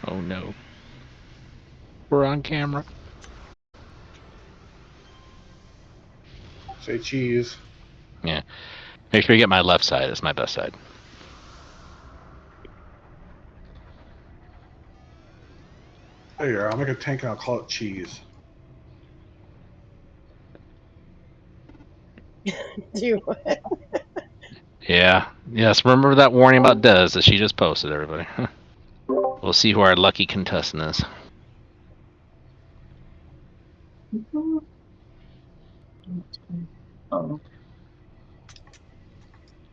Oh no. We're on camera. Say cheese. Yeah. Make sure you get my left side. It's my best side. There you are. I'll make a tank and I'll call it cheese. Do what? Yeah. Yes, remember that warning about Dez that she just posted, everybody. We'll see who our lucky contestant is. Oh,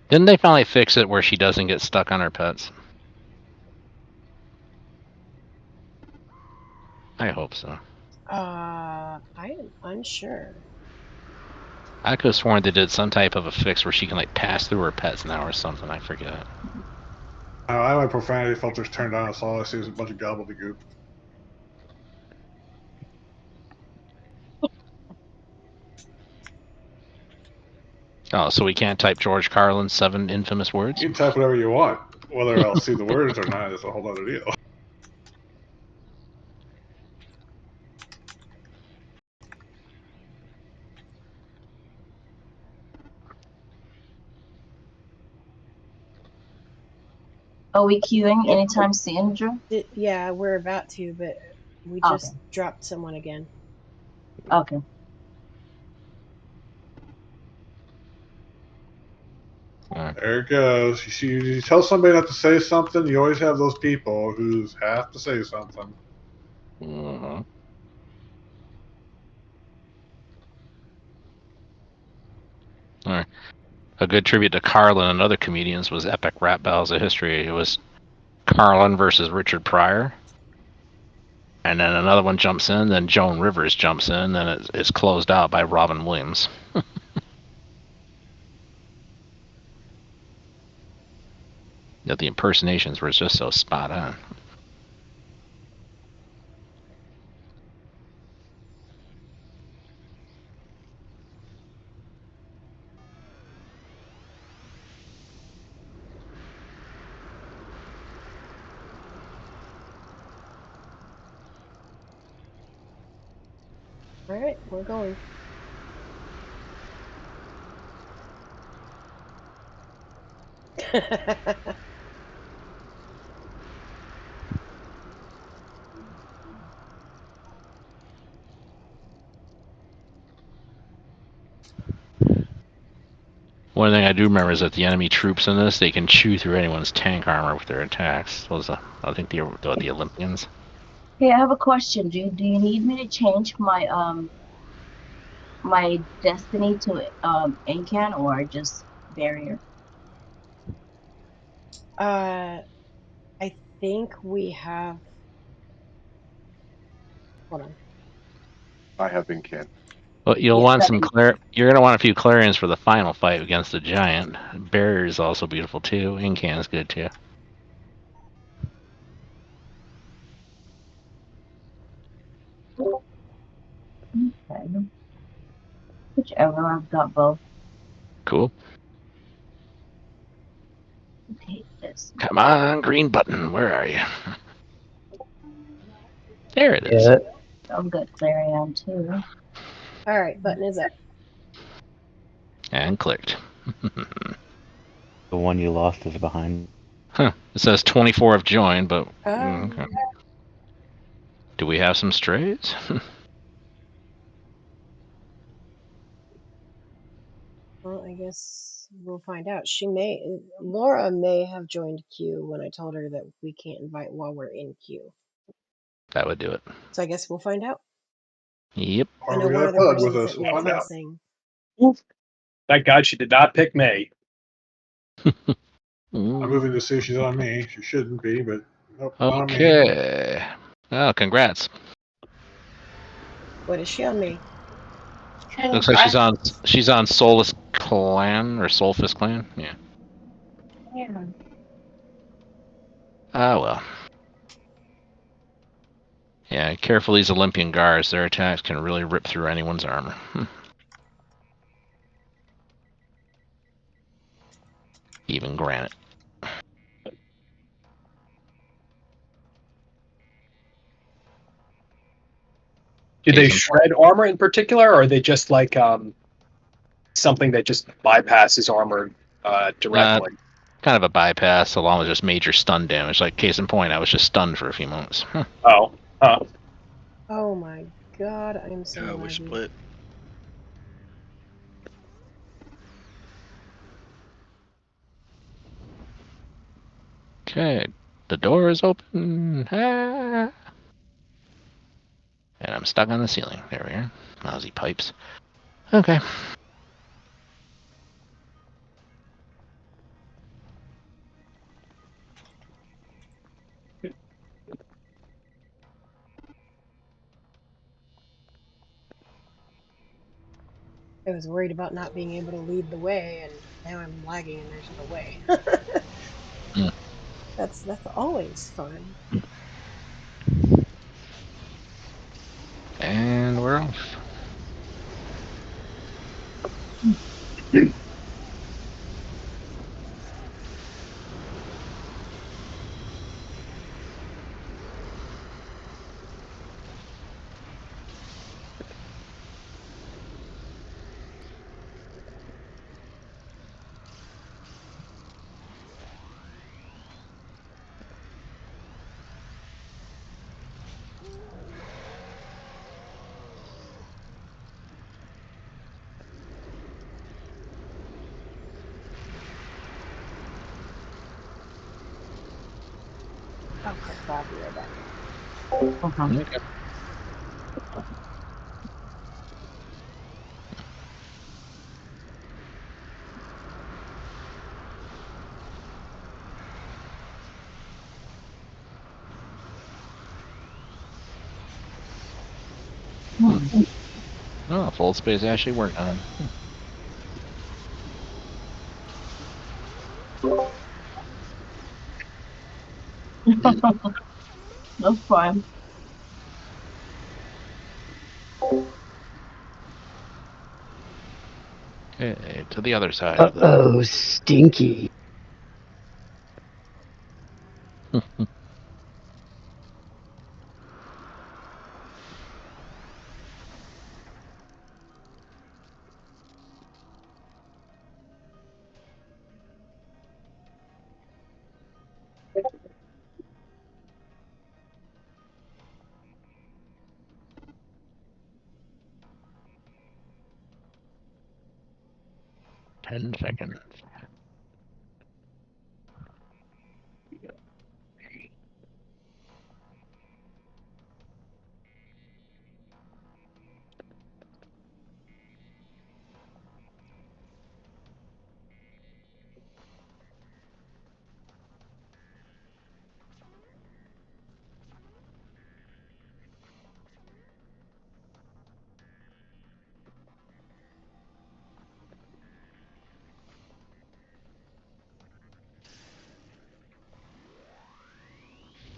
Didn't they finally fix it where she doesn't get stuck on her pets? I hope so. I am unsure. I could have sworn they did some type of a fix where she can like pass through her pets now or something. I forget. I have my profanity filters turned on, so all I see is a bunch of gobbledygook. Oh, so we can't type George Carlin's 7 infamous words? You can type whatever you want. Whether I'll see the words or not is a whole other deal. are we queuing anytime soon, Drew? Yeah, we're about to, but we Okay. just dropped someone again. Okay. There it goes. You see, you tell somebody not to say something, you always have those people who have to say something. Uh-huh. All right. A good tribute to Carlin and other comedians was Epic Rap Battles of History. It was Carlin versus Richard Pryor. And then another one jumps in, then Joan Rivers jumps in, and it's closed out by Robin Williams. The impersonations were just so spot on. All right, we're going. One thing I do remember is that the enemy troops in this, they can chew through anyone's tank armor with their attacks. Those, I think the Olympians. Hey, I have a question. Do you need me to change my destiny to Incan or just barrier? I think we have. Hold on. I have been canned. Well, you'll Yeah. want some You're gonna want a few clarions for the final fight against the giant. Barrier is also beautiful too. Incan is good too. Okay. Whichever, I've got both. Cool. Take this. Come on, green button. Where are you? There it is. Yeah, I've got Clarion too. All right, button is up. And clicked. the one you lost is behind. Huh. It says 24 have joined, but Um, okay. Do we have some strays? Well, I guess we'll find out. Laura may have joined queue when I told her that we can't invite while we're in queue. That would do it. So I guess we'll find out. Yep. I Or know we one got a other pug with person us. sent We'll me a find thing out. saying, Thank God she did not pick me. I'm moving to see if she's on me. She shouldn't be, but nope, not on me. Okay. Oh, congrats. "What is she on me?" Looks like she's on Solus Clan or Solfus Clan. Yeah. Yeah. Ah well. Yeah, careful these Olympian guards. Their attacks can really rip through anyone's armor. Even granite. Do they Case in shred armor in particular, or are they just like something that just bypasses armor directly? kind of a bypass, along with just major stun damage. Like case in point, I was just stunned for a few moments. Oh, huh. Oh my god, I'm so Yeah, we laggy. split. Okay, the door is open. Ah. And I'm stuck on the ceiling. There we are. Lousy pipes. Okay. I was worried about not being able to lead the way, and now I'm lagging and there's no way. Mm. That's always fun. And we're off. Oh crap, I'll be right back. Okay. Okay. Oh, full space actually worked on. That's fine. Okay, to the other side of the. Uh-oh, stinky. 10 seconds.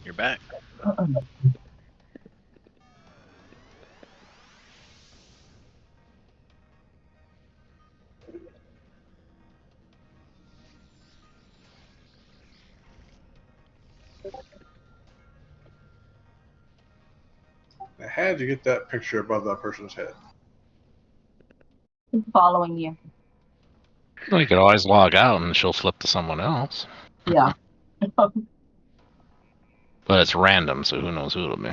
You're back. I had to get that picture above that person's head. Following you. Well, you could always log out and she'll flip to someone else. Yeah. But it's random, so who knows who it'll be.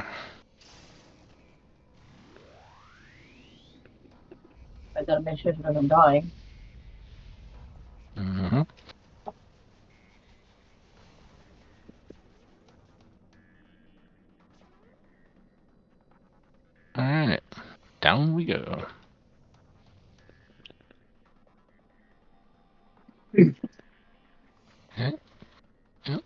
I gotta make sure she doesn't die. Mm-hmm. Alright, down we go. Okay. Yep.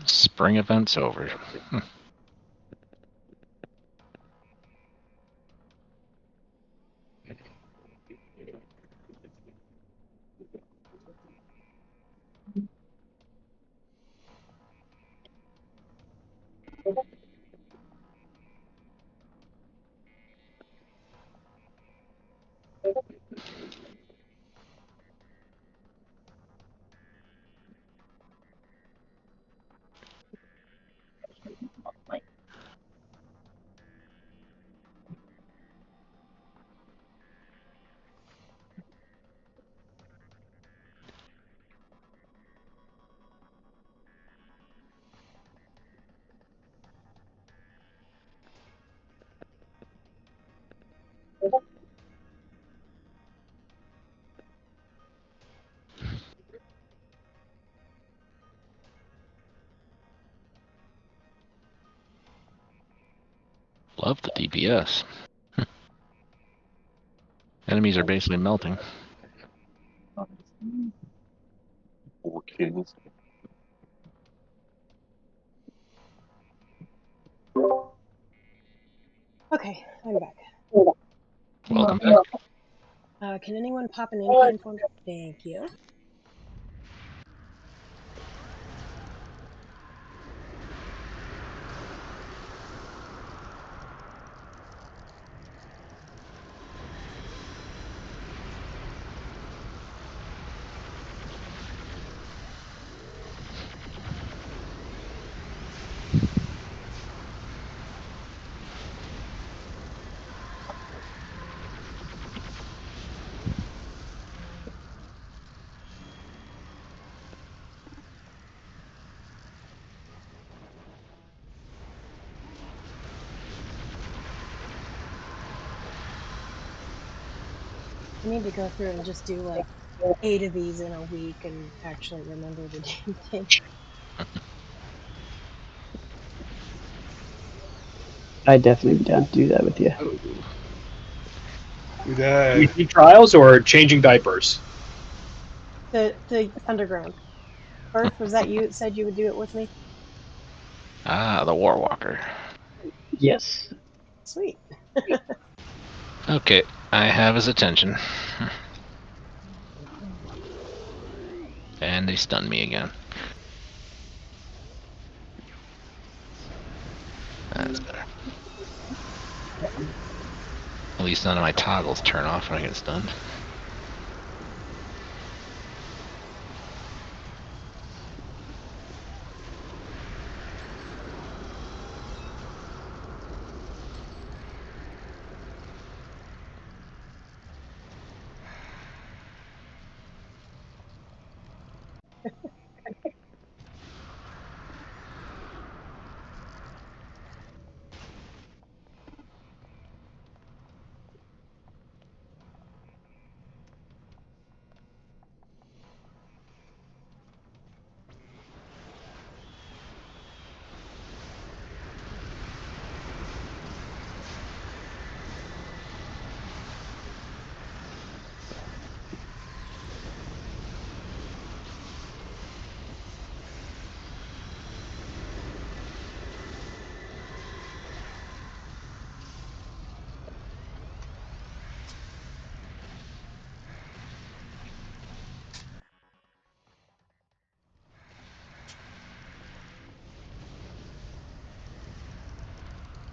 Spring event's over. Love the DPS. Enemies are basically melting. 4 kings. Okay, I'm back. Welcome back. Can anyone pop an in-can for me? Thank you. I need to go through and just do like 8 of these in a week and actually remember the damn thing. I'd definitely be down to do that with you. Good day. Trials or changing diapers? The underground. Earth, was that you that said you would do it with me? Ah, the War Walker. Yes. Sweet. Okay, I have his attention. And they stunned me again. That's better. At least none of my toggles turn off when I get stunned.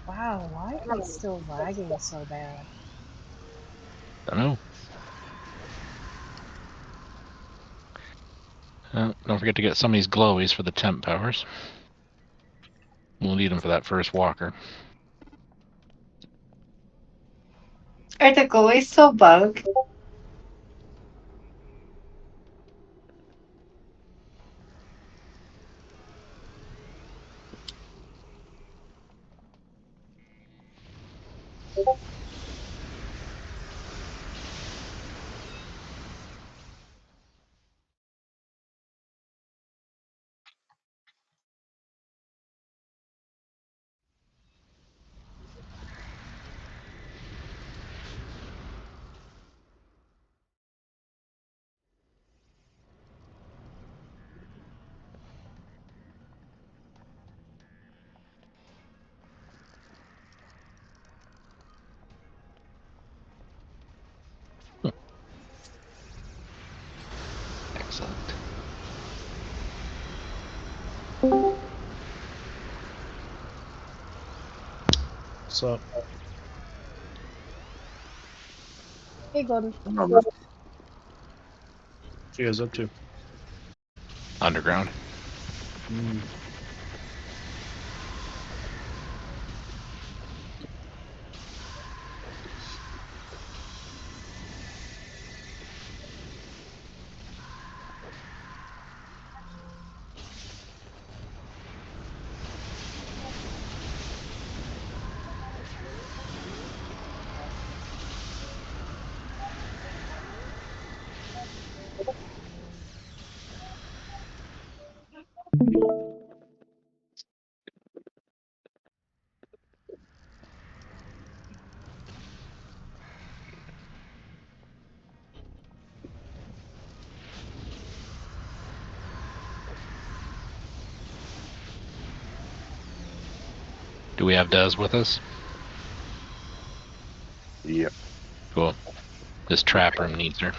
Wow, why is it still lagging so bad? Don't know. Don't forget to get some of these glowies for the temp powers. We'll need them for that first walker. Are the goalies still bug? Excellent. So Hey, Golden. She is up too. Underground. Do we have Des with us? Yep. Cool. This trap room needs her.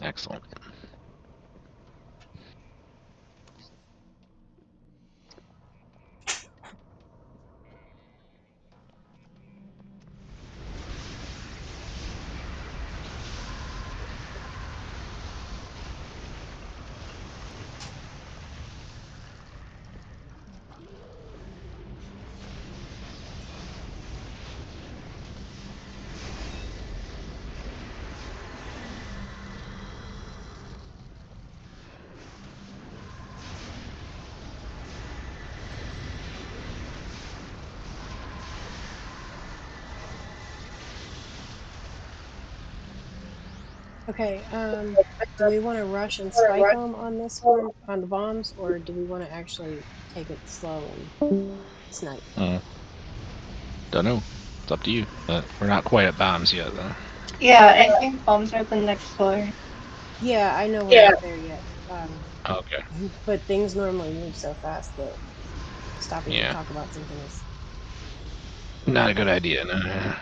Excellent. Okay, do we want to rush and spike them on this one, on the bombs, or do we want to actually take it slow and snipe? Don't know. It's up to you. But we're not quite at bombs yet, though. Yeah, I think bombs are the next floor. Yeah, I know we're not there yet. Okay. But things normally move so fast that stopping to Yeah. talk about something is Not not a good good. idea. No.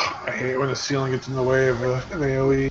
I hate when the ceiling gets in the way of an AoE.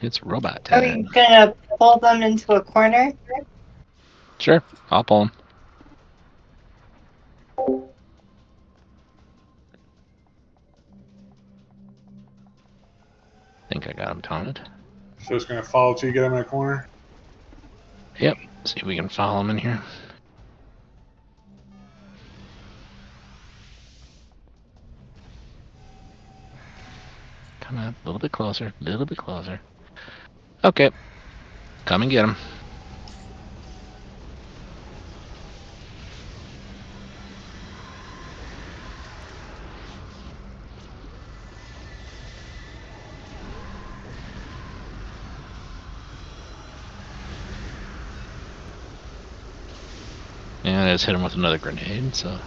It's robot Are time. we gonna pull them into a corner? Sure, I'll pull him. Think I got him taunted. So it's gonna follow till you get him in a corner. Yep. See if we can follow him in here. Come on, a little bit closer, a little bit closer. Okay. Come and get him. And I just hit him with another grenade, so.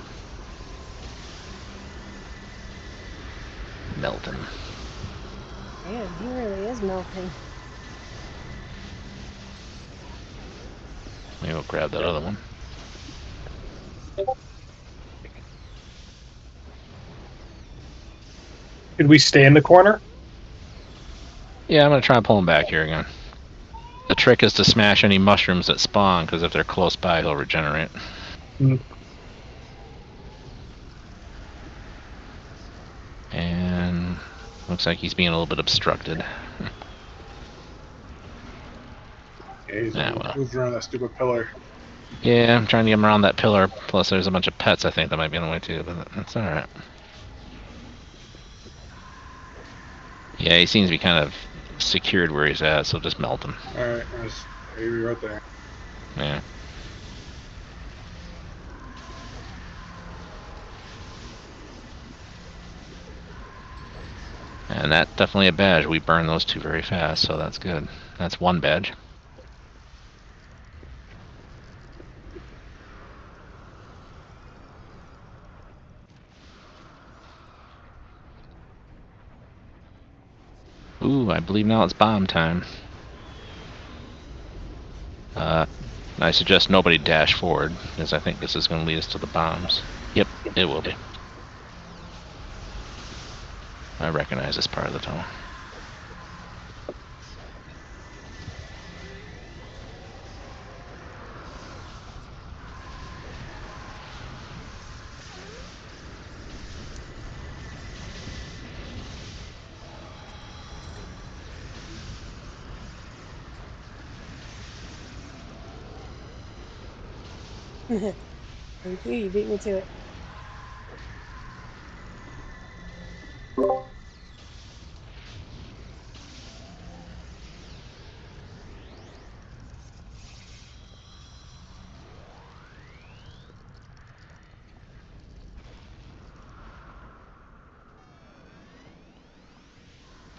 Melting. Man, he really is melting. Maybe we'll grab that other one. Could we stay in the corner? Yeah, I'm gonna try and pull him back here again. The trick is to smash any mushrooms that spawn, because if they're close by, he'll regenerate. Mm. And looks like he's being a little bit obstructed. Yeah, he's well. moved around that stupid pillar. Yeah, I'm trying to get him around that pillar. Plus, there's a bunch of pets, I think, that might be in the way, too, but that's alright. Yeah, he seems to be kind of secured where he's at, so just melt him. Alright, there's maybe right there. Yeah. And that's definitely a badge. We burn those two very fast, so that's good. That's one badge. Ooh, I believe now it's bomb time. I suggest nobody dash forward, because I think this is going to lead us to the bombs. Yep, it will be. I recognize this part of the tunnel. Thank you, you beat me to it.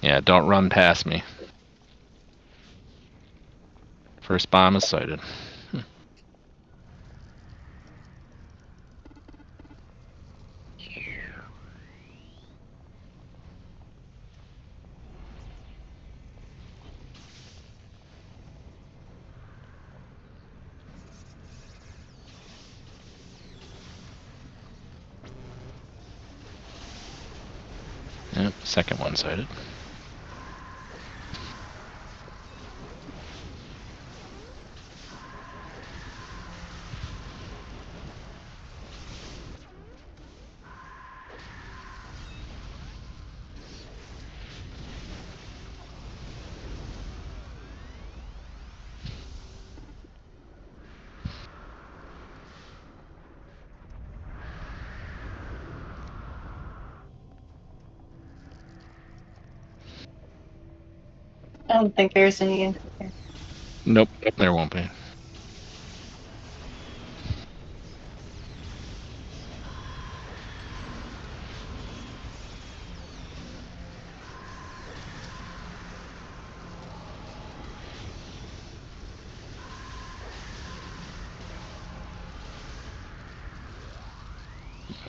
Yeah, don't run past me. First bomb is sighted. Yep, second one sighted. I don't think there's any in here. Nope, there won't be.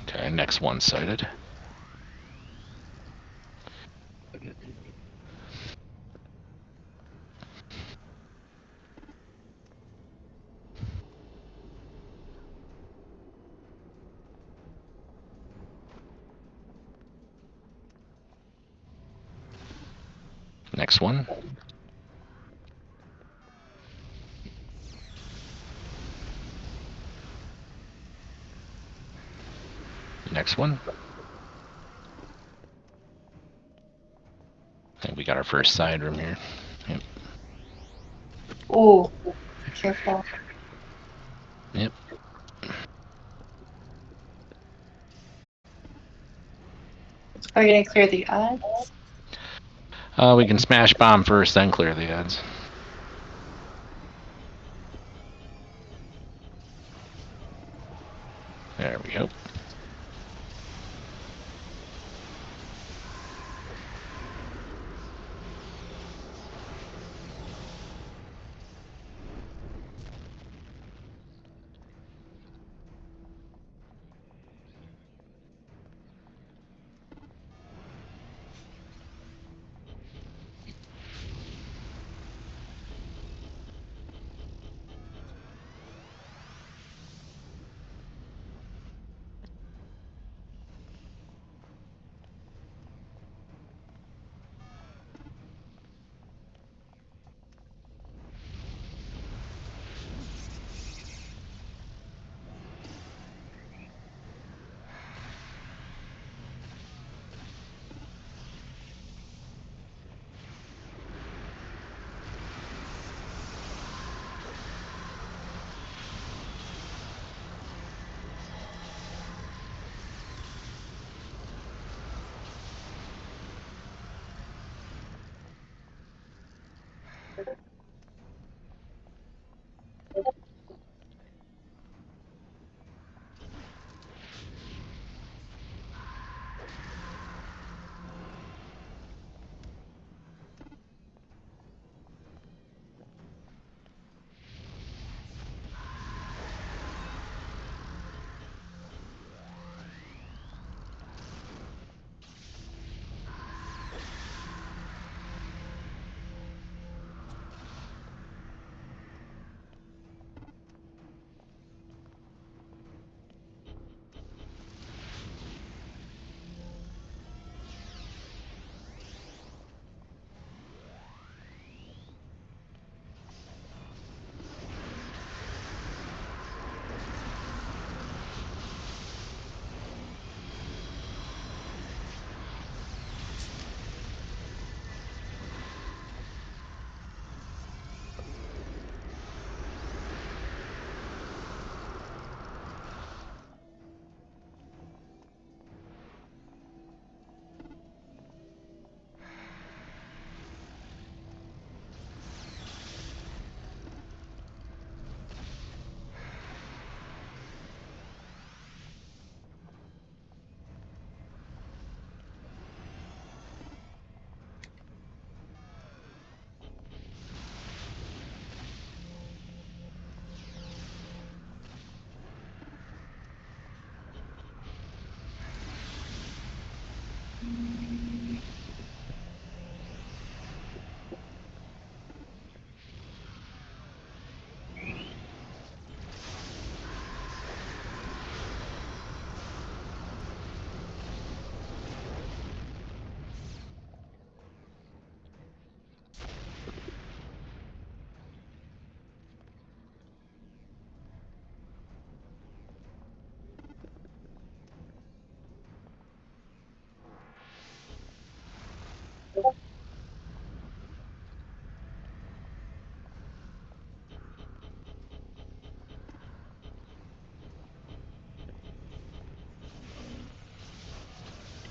Okay, next one sighted. Next one. next one. I think we got our first side room here. Yep. Oh, careful. Yep. Are you gonna clear the odds? We can smash bomb first, then clear the ads. There we go.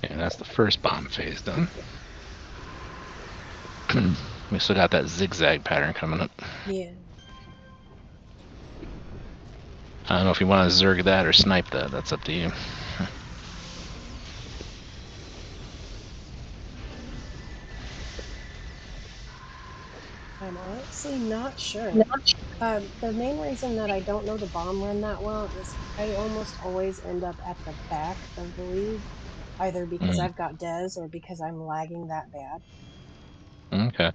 Okay, that's the first bomb phase done. We still got that zigzag pattern coming up. Yeah. I don't know if you want to zerg that or snipe that. That's up to you. I'm honestly not sure. The main reason that I don't know the bomb run that well is I almost always end up at the back of the league, either because I've got Dez or because I'm lagging that bad. Okay.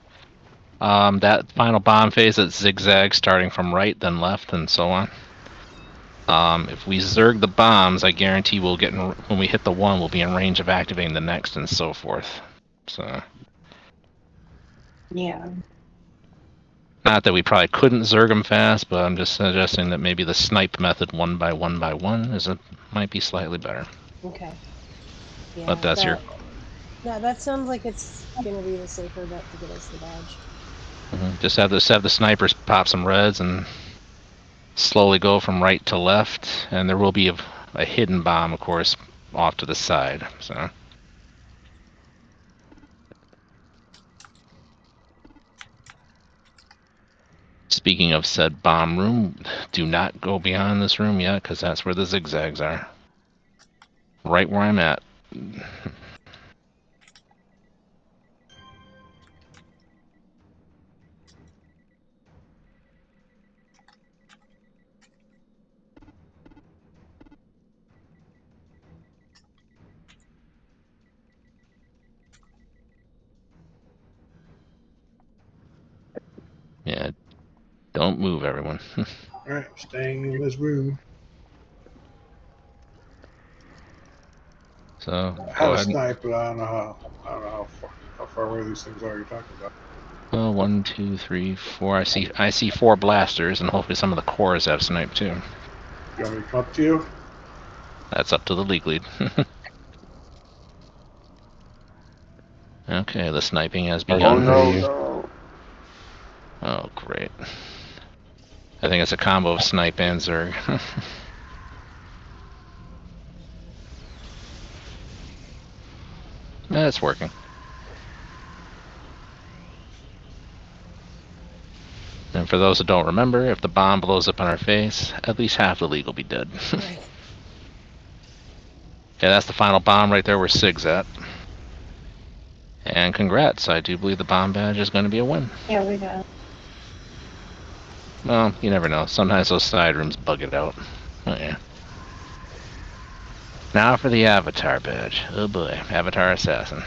That final bomb phase at zigzag, starting from right, then left, and so on. If we zerg the bombs, I guarantee we'll get when we hit the one, we'll be in range of activating the next, and so forth. So. Yeah. Not that we probably couldn't zerg them fast, but I'm just suggesting that maybe the snipe method, one by one by one, might be slightly better. Okay. Yeah, But that's your. that sounds like it's gonna be the safer bet to get us the badge. Just have the snipers pop some reds and slowly go from right to left, and there will be a hidden bomb, of course, off to the side. So. Speaking of said bomb room, do not go beyond this room yet, because that's where the zigzags are. Right where I'm at. Yeah, don't move, everyone. Alright, staying in this room. So I had go a ahead. snipe, but I don't know how far away these things are you're talking about. Well, 1, 2, 3, 4. I see 4 blasters, and hopefully some of the cores have sniped too. You want me to come up to you? That's up to the league lead. Okay, the sniping has Or Oh begun. for no, you. no. Oh, great. I think it's a combo of snipe and Zerg. It's working. And for those that don't remember, if the bomb blows up in our face, at least half the league will be dead. Right. Yeah, that's the final bomb right there where Sig's at. And congrats, I do believe the bomb badge is going to be a win. Yeah, we got it. Well, you never know. Sometimes those side rooms bug it out. Oh, yeah. Now for the Avatar badge. Oh boy, Avatar Assassin.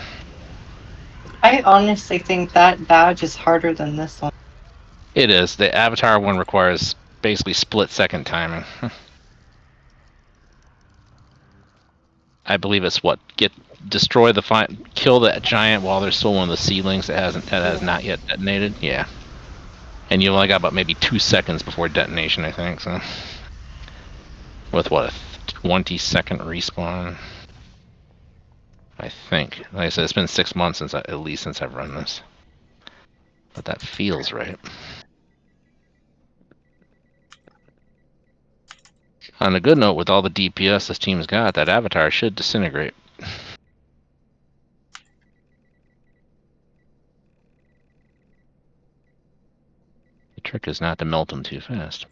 I honestly think that badge is harder than this one. It is. The Avatar one requires basically split-second timing. I believe it's what destroy the kill the giant while there's still one of the seedlings that has not yet detonated. Yeah, and you only got about maybe 2 seconds before detonation, I think. So, with what, a 20-second respawn, I think. Like I said, it's been 6 months at least since I've run this, but that feels right. On a good note, with all the DPS this team's got, that Avatar should disintegrate. The trick is not to melt them too fast.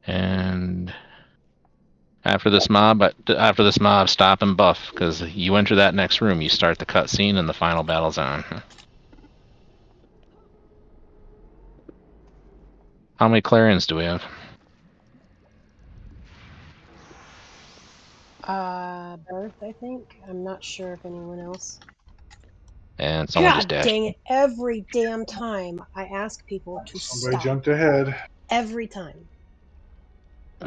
And after this mob, stop and buff, because you enter that next room, you start the cutscene, and the final battle's on. How many Clarions do we have? Birth, I think. I'm not sure if anyone else. And someone just God dashed. dang it! Every damn time I ask people to Somebody stop. jumped ahead. Every time.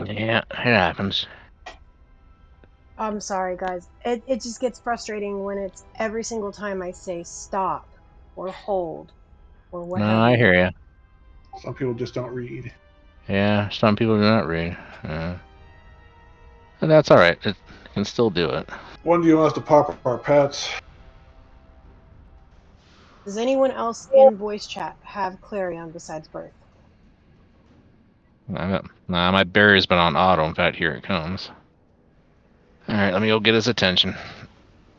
Yeah, it happens. I'm sorry, guys. It just gets frustrating when it's every single time I say stop or hold or what No, have I you. hear you. Some people just don't read. Yeah, some people do not read. But that's alright. It can still do it. When do you want us to pop our pets? Does anyone else in voice chat have Clarion besides Birth? Nah, my barrier's been on auto. In fact, here it comes. Alright, let me go get his attention.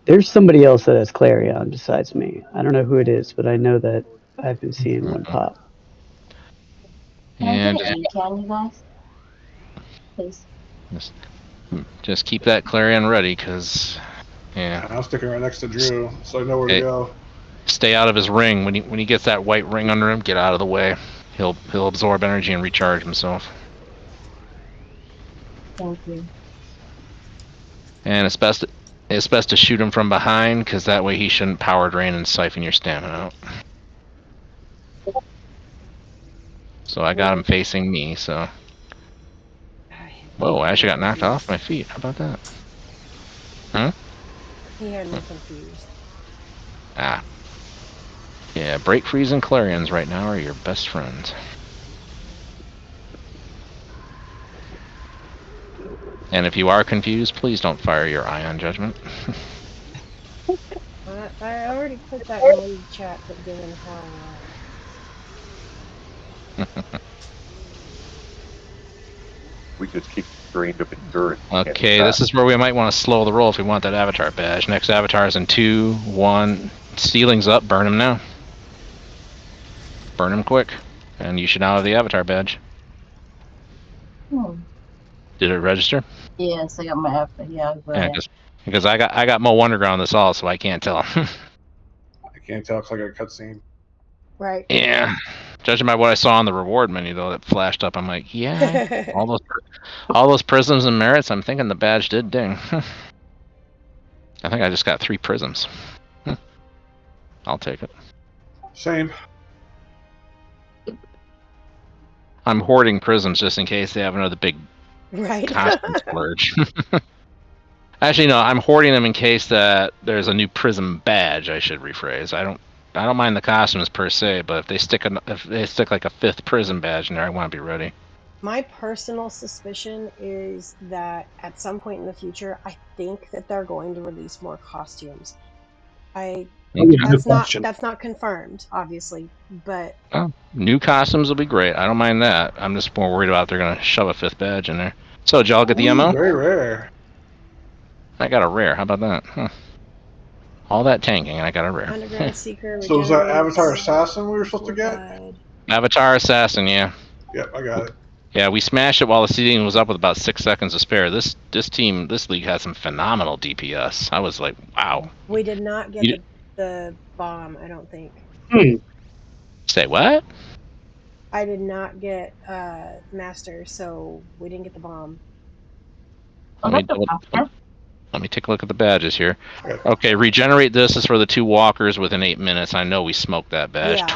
There's somebody else that has Clarion besides me. I don't know who it is, but I know that I've been seeing one pop. Can I And get an A-can, you guys? Please. just keep that Clarion ready, because yeah. I'm sticking right next to Drew, so I know where to Hey, go. stay out of his ring. When he gets that white ring under him, get out of the way. He'll absorb energy and recharge himself. Thank you. And it's best to shoot him from behind, because that way he shouldn't power drain and siphon your stamina out. So I got him facing me, so... Whoa, I actually got knocked off my feet. How about that? Huh? He had me confused. Ah. Yeah, Break Freeze and Clarions right now are your best friends. And if you are confused, please don't fire your Ion Judgment. I already put that in the chat, but given how... We just keep drained of endurance. Okay, this is where we might want to slow the roll if we want that avatar badge. Next avatar is in 2, 1. Stealing's up. Burn him now. Burn him quick. And you should now have the avatar badge. Did it register? Yes, I got my effort. Yeah, Yeah, but because I got Mo Wonderground this all, so I can't tell. I can't tell. It's like a cutscene. Right. Yeah. Judging by what I saw on the reward menu, though, that flashed up, I'm like, yeah, all those prisms and merits. I'm thinking the badge did ding. I think I just got 3 prisms. I'll take it. Same. I'm hoarding prisms just in case they have another big Right. costume splurge. Actually, no, I'm hoarding them in case that there's a new prism badge. I should rephrase. I don't mind the costumes per se, but if they stick like a 5th prism badge in there, I want to be ready. My personal suspicion is that at some point in the future, I think that they're going to release more costumes. That's not confirmed, obviously, but Oh, new costumes will be great. I don't mind that. I'm just more worried about they're gonna shove a 5th badge in there. So, did y'all get the MO? Very rare. I got a rare. How about that? Huh. All that tanking, and I got a rare. Underground Seeker So is that Avatar regenerates Assassin we were supposed to get? guide. Avatar Assassin, yeah. Yep, I got it. Yeah, we smashed it while the seeding was up with about 6 seconds to spare. This league has some phenomenal DPS. I was like, wow. We did not get the bomb, I don't think. Say what? I did not get master, so we didn't get the bomb. Let me take a look at the badges here. Okay, regenerate this is for the 2 walkers within 8 minutes. I know we smoked that badge. Yeah,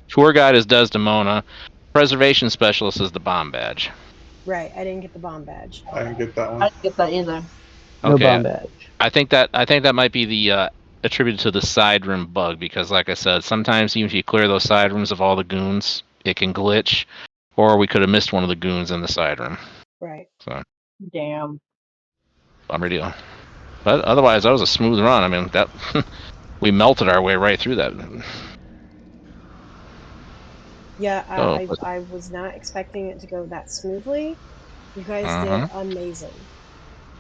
Tour guide is Desdemona. Preservation specialist is the bomb badge. Right, I didn't get the bomb badge. I didn't get that one. I didn't get that either. No bomb badge. I think that might be the attributed to the side room bug, because like I said, sometimes even if you clear those side rooms of all the goons, it can glitch, or we could have missed one of the goons in the side room. Right. So damn. bummer deal. But otherwise, that was a smooth run. I mean, that we melted our way right through that. Yeah, I was not expecting it to go that smoothly. You guys did amazing.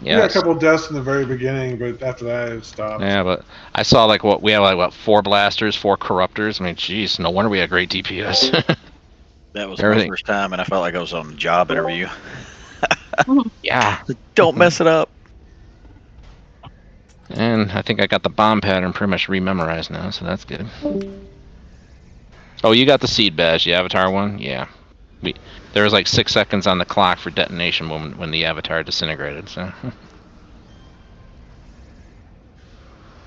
Yeah, we had a couple of deaths in the very beginning, but after that it stopped. Yeah, but I saw we had 4 blasters, 4 corruptors. I mean, geez, no wonder we had great DPS. That was my first time, and I felt like I was on a job interview. Yeah. Don't mess it up. And I think I got the bomb pattern pretty much rememorized now, so that's good. Oh, you got the seed badge, the avatar one? Yeah. There was like 6 seconds on the clock for detonation when the avatar disintegrated, so...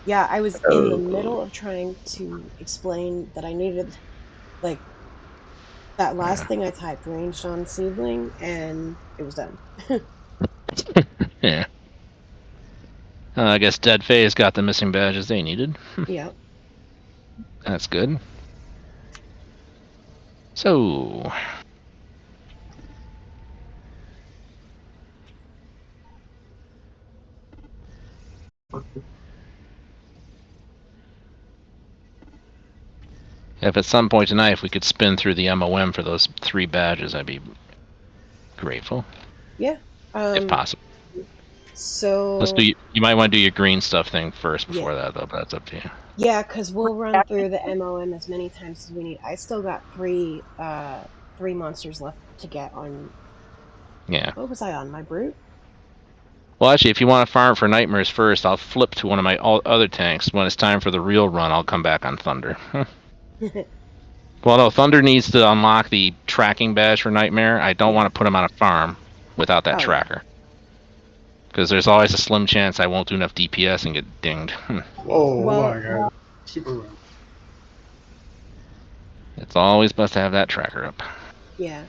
Yeah, I was in the middle of trying to explain that I needed, like, that last thing I typed, ranged on seedling, and it was done. Yeah. I guess Dead Phase got the missing badges they needed. Yep. That's good. So... If at some point tonight, if we could spin through the MOM for those 3 badges, I'd be grateful. Yeah. If possible. So... Let's do. You might want to do your green stuff thing first before that, though, but that's up to you. Yeah, because we'll run through the MOM as many times as we need. I still got 3 monsters left to get on... Yeah. What was I on? My brute? Well, actually, if you want to farm for nightmares first, I'll flip to one of my other tanks. When it's time for the real run, I'll come back on Thunder. Well, no, Thunder needs to unlock the tracking badge for Nightmare. I don't want to put him on a farm without that tracker. Because there's always a slim chance I won't do enough DPS and get dinged. Whoa, my God. Super run. It's always best to have that tracker up. Yeah.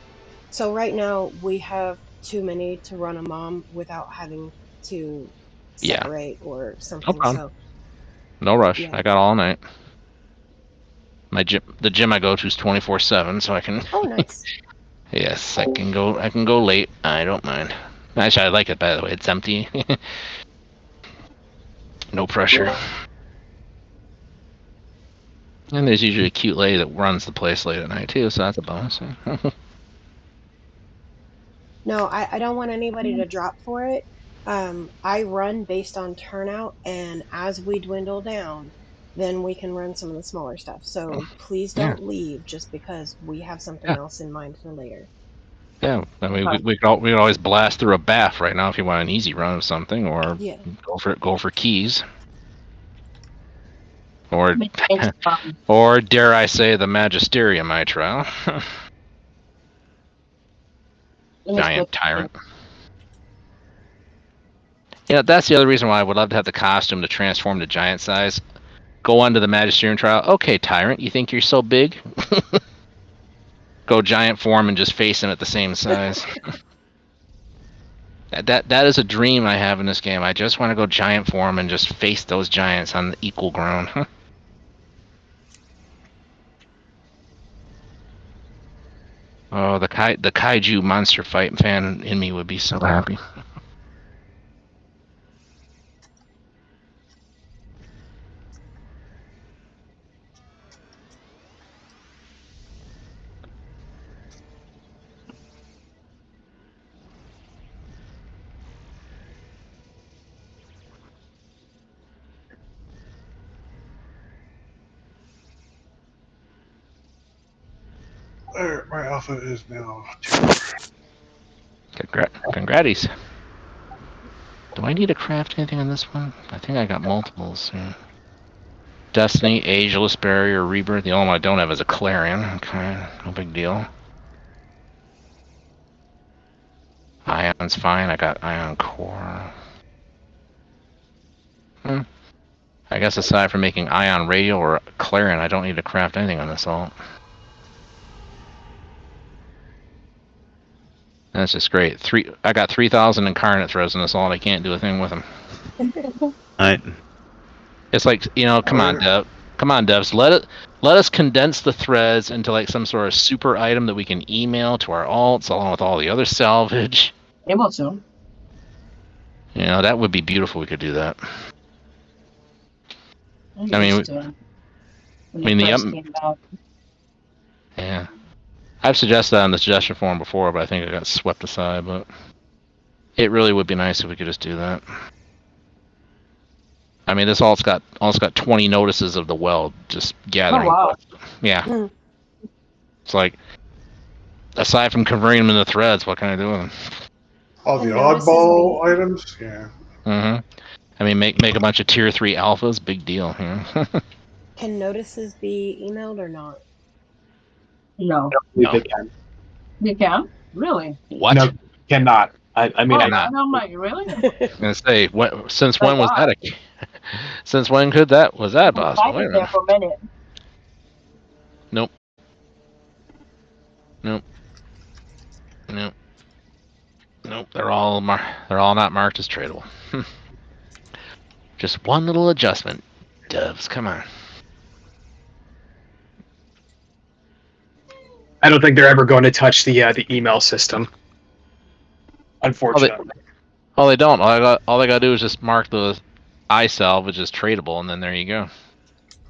So right now we have too many to run a mom without having to Yeah. separate or No something. problem. So No rush. yeah. I got all night. The gym I go to is 24/7, so I can. Oh, nice. Yes, I can go. I can go late. I don't mind. Actually, I like it. By the way, it's empty. No pressure. And there's usually a cute lady that runs the place late at night too, so that's a bonus. No, I don't want anybody to drop for it. I run based on turnout, and as we dwindle down, then we can run some of the smaller stuff. So please Yeah. don't leave just because we have something Yeah. else in mind for later. Yeah, I mean, we could always blast through a bath right now if you want an easy run of something, or Yeah. go for keys, or It's or dare I say the magisterium iTrial. Giant tyrant. Yeah, that's the other reason why I would love to have the costume to transform to giant size. Go onto the magisterium trial. Okay, tyrant, you think you're so big? Go giant form and just face him at the same size. That is a dream I have in this game. I just want to go giant form and just face those giants on the equal ground. Oh, the kaiju monster fight fan in me would be so happy. There, my alpha is now 2. Congraties. Do I need to craft anything on this one? I think I got multiples. Yeah. Destiny, Ageless Barrier, Rebirth. The only one I don't have is a Clarion. Okay, no big deal. Ion's fine. I got Ion Core. I guess aside from making Ion Radio or Clarion, I don't need to craft anything on this alt. That's just great. I got 3,000 incarnate throws in this alt. I can't do a thing with them. Alright. It's like, come on, Dev. Come on, devs. Let us condense the threads into like some sort of super item that we can email to our alts along with all the other salvage. able to. That would be beautiful. We could do that. I used to. When it first came out. Yeah. I've suggested that on the suggestion forum before, but I think it got swept aside. But it really would be nice if we could just do that. I mean, this alt's got 20 notices of the well just gathering. Oh, wow. Yeah. It's like, aside from converting them into threads, what can I do with them? All the oddball items, yeah. Mm-hmm. I mean, make a bunch of tier 3 alphas, big deal. Can notices be emailed or not? No. They can. You can? Really? What? No, cannot. I mean, I'm like, really? I'm gonna say, since when was that? Since when was that possible? Wait a minute. There for a minute. Nope. Nope. Nope. Nope. They're all not marked as tradable. Just one little adjustment. Devs, come on. I don't think they're ever going to touch the email system. Unfortunately. Oh, they don't. All they gotta do is just mark the iSalvage as tradable, and then there you go.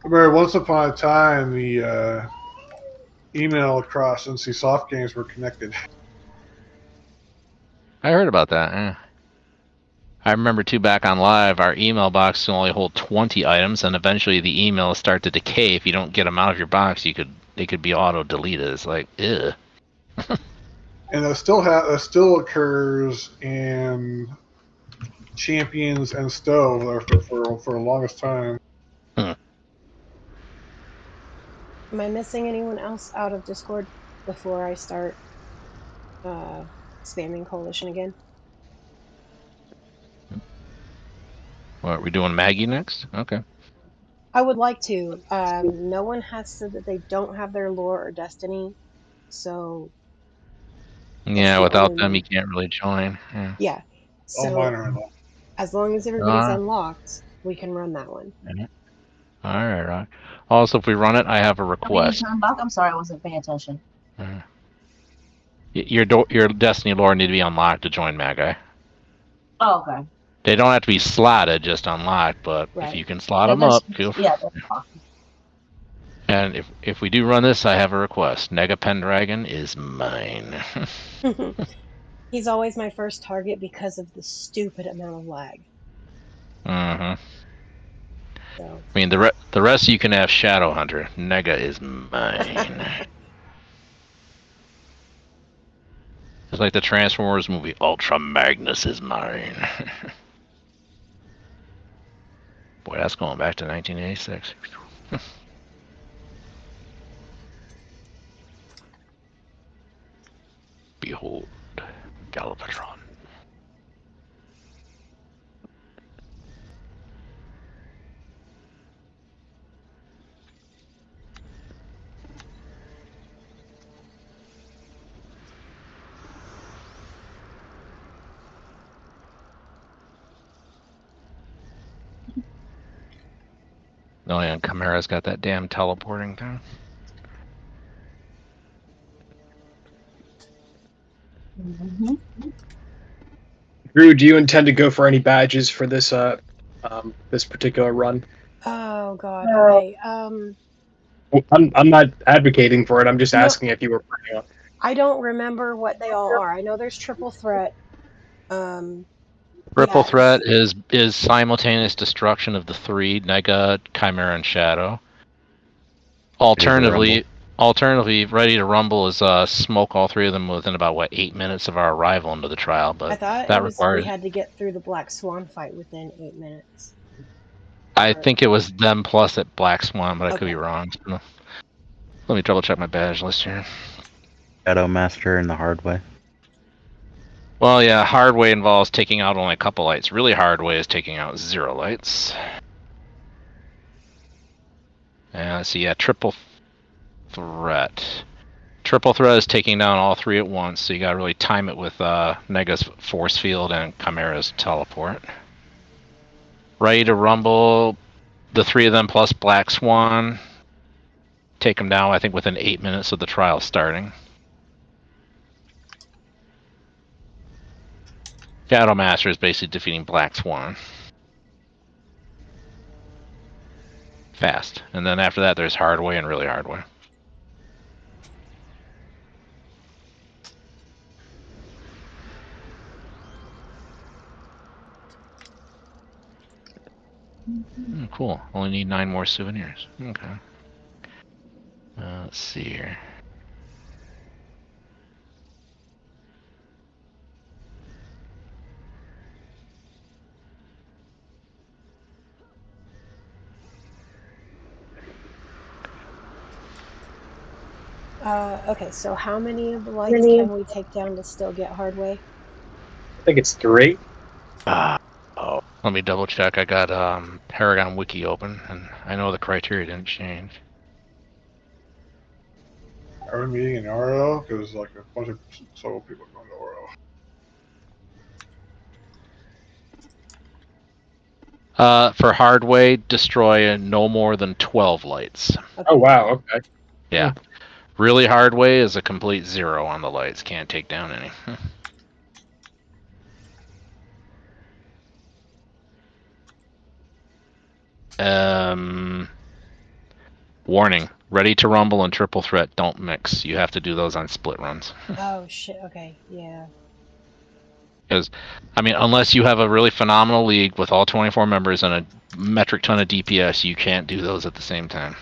Remember, once upon a time, the email across NC Soft Games were connected. I heard about that. Yeah. I remember too, back on live, our email box can only hold 20 items, and eventually the emails start to decay. If you don't get them out of your box, they could be auto deleted. It's like, ugh. And that still occurs in Champions and Stowe for the longest time. Am I missing anyone else out of Discord before I start spamming Coalition again? What, are we doing Maggie next? Okay. I would like to. No one has said that they don't have their lore or destiny, so Yeah, the without only them, one. you can't really join. Yeah. Yeah. All So mine are in there. as long as everybody's unlocked, we can run that one. All right. Also, if we run it, I have a Are we request. turn back? I'm sorry, I wasn't paying attention. Your Destiny lore need to be unlocked to join Magi. Oh, okay. They don't have to be slotted, just unlocked. But if Right. you can slot Yeah, them up, yeah, that's awesome. And if we do run this, I have a request. Nega Pendragon is mine. He's always my first target because of the stupid amount of lag. Mm-hmm. So. I mean, the rest you can have Shadow Hunter. Nega is mine. It's like the Transformers movie. Ultra Magnus is mine. Boy, that's going back to 1986. Behold, Galvatron. Oh yeah, and Chimera's got that damn teleporting thing. Mm-hmm. Drew, do you intend to go for any badges for this this particular run? Oh God. Okay. I'm not advocating for it. I'm just No, asking if you were planning on. I don't remember what they all are. I know there's triple threat. Triple Yeah. threat is simultaneous destruction of the three Nega, Chimera, and Shadow. Alternatively, Ready to Rumble is smoke all three of them within about 8 minutes of our arrival into the trial. I But thought it that was we requires. had to get through the Black Swan fight within 8 minutes. I think it was them plus at Black Swan, but I could be Okay. wrong. So let me double check my badge list here. Shadow Master and the hard way. Well, yeah, hard way involves taking out only a couple lights. Really hard way is taking out 0 lights. Let's see, yeah, triple threat. Triple threat is taking down all 3 at once, so you gotta really time it with Nega's force field and Chimera's teleport. Ready to Rumble, the 3 of them plus Black Swan. Take them down, I think, within 8 minutes of the trial starting. Shadow Master is basically defeating Black Swan. Fast. And then after that, there's hard way and really hard way. Cool. Only need 9 more souvenirs. Okay. Let's see here. Okay, so how many of the lights can we take down to still get hard way? I think it's 3. Let me double check. I got Paragon Wiki open, and I know the criteria didn't change. Are we meeting in Oro? Because like a bunch of solo people are going to Oro. For hard way, destroy no more than 12 lights. Okay. Oh wow, okay. Yeah. Really hard way is a complete 0 on the lights. Can't take down any. Warning. Ready to Rumble and Triple Threat don't mix. You have to do those on split runs. Oh shit. Okay. Yeah. Because, I mean, unless you have a really phenomenal league with all 24 members and a metric ton of DPS, you can't do those at the same time.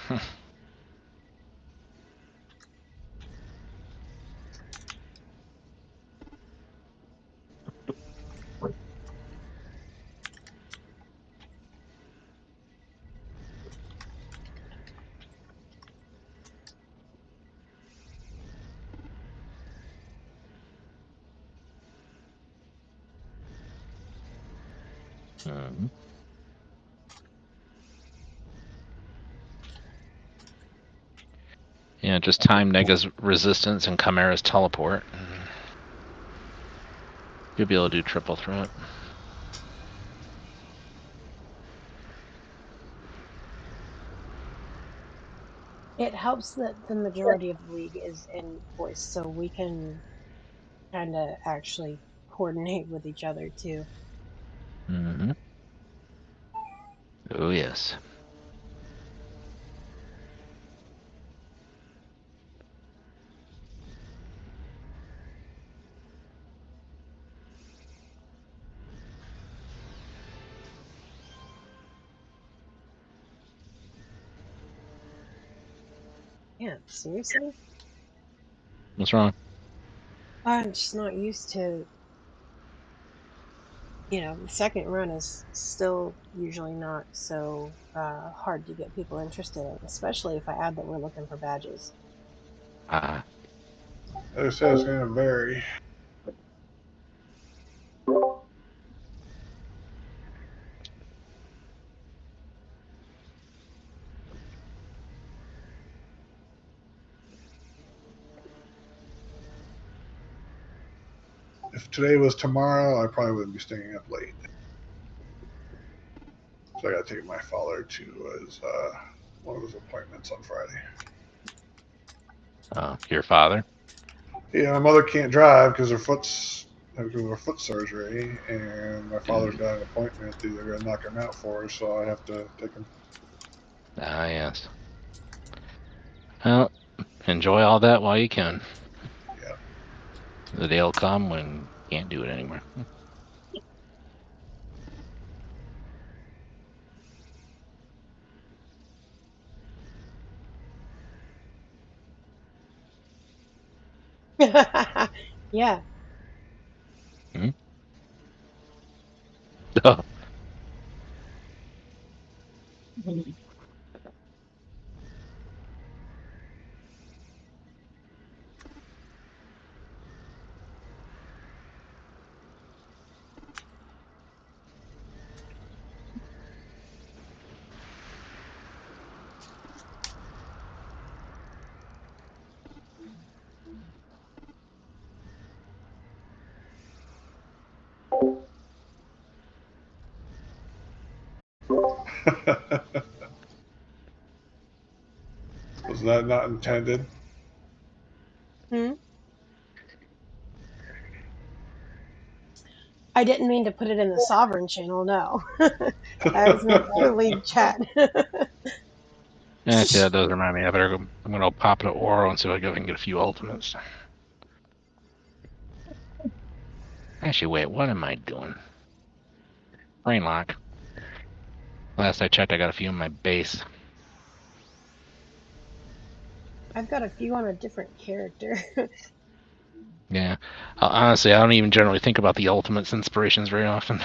Yeah, just time Nega's resistance and Chimera's teleport. You'll be able to do triple threat. It helps that the majority of the league is in voice, so we can kind of actually coordinate with each other too. Mm-hmm. Oh, yes. Yeah, seriously? What's wrong? I'm just not used to, the second run is still usually not so hard to get people interested in, especially if I add that we're looking for badges. They say it's going to vary. If today was tomorrow, I probably wouldn't be staying up late. So I got to take my father to one of his appointments on Friday. Your father? Yeah, my mother can't drive because her foot surgery, and my father's got an appointment. They're going to knock him out for her, so I have to take him. Yes. Well, enjoy all that while you can. Yeah. The day will come when you can't do it anymore. Yeah. Hmm? Oh. Was that not intended? Hmm? I didn't mean to put it in the Sovereign channel, no. I was meant for the league chat. Actually, that does remind me. I'm going to pop into Oro and see if I can get a few ultimates. Actually, wait, what am I doing? Brain lock. Last I checked, I got a few in my base. I've got a few on a different character. Yeah. Honestly, I don't even generally think about the ultimates inspirations very often.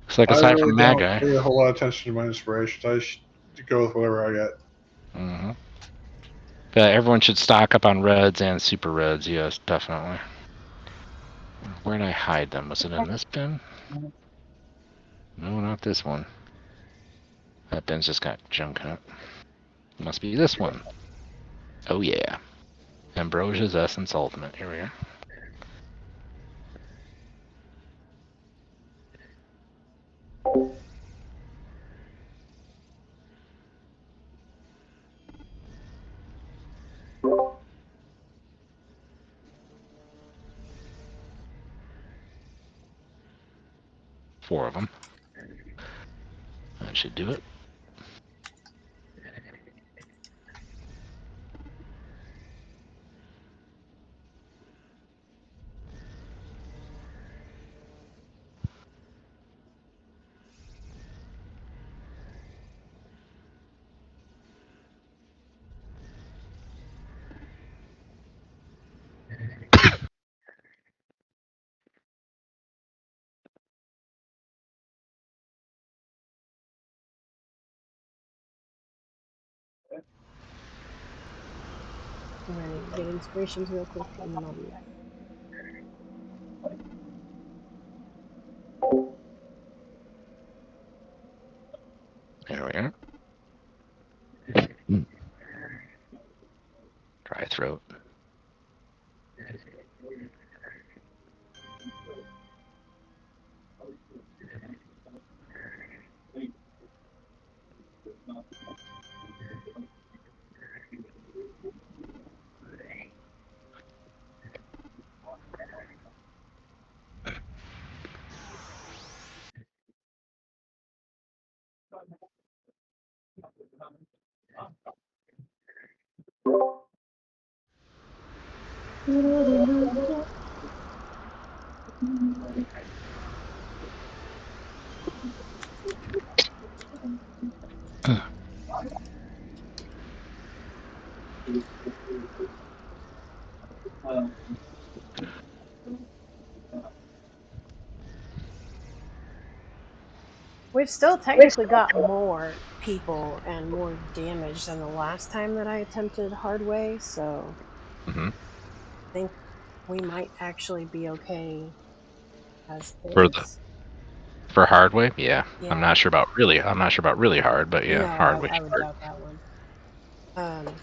It's like I aside really from don't Magi. pay a whole lot of attention to my inspirations. I should go with whatever I get. Mm-hmm. But everyone should stock up on reds and super reds. Yes, definitely. Where did I hide them? Was it in this bin? No, not this one. That bin's just got junk in it. Must be this one. Oh yeah. Ambrosia's Essence Ultimate. Here we are. Four of them. That should do it. I'm gonna get inspirations real quick and then I'll be back. There we are. Dry throat. We've still technically got more people and more damage than the last time that I attempted hard way, so Hmm. I think we might actually be okay as For the is. for hard way, yeah. I'm Yeah. not sure about really. I'm not sure about really hard, but yeah, No, hard way. I would doubt that one. Um,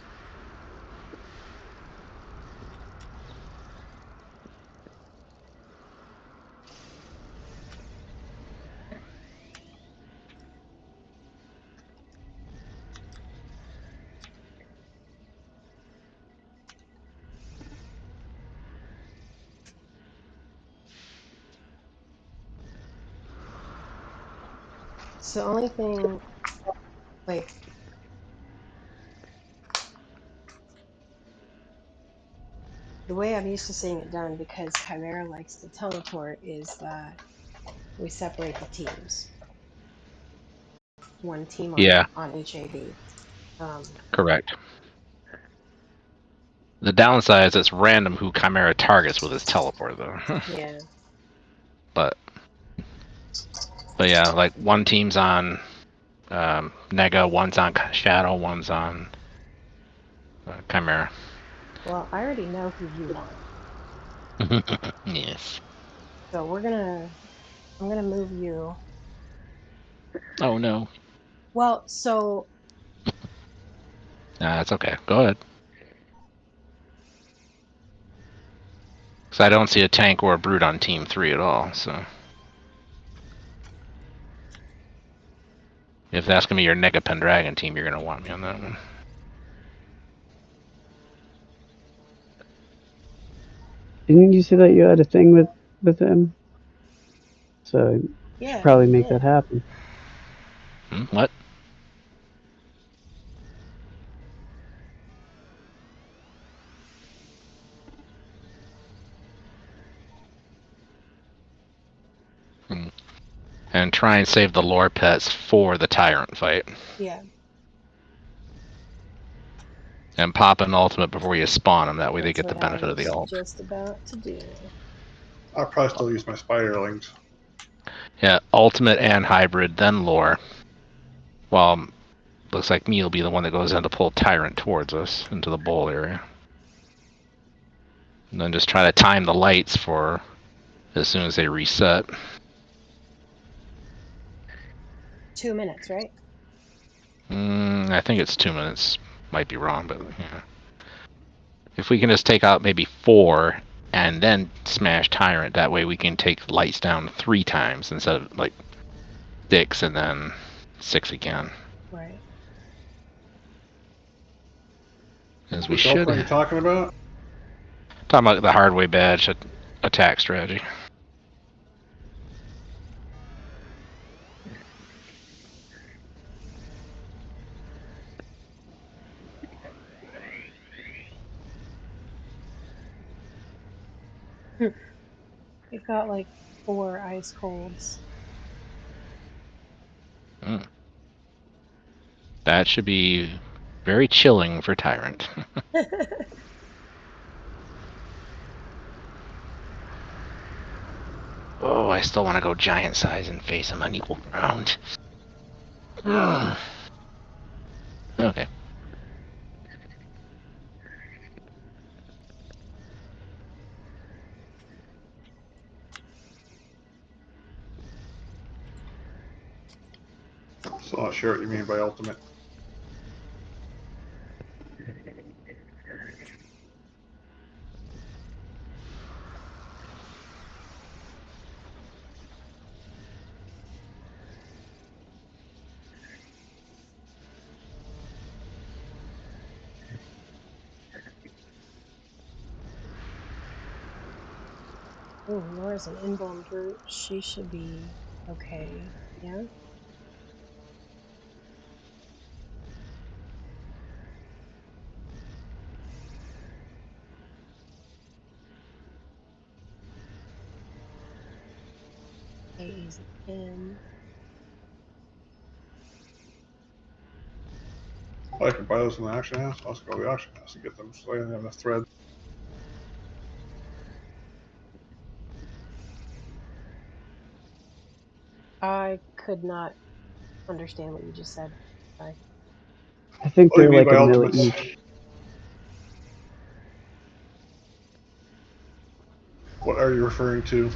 so the only thing, like, the way I'm used to seeing it done, because Chimera likes to teleport, is that we separate the teams. One team Yeah, on each AV. correct. The downside is it's random who Chimera targets with his teleport, though. Yeah. but yeah, like one team's on Nega, one's on Shadow, one's on Chimera. Well, I already know who you want, Yes. so I'm gonna move you. Oh no. Well, so Nah, it's okay. Go ahead. Because I don't see a tank or a brute on team 3 at all, so. If that's going to be your Nega Pendragon team, you're going to want me on that one. Didn't you say that you had a thing with him? So you should yeah, probably he make that did. happen. What? And try and save the lore pets for the Tyrant fight. Yeah. And pop an ultimate before you spawn them. That way they That's get the what I benefit of the was ult. just about to do. I'll probably still use my spiderlings. Yeah, ultimate and hybrid, then lore. Well, looks like me will be the one that goes in to pull Tyrant towards us into the bowl area. And then just try to time the lights for as soon as they reset. 2 minutes, right? I think it's 2 minutes. Might be wrong, but yeah. If we can just take out maybe 4 and then smash Tyrant, that way we can take lights down 3 times instead of like 6 and then 6 again. Right. As we Which ultimate should. are you talking about? Talking about the hard way badge attack strategy. You've got like 4 ice colds. That should be very chilling for Tyrant. Oh, I still want to go giant size and face him on equal ground. Okay. Still not sure what you mean by ultimate. Oh, Nora's an inborn brute. She should be okay. Yeah. is 10. I can buy those in the auction house. Let's go to the auction house and get them so they have enough thread. I could not understand what you just said. Sorry. I think What do you they're mean like by a mil ultimates? each. What are you referring to?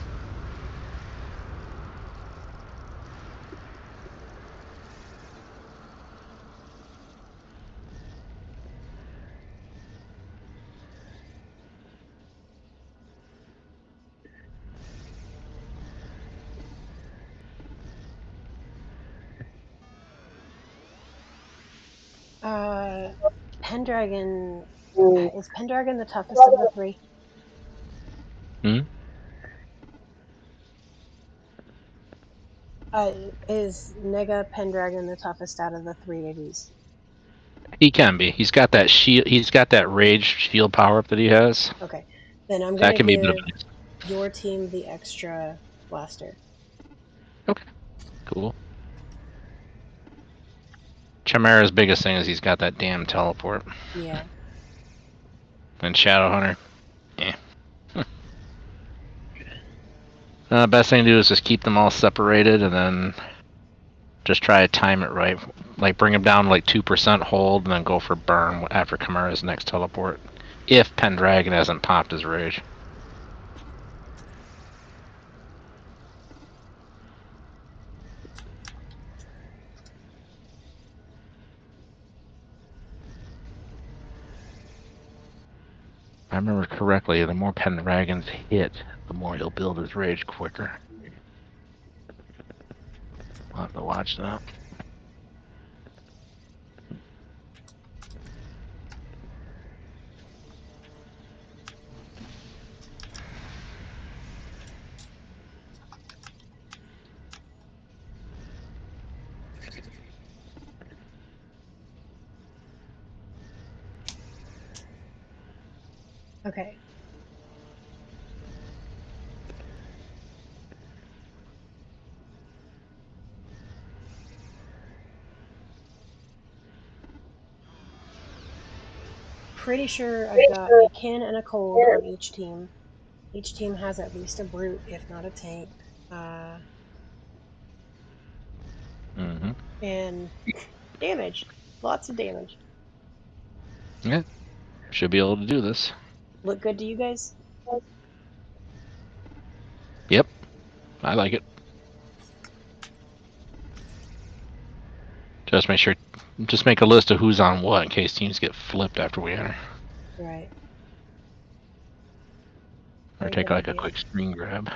Pendragon. Is Pendragon the toughest of the three? Hmm? Is Nega Pendragon the toughest out of the three AVs? He can be. He's got that shield. He's got that rage shield power up that he has. Okay. Then I'm So that going to can be a bit of give a... your team the extra blaster. Okay. Cool. Chimera's biggest thing is he's got that damn teleport. Yeah. And Shadowhunter. Yeah. Best thing to do is just keep them all separated and then just try to time it right. Like bring him down to like 2% hold and then go for burn after Chimera's next teleport. If Pendragon hasn't popped his rage. If I remember correctly, the more Pendragons hit, the more he'll build his rage quicker. I'll have to watch that. Okay. Pretty sure I've got a kin and a cold on each team. Each team has at least a brute, if not a tank. And damage. Lots of damage. Yeah. Should be able to do this. Look good to you guys? Yep. I like it. Just make a list of who's on what in case teams get flipped after we enter. Right. Or Very take good like a idea. quick screen grab.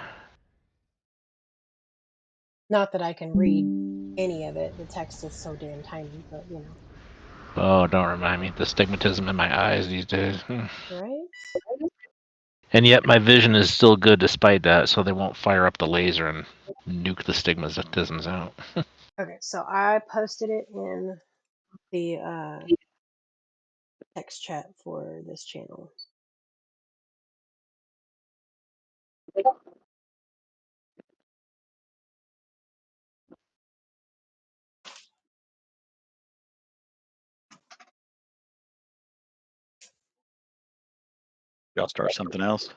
Not that I can read any of it. The text is so damn tiny, but you know. Oh, don't remind me. The stigmatism in my eyes these days. Right? And yet my vision is still good despite that, so they won't fire up the laser and nuke the stigmatisms out. Okay, so I posted it in the text chat for this channel. Y'all start something else?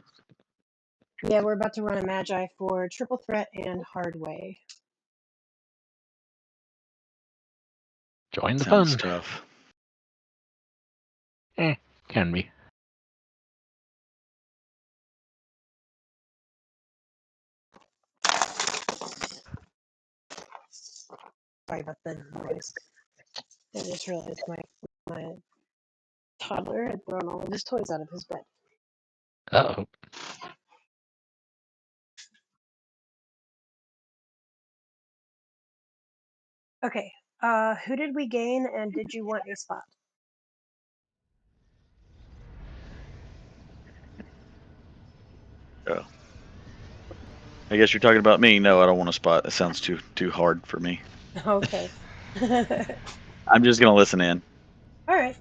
Yeah, we're about to run a Magi for Triple Threat and Hard Way. Join the Sounds fun. tough. Can be. Sorry about the noise. I just realized my toddler had thrown all of his toys out of his bed. Uh-oh. Okay, who did we gain, and did you want a spot? Oh. I guess you're talking about me. No, I don't want a spot. That sounds too hard for me. Okay. I'm just gonna listen in. All right.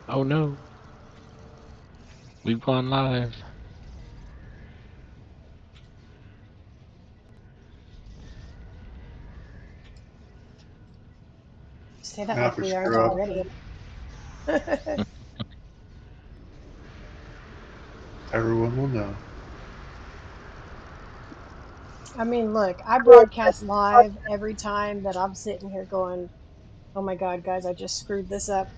Oh no. We've gone live. Say that Now if like we we aren't screw up, already. everyone will know. I mean, look, I broadcast live every time that I'm sitting here going, oh my God, guys, I just screwed this up.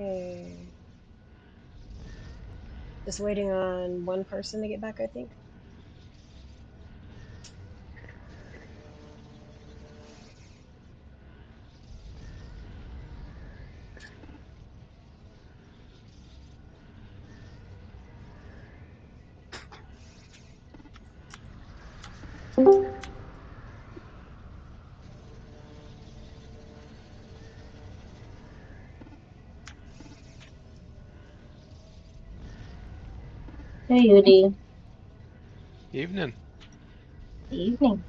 Okay. Just waiting on one person to get back, I think. Hey, Yudi. Evening. Evening.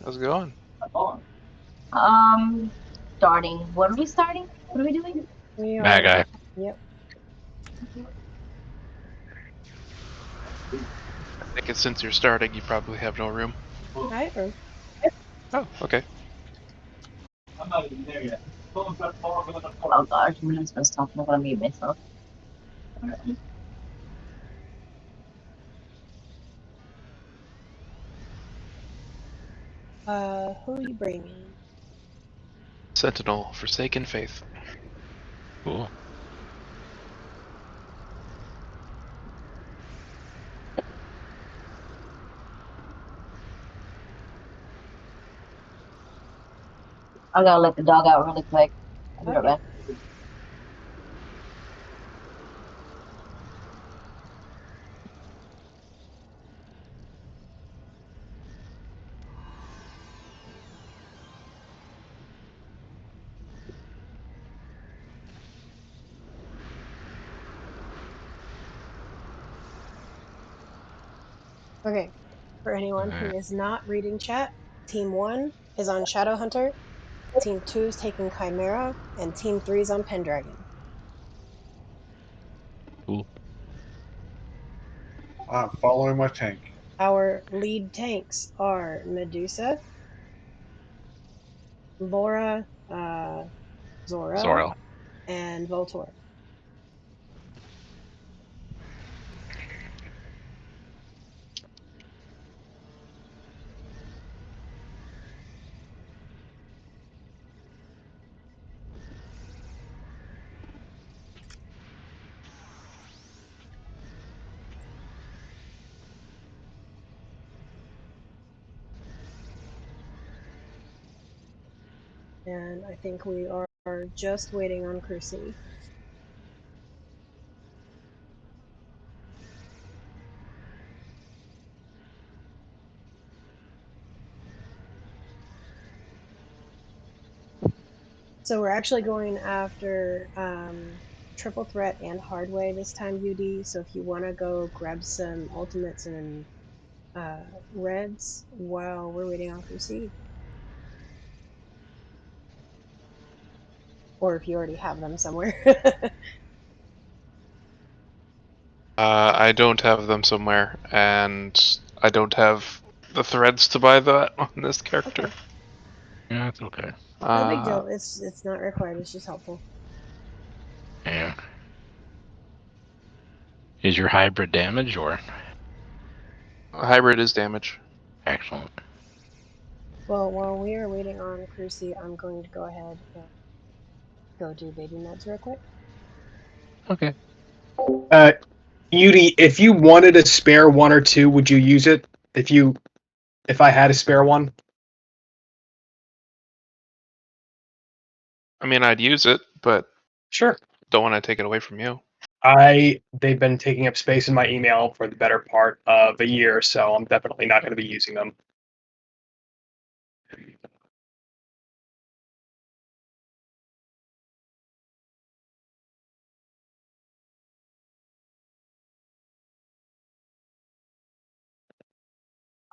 How's it going? Starting. What are we starting? What are we doing? We Bad are, guy. yep. I think it's since you're starting, you probably have no room. I have room. Oh, okay. I'm not even there yet. Oh gosh, I'm not supposed to talk. I'm gonna mute myself. Who are you bringing? Sentinel, Forsaken Faith. Cool. I gotta let the dog out really quick. I'll be right Okay. back. Okay. For anyone who Alright. is not reading chat, Team 1 is on Shadowhunter, Team 2 is taking Chimera, and Team 3 is on Pendragon. Cool. I'm following my tank. Our lead tanks are Medusa, Laura, Zora, Zoro. and Voltor. And I think we are just waiting on Cruci. So we're actually going after Triple Threat and Hardway this time, UD. So if you want to go grab some ultimates and reds while we're waiting on Crusade. Or if you already have them somewhere. I don't have them somewhere, and I don't have the threads to buy that on this character. Okay. Yeah, that's okay. No big deal. It's not required. It's just helpful. Yeah. Is your hybrid damage or? Hybrid is damage. Excellent. Well, while we are waiting on Cruci, I'm going to go ahead and go do baby meds real quick. Okay. Yudi, if you wanted a spare one or two, would you use it? If I had a spare one? I mean, I'd use it, but Sure. don't want to take it away from you. They've been taking up space in my email for the better part of a year, so I'm definitely not going to be using them.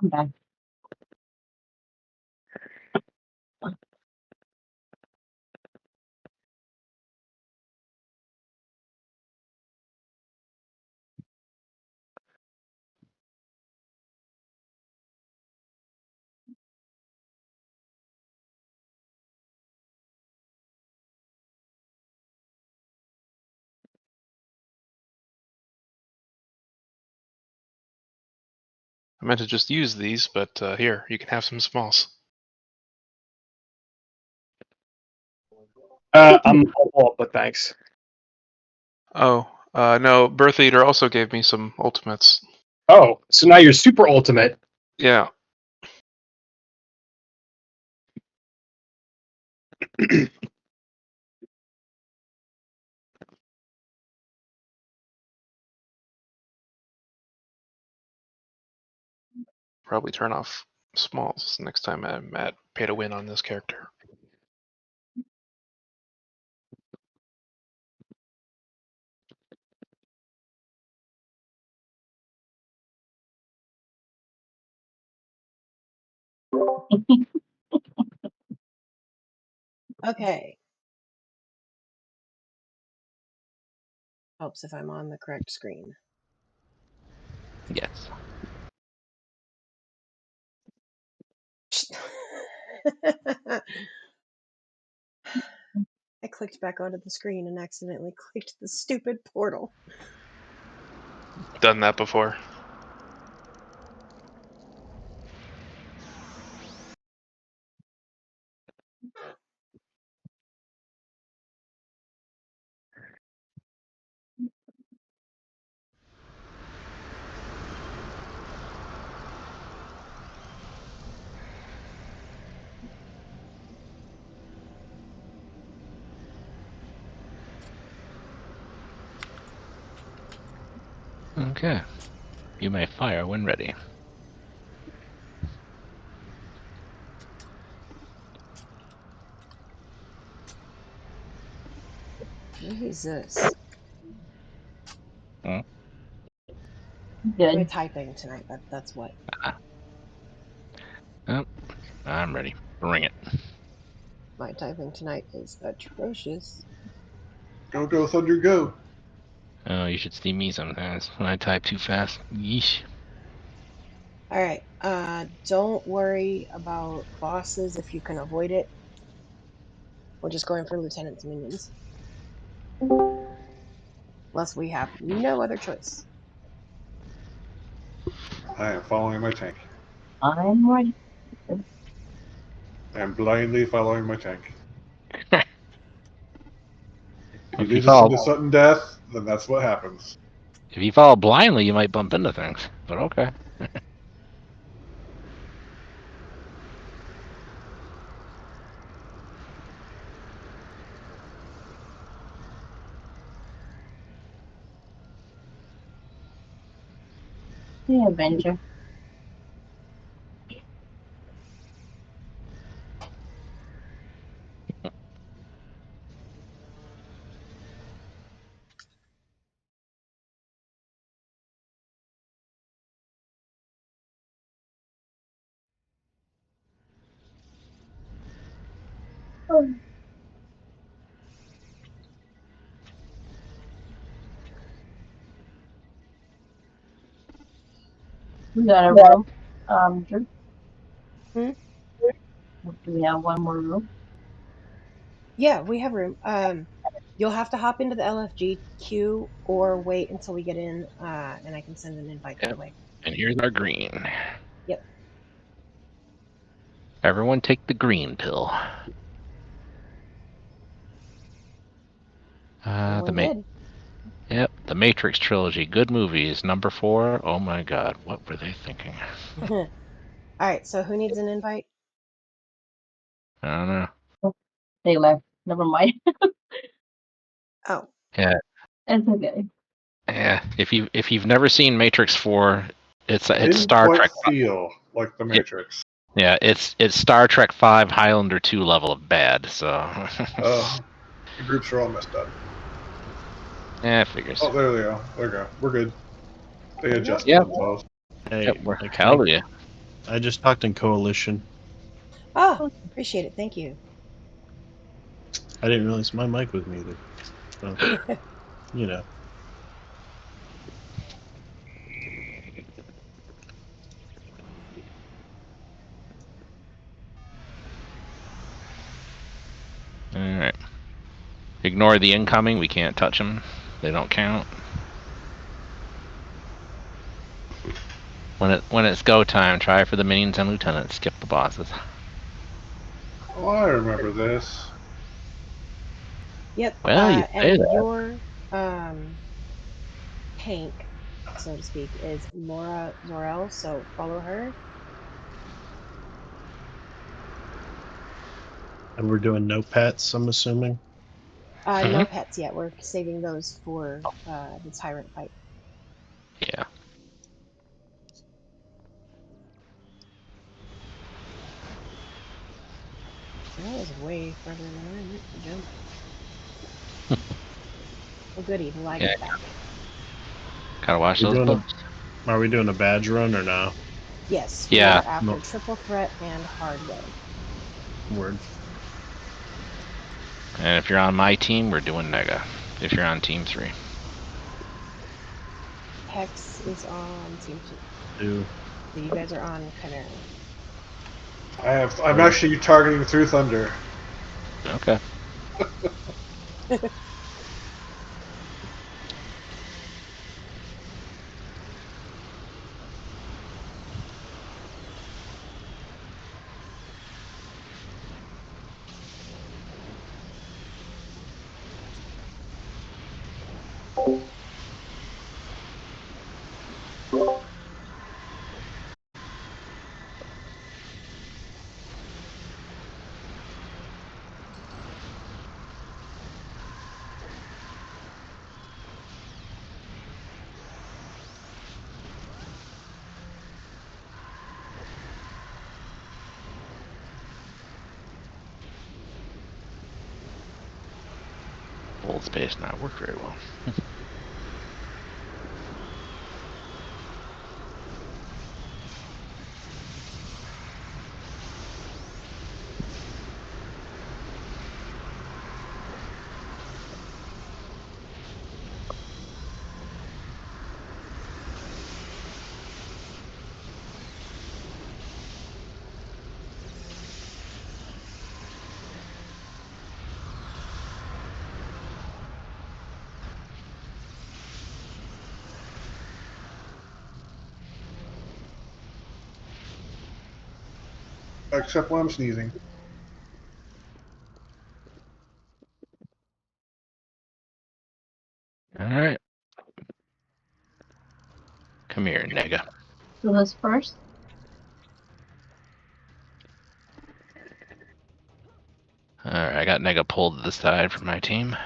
Okay. I meant to just use these, but here, you can have some smalls. I'm all up, but thanks. Oh, no, Birth Eater also gave me some ultimates. Oh, so now you're super ultimate. Yeah. Probably turn off smalls next time I'm at pay to win on this character. Okay. Helps if I'm on the correct screen. Yes. I clicked back onto the screen and accidentally clicked the stupid portal. Done that before. Okay. You may fire when ready. Jesus. Hmm? My Good. typing tonight, that's what. Oh, I'm ready. Bring it. My typing tonight is atrocious. Go, go, Thunder, go. Oh, you should see me sometimes when I type too fast. Yeesh. Alright, don't worry about bosses if you can avoid it. We're just going for lieutenant's minions. Unless we have no other choice. I am following my tank. I'm ready. I am blindly following my tank. If he If you loses follow, to sudden death, then that's what happens. if you follow blindly, you might bump into things. But okay. The Avenger. We got a room. Drew, Hmm? do we have one more room? Yeah, we have room. You'll have to hop into the LFG queue or wait until we get in, and I can send an invite that Yep. way. And here's our green. Yep. Everyone take the green pill. Everyone did. Yep, the Matrix trilogy. Good movies. Number 4. Oh my god, what were they thinking? Alright, so who needs an invite? I don't know. They left. Never mind. Oh. Yeah, It's okay. yeah. If you've never seen Matrix 4, it's Didn't Star quite Trek. feel like the Matrix. Yeah, it's Star Trek 5 Highlander 2 level of bad. So. The groups are all messed up. Yeah, figures. Oh, there they go. There we go. We're good. They adjusted Yep. themselves. Hey, Yep. like Hell yeah. I just talked in coalition. Oh, appreciate it. Thank you. I didn't realize my mic was muted. So, you know. Alright. Ignore the incoming. We can't touch them. They don't count. When it's go time, try for the minions and lieutenants. Skip the bosses. Oh, I remember this. Yep. Well, you say And that. your tank, so to speak, is Laura Zorel, so follow her. And we're doing no pets, I'm assuming. No pets yet. We're saving those for the tyrant fight. Yeah. That was way further than I meant to jump. Oh goody, the lag is back. Gotta watch those books. Are we doing a badge run or no? Yes, we Yeah. are after triple threat and hard way. Word. And if you're on my team, we're doing Nega. If you're on team 3. Hex is on team 2. 2. So you guys are on Chimera. I'm actually targeting through Thunder. Okay. Hold space not work very well. Except when I'm sneezing. Alright. Come here, Nega. Who was first? Alright, I got Nega pulled to the side for my team.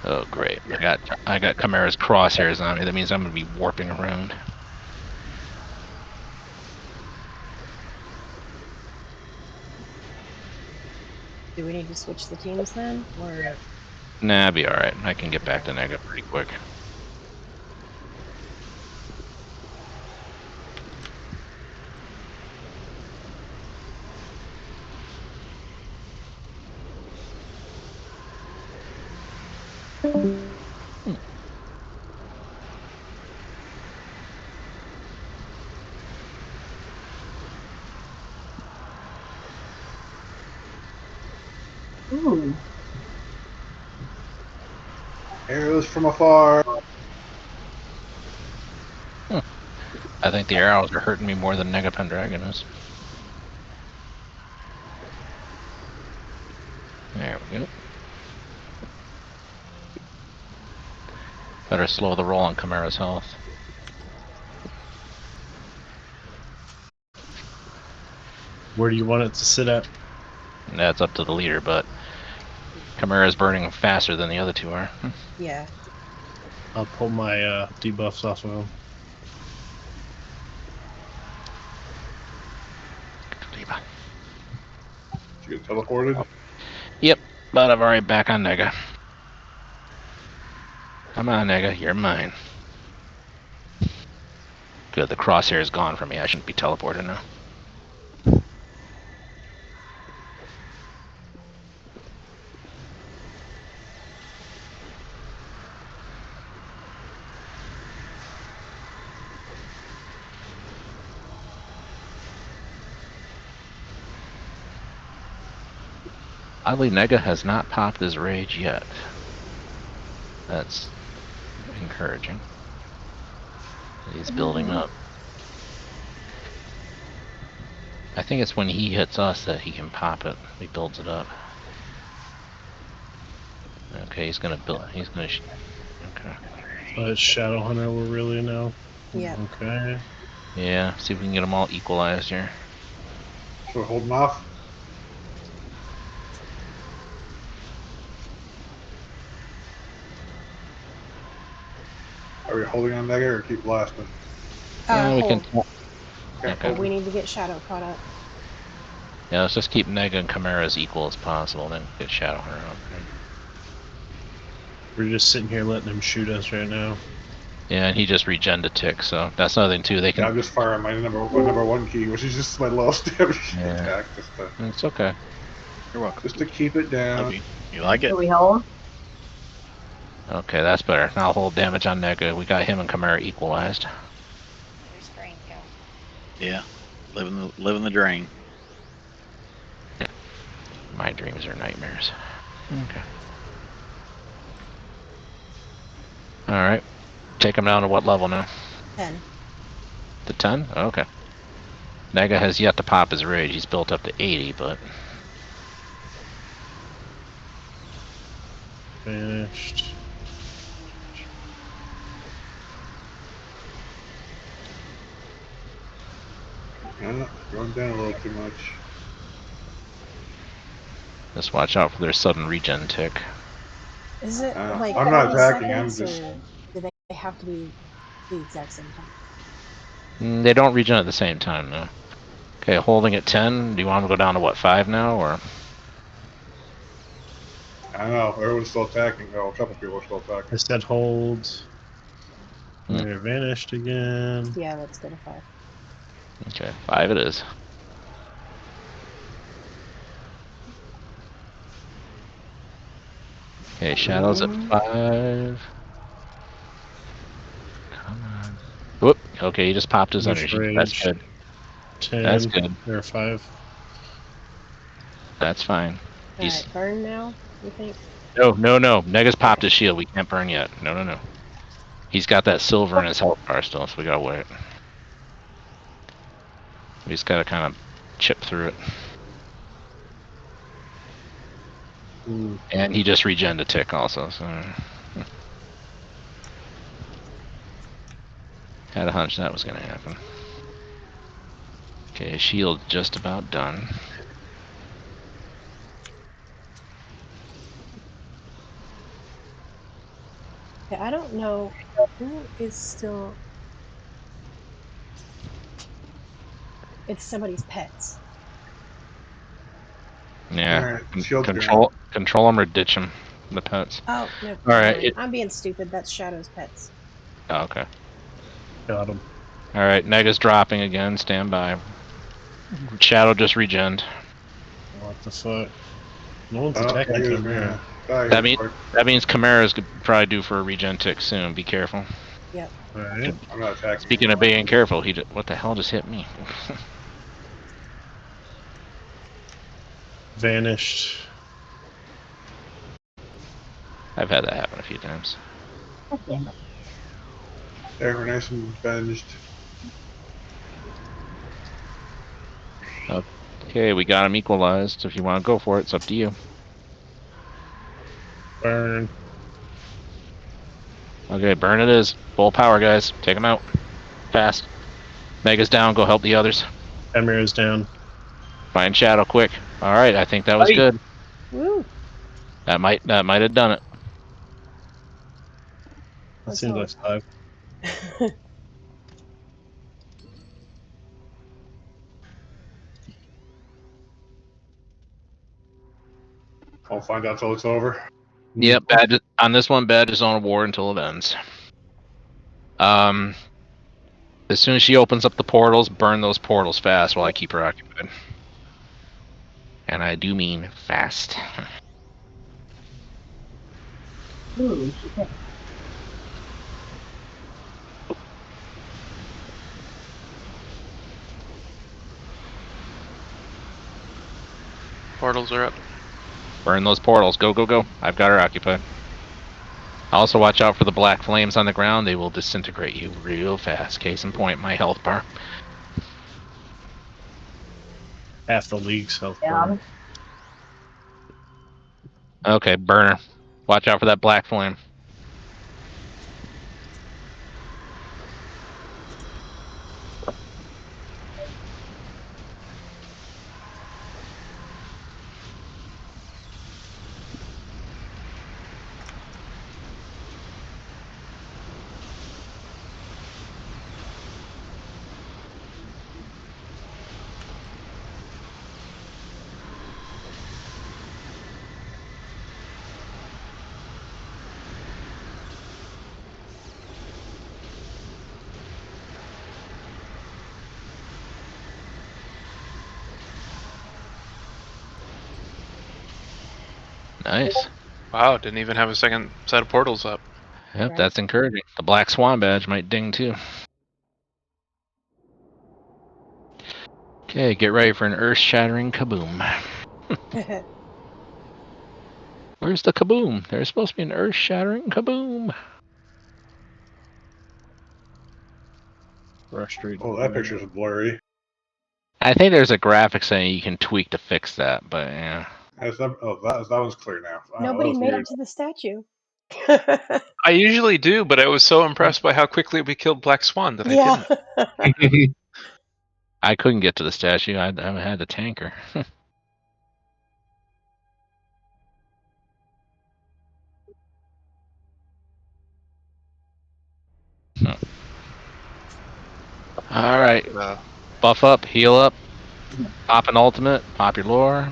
Oh great. I got Chimera's crosshairs on me. That means I'm gonna be warping around. Do we need to switch the teams then? Or Nah, I'll be alright. I can get back to Nega pretty quick. Ooh. Arrows from afar. I think the arrows are hurting me more than Nega Pendragon is. There we go. Better slow the roll on Chimera's health. Where do you want it to sit at? That's up to the leader, but Chimera's burning faster than the other two are. yeah. I'll pull my debuffs off of him. everybody. Did you get teleported? Yep, but I'm already back on Nega. Come on, Nega, you're mine. Good, the crosshair is gone from me. I shouldn't be teleported now. Oddly, Nega has not popped his rage yet. That's encouraging. He's building up. I think it's when he hits us that he can pop it. He builds it up. Okay, he's gonna build. He's gonna. Okay. But Shadowhunter we're really now. Yeah. Okay. Yeah. See if we can get them all equalized here. So we're holding off. Are we holding on Nega or keep blasting? We Hold. can. Okay. We need to get Shadow caught up. Yeah, let's just keep Nega and Chimera as equal as possible, then get Shadowhunter up. We're just sitting here letting them shoot us right now. Yeah, and he just regened a tick, so that's another thing too. They can. Yeah, I'm just firing my number one key, which is just my lowest damage attack. It's okay. You're welcome. Just to keep it down. You like it? Do we hold? Okay, that's better. Now I'll hold damage on Nega. We got him and Chimera equalized. Where's Drain go? Yeah. Living the drain. My dreams are nightmares. Okay. Alright. Take him down to what level now? 10. To 10? Okay. Nega has yet to pop his rage. He's built up to 80, but... Vanished. Going down a little too much. Just watch out for their sudden regen tick. Is it like I'm not 30 attacking, I'm seconds, just... or do they have to be the exact same time? They don't regen at the same time, though. Okay, holding at 10. Do you want to go down to, what, 5 now, or...? I don't know. Everyone's still attacking. Oh, a couple people are still attacking. I said hold. They're vanished again. Yeah, let's go to 5. Okay, 5 it is. Okay, Shadow's at 5. Come on. Whoop. Okay, he just popped his There's energy. rage. That's good. 10. That's good. There are 5. That's fine. Alright, burn now, you think? No. Nega's popped his shield. We can't burn yet. No. He's got that silver in his health bar still, so we gotta wait. We just gotta kind of chip through it. Ooh. And he just regened a tick also, so... Had a hunch that was gonna happen. Okay, shield just about done. Yeah, I don't know who is still... It's somebody's pets. Yeah. Right, Control him or ditch him. The pets. Oh, no. Alright. I'm being stupid. That's Shadow's pets. Oh, okay. Got him. Alright, Nega's dropping again. Stand by. Shadow just regened. What the fuck? No one's attacking Chimera. That means Chimera's probably due for a regen tick soon. Be careful. Yep. Alright. I'm not attacking. Speaking of being careful, what the hell just hit me? Vanished. I've had that happen a few times. There, we're nice and binged. Okay, we got him equalized. If you want to go for it, it's up to you. Burn. Okay, burn it is. Full power, guys. Take him out. Fast. Mega's down. Go help the others. Chimera's down. Find Shadow quick. All right, I think that was good. Woo! That might have done it. That seems like 5. Won't find out till it's over. Yep, badge on this one, badge is on a war until it ends. As soon as she opens up the portals, burn those portals fast while I keep her occupied. And I do mean fast. Ooh, Portals are up. Burn those portals. Go, go, go. I've got her occupied. Also, watch out for the black flames on the ground. They will disintegrate you real fast. Case in point, my health bar. Half the league's health yeah. bar. Okay, burner. Watch out for that black flame. Nice. Wow, didn't even have a second set of portals up. Yep, Right. that's encouraging. The black swan badge might ding too. Okay, get ready for an earth-shattering kaboom. Where's the kaboom? There's supposed to be an earth-shattering kaboom. Frustrating. Oh, that picture's blurry. I think there's a graphic setting you can tweak to fix that, but yeah. That one's clear now. Oh, that Nobody was made weird. it to the statue. I usually do, but I was so impressed by how quickly we killed Black Swan that I Yeah. didn't. I couldn't get to the statue. I had the tanker. All right, buff up, heal up, pop an ultimate, pop your lore.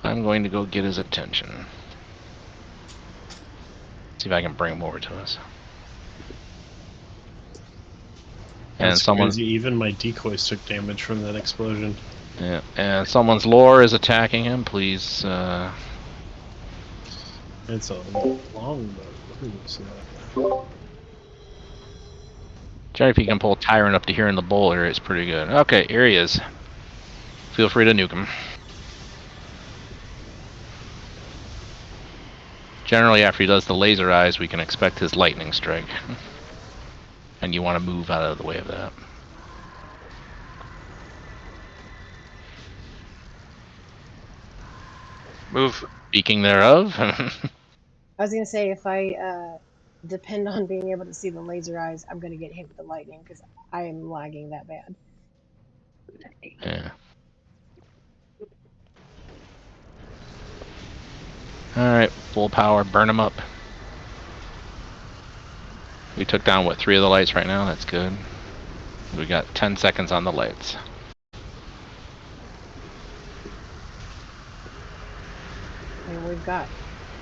I'm going to go get his attention. See if I can bring him over to us. That's And someone's crazy. Even my decoys took damage from that explosion. yeah, and someone's lore is attacking him. Please. It's a long bow. Jerry, if you can pull Tyrant up to here in the bowl area, it's pretty good. Okay, here he is. Feel free to nuke him. Generally, after he does the laser eyes, we can expect his lightning strike. And you want to move out of the way of that. Move. Speaking thereof. I was gonna say if I depend on being able to see the laser eyes, I'm gonna get hit with the lightning because I am lagging that bad. Yeah. Alright, full power, burn him up. We took down, what, 3 of the lights right now? That's good. We got 10 seconds on the lights. And we've got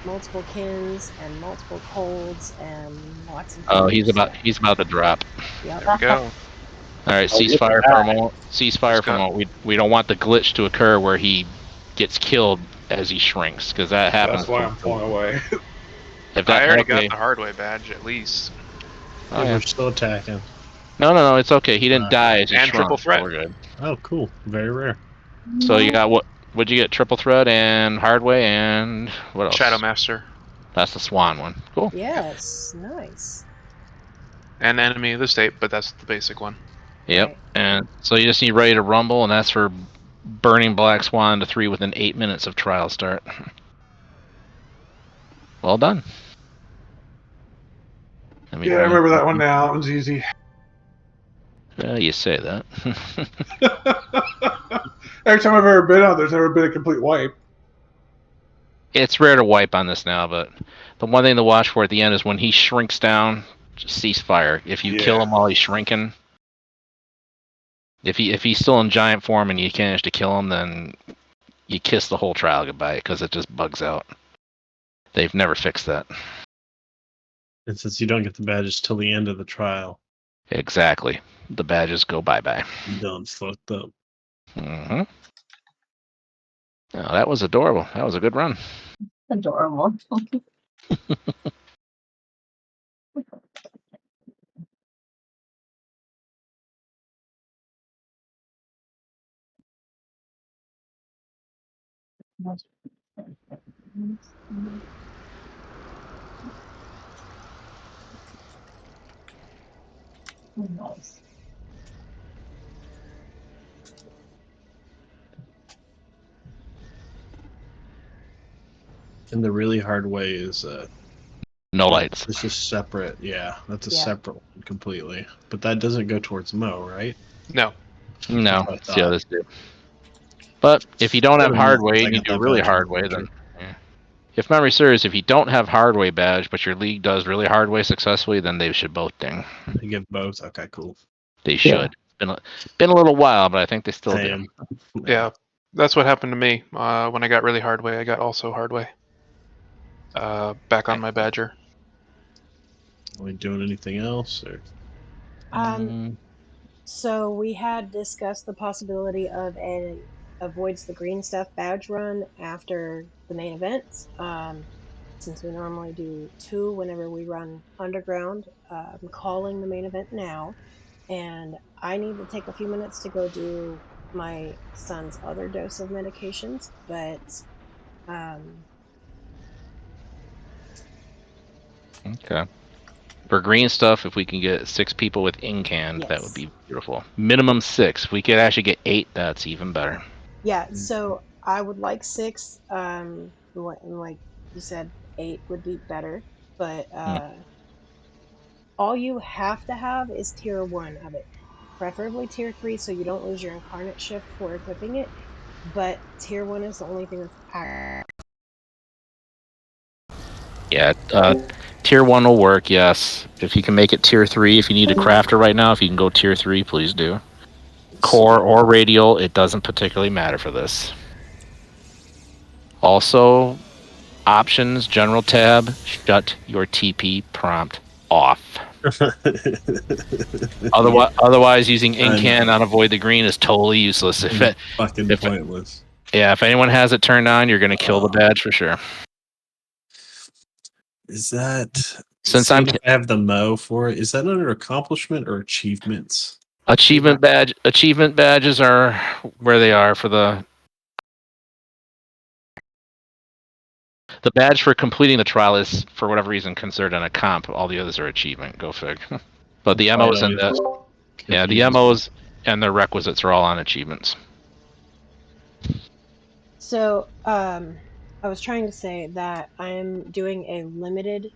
multiple kins and multiple colds and lots of Oh, healers. he's about to drop. Yep. There we go. Alright, ceasefire for a moment. Ceasefire for a moment. We don't want the glitch to occur where he gets killed as he shrinks, because that happens. That's why I'm pulling away. If I that already got the hard way badge, at least. Oh, Yeah, yeah. we're still attacking. No, it's okay. He didn't die as he And shrunk. triple threat. So we're good. Oh, cool. Very rare. So you got what'd you get? Triple threat and hardway and what else? Shadow Master. That's the swan one. Cool. Yes, nice. And Enemy of the State, but that's the basic one. Yep. Right. And so you just need Ready to Rumble, and that's for burning Black Swan to 3 within 8 minutes of trial start. Well done. Yeah, I remember that one now. That one's easy. You say that. Every time I've ever been on, there's never been a complete wipe. It's rare to wipe on this now, but the one thing to watch for at the end is when he shrinks down, just cease fire. If you kill him while he's shrinking, if he's still in giant form and you manage to kill him, then you kiss the whole trial goodbye because it just bugs out. They've never fixed that. And since you don't get the badges till the end of the trial, Exactly. The badges go bye-bye. Dylan's fucked up. Mm-hmm. Oh, that was adorable. That was a good run. Adorable. Nice. And the really hard way is no lights. It's just separate. Yeah, that's a Yeah. separate one completely. But that doesn't go towards Mo, right? No. No, That's what I see how thought. this do. But if you don't have Been a hard minute way since I and you got do that really badge in hard my way, badger. then yeah. If memory serves, if you don't have hard way badge, but your league does really hard way successfully, then they should both ding. They give both. Okay, cool. They should. Yeah. Been a little while, but I think they still do. Damn. Yeah, that's what happened to me when I got really hard way. I got also hard way. Back on my badger. Are we doing anything else? Or So we had discussed the possibility of a avoids the green stuff badge run after the main event. Since we normally do 2 whenever we run underground, I'm calling the main event now, and I need to take a few minutes to go do my son's other dose of medications. But Okay. For green stuff, if we can get 6 people with Incand, that would yes, be beautiful. Minimum 6. If we could actually get 8, that's even better. yeah. So I would like 6. Like you said, 8 would be better, but all you have to have is tier 1 of it, preferably tier 3, so you don't lose your incarnate shift for equipping it. But tier 1 is the only thing that's Yeah, tier 1 will work, yes. If you can make it tier 3, if you need a crafter right now, if you can go tier 3, please do. Core or radial, it doesn't particularly matter for this. Also, options, general tab, shut your TP prompt off. Otherwise, using Incan on avoid the green is totally useless. Fucking pointless. Yeah, if anyone has it turned on, you're going to kill the badge for sure. Is that Since I have the Mo for it? Is that under accomplishment or achievements? Achievement badges are where they are for the badge for completing the trial is for whatever reason considered an comp. All the others are achievement. Go fig. But the MOs and the MOs and their requisites are all on achievements. So, I was trying to say that I'm doing a limited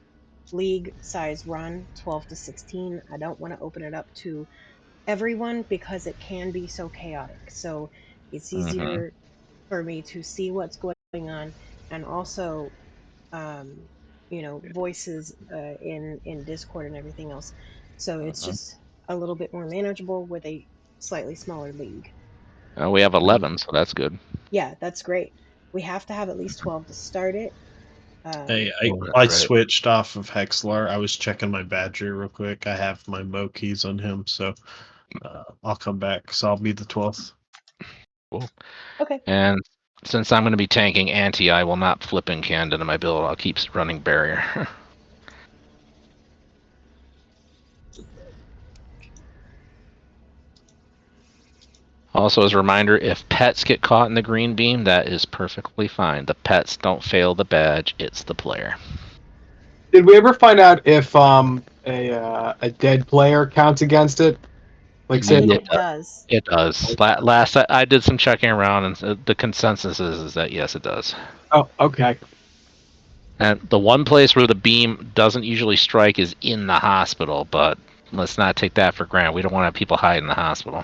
league size run, 12 to 16. I don't want to open it up to everyone because it can be so chaotic. So it's easier for me to see what's going on, and also, voices in Discord and everything else. So it's just a little bit more manageable with a slightly smaller league. We have 11, so that's good. Yeah, that's great. We have to have at least 12 to start it. Hey, I switched off of Hexlar. I was checking my badger real quick. I have my Mo keys on him, so I'll come back. So I'll be the 12th. Cool. Okay. And since I'm going to be tanking anti, I will not flip Incand into my build. I'll keep running barrier. Also, as a reminder, if pets get caught in the green beam, that is perfectly fine. The pets don't fail the badge; it's the player. Did we ever find out if a dead player counts against it? Like, say it does. It does. Last I did some checking around, and the consensus is that yes, it does. Oh, okay. And the one place where the beam doesn't usually strike is in the hospital, but let's not take that for granted. We don't want to have people hide in the hospital.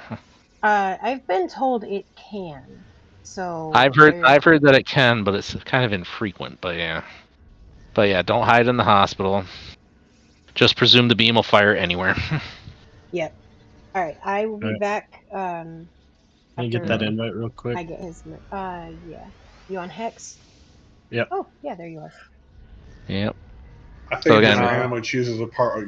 I've been told it can. So I've heard that it can, but it's kind of infrequent. But yeah, don't hide in the hospital. Just presume the beam will fire anywhere. Yep. All right, I will be back Can you get that After invite real quick? I get his. Yeah. You on Hex? Yep. Oh, yeah, there you are. Yep. I think So it just again, randomly chooses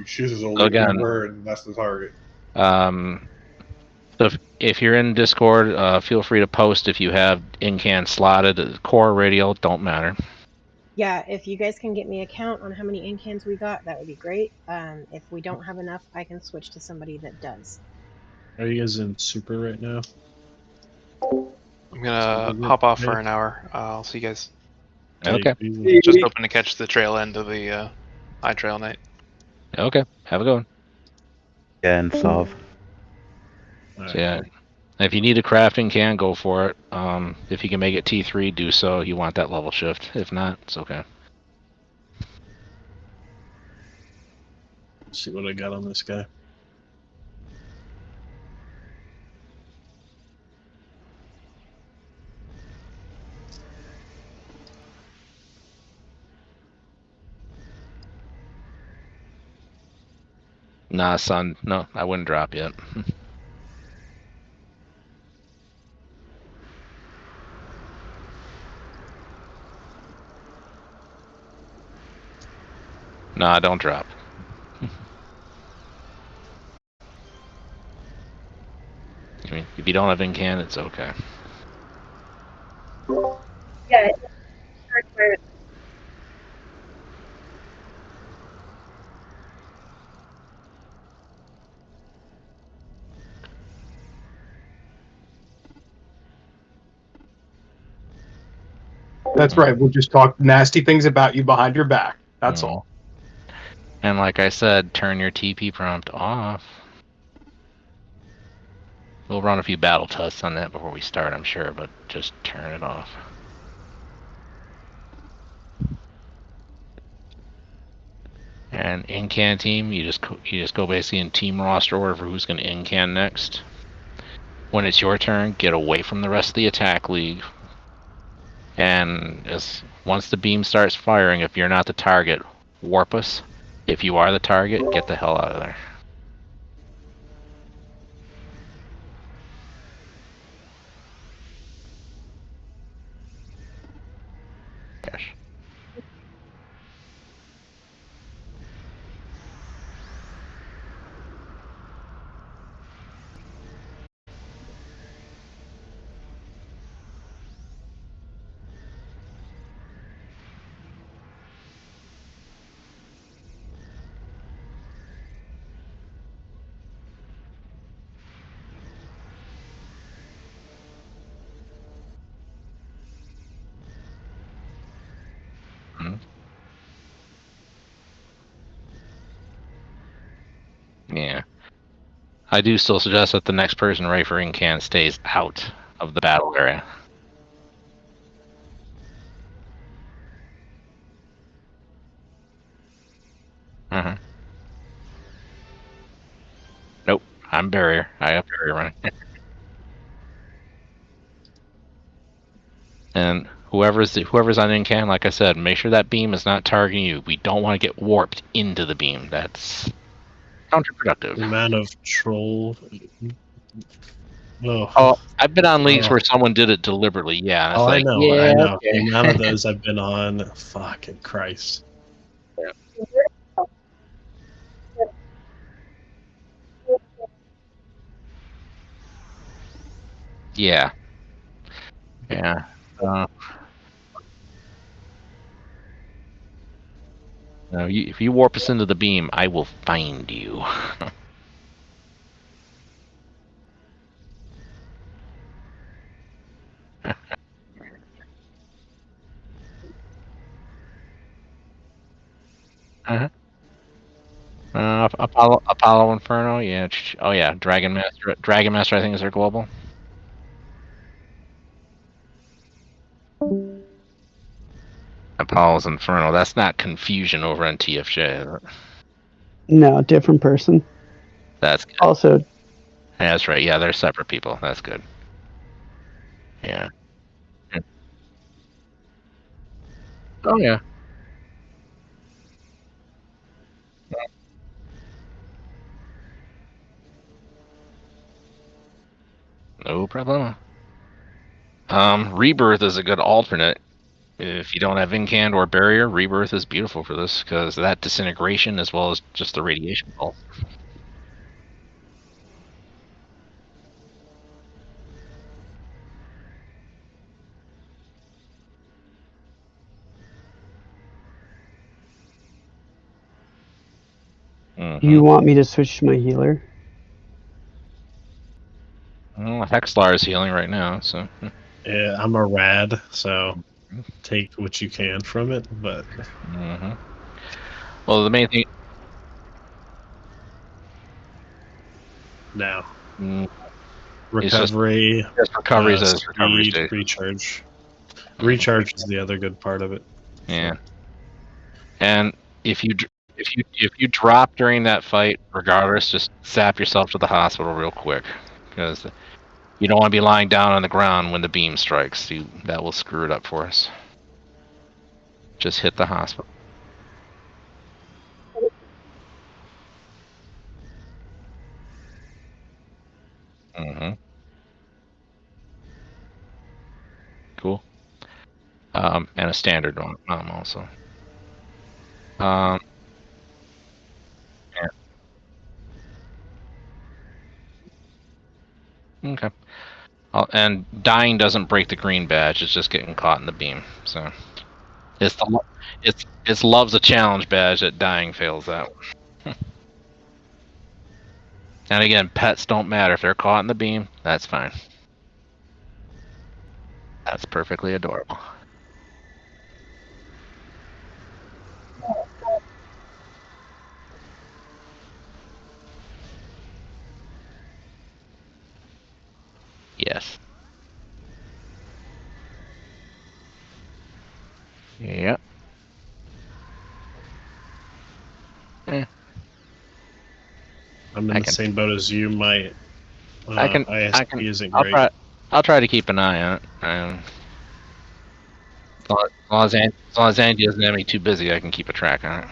chooses a again, member, and that's the target. So if you're in Discord, feel free to post if you have in-can slotted. Core radial don't matter. Yeah, if you guys can get me a count on how many incans we got, that would be great. If we don't have enough, I can switch to somebody that does. Are you guys in super right now? I'm gonna hop off for an hour. I'll see you guys. Okay. Just hoping to catch the trail end of the iTrial night. Okay. Have a good one. Yeah, and solve. So yeah, if you need a crafting can, go for it. If you can make it T3, do so. You want that level shift. If not, it's okay. Let's see what I got on this guy. Nah, son. No, I wouldn't drop yet. Nah, don't drop. I mean, if you don't have in-can, it's okay. Yeah. That's right. We'll just talk nasty things about you behind your back. That's all. And like I said, turn your TP prompt off. We'll run a few battle tests on that before we start, I'm sure, but just turn it off. And in-can team, you just go basically in team roster order for who's going to in-can next. When it's your turn, get away from the rest of the attack league. And once the beam starts firing, if you're not the target, warp us. If you are the target, get the hell out of there. Gosh. Yeah. I do still suggest that the next person ready for in-can stays out of the battle area. Nope, I'm barrier. I have barrier running. And whoever's on in-can, like I said, make sure that beam is not targeting you. We don't want to get warped into the beam. That's counterproductive. The amount of troll. Oh, I've been on leagues where someone did it deliberately. Yeah, and it's I like, know, yeah, I know. okay. The amount of those I've been on, fucking Christ. Yeah. Yeah. If you warp us into the beam, I will find you. Apollo Inferno, yeah. Oh yeah, Dragon Master. Dragon Master, I think is their global. Apollo's Inferno. That's not Confusion over on TFJ, is it? No, different person. That's good. Also, That's right. Yeah, they're separate people. That's good. Yeah. Oh yeah. No problem. Rebirth is a good alternate. If you don't have Incand or Barrier, Rebirth is beautiful for this because that disintegration as well as just the radiation pulse. You want me to switch to my healer? Well, Hexlar is healing right now, so. Yeah, I'm a rad, so take what you can from it. But well, the main thing now it's recovery, just recoveries as recovery speed, stage. recharge. Recharge is the other good part of it. Yeah, and if you drop during that fight, regardless, just zap yourself to the hospital real quick because you don't want to be lying down on the ground when the beam strikes. That will screw it up for us. Just hit the hospital. Cool. And a standard one also. Yeah. Okay. And dying doesn't break the green badge. It's just getting caught in the beam. So it's loves a challenge badge that dying fails that. And again, pets don't matter if they're caught in the beam. That's fine. That's perfectly adorable. Yes. Yep. I'm in the same boat as you. My ISP isn't great. I'll try to keep an eye on it. As long as Andy doesn't have me too busy, I can keep a track on it.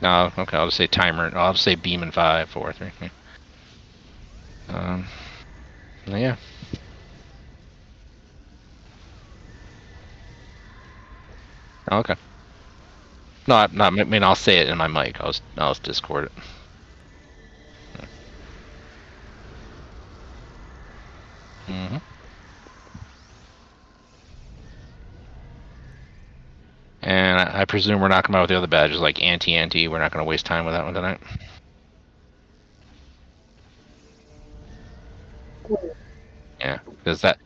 No, okay, I'll just say timer. I'll just say beam in 5, 4, 3. Yeah. Okay. No, I mean I'll say it in my mic. I'll just Discord it. And I presume we're not coming out with the other badges like anti. We're not going to waste time with that one tonight. Yeah, because that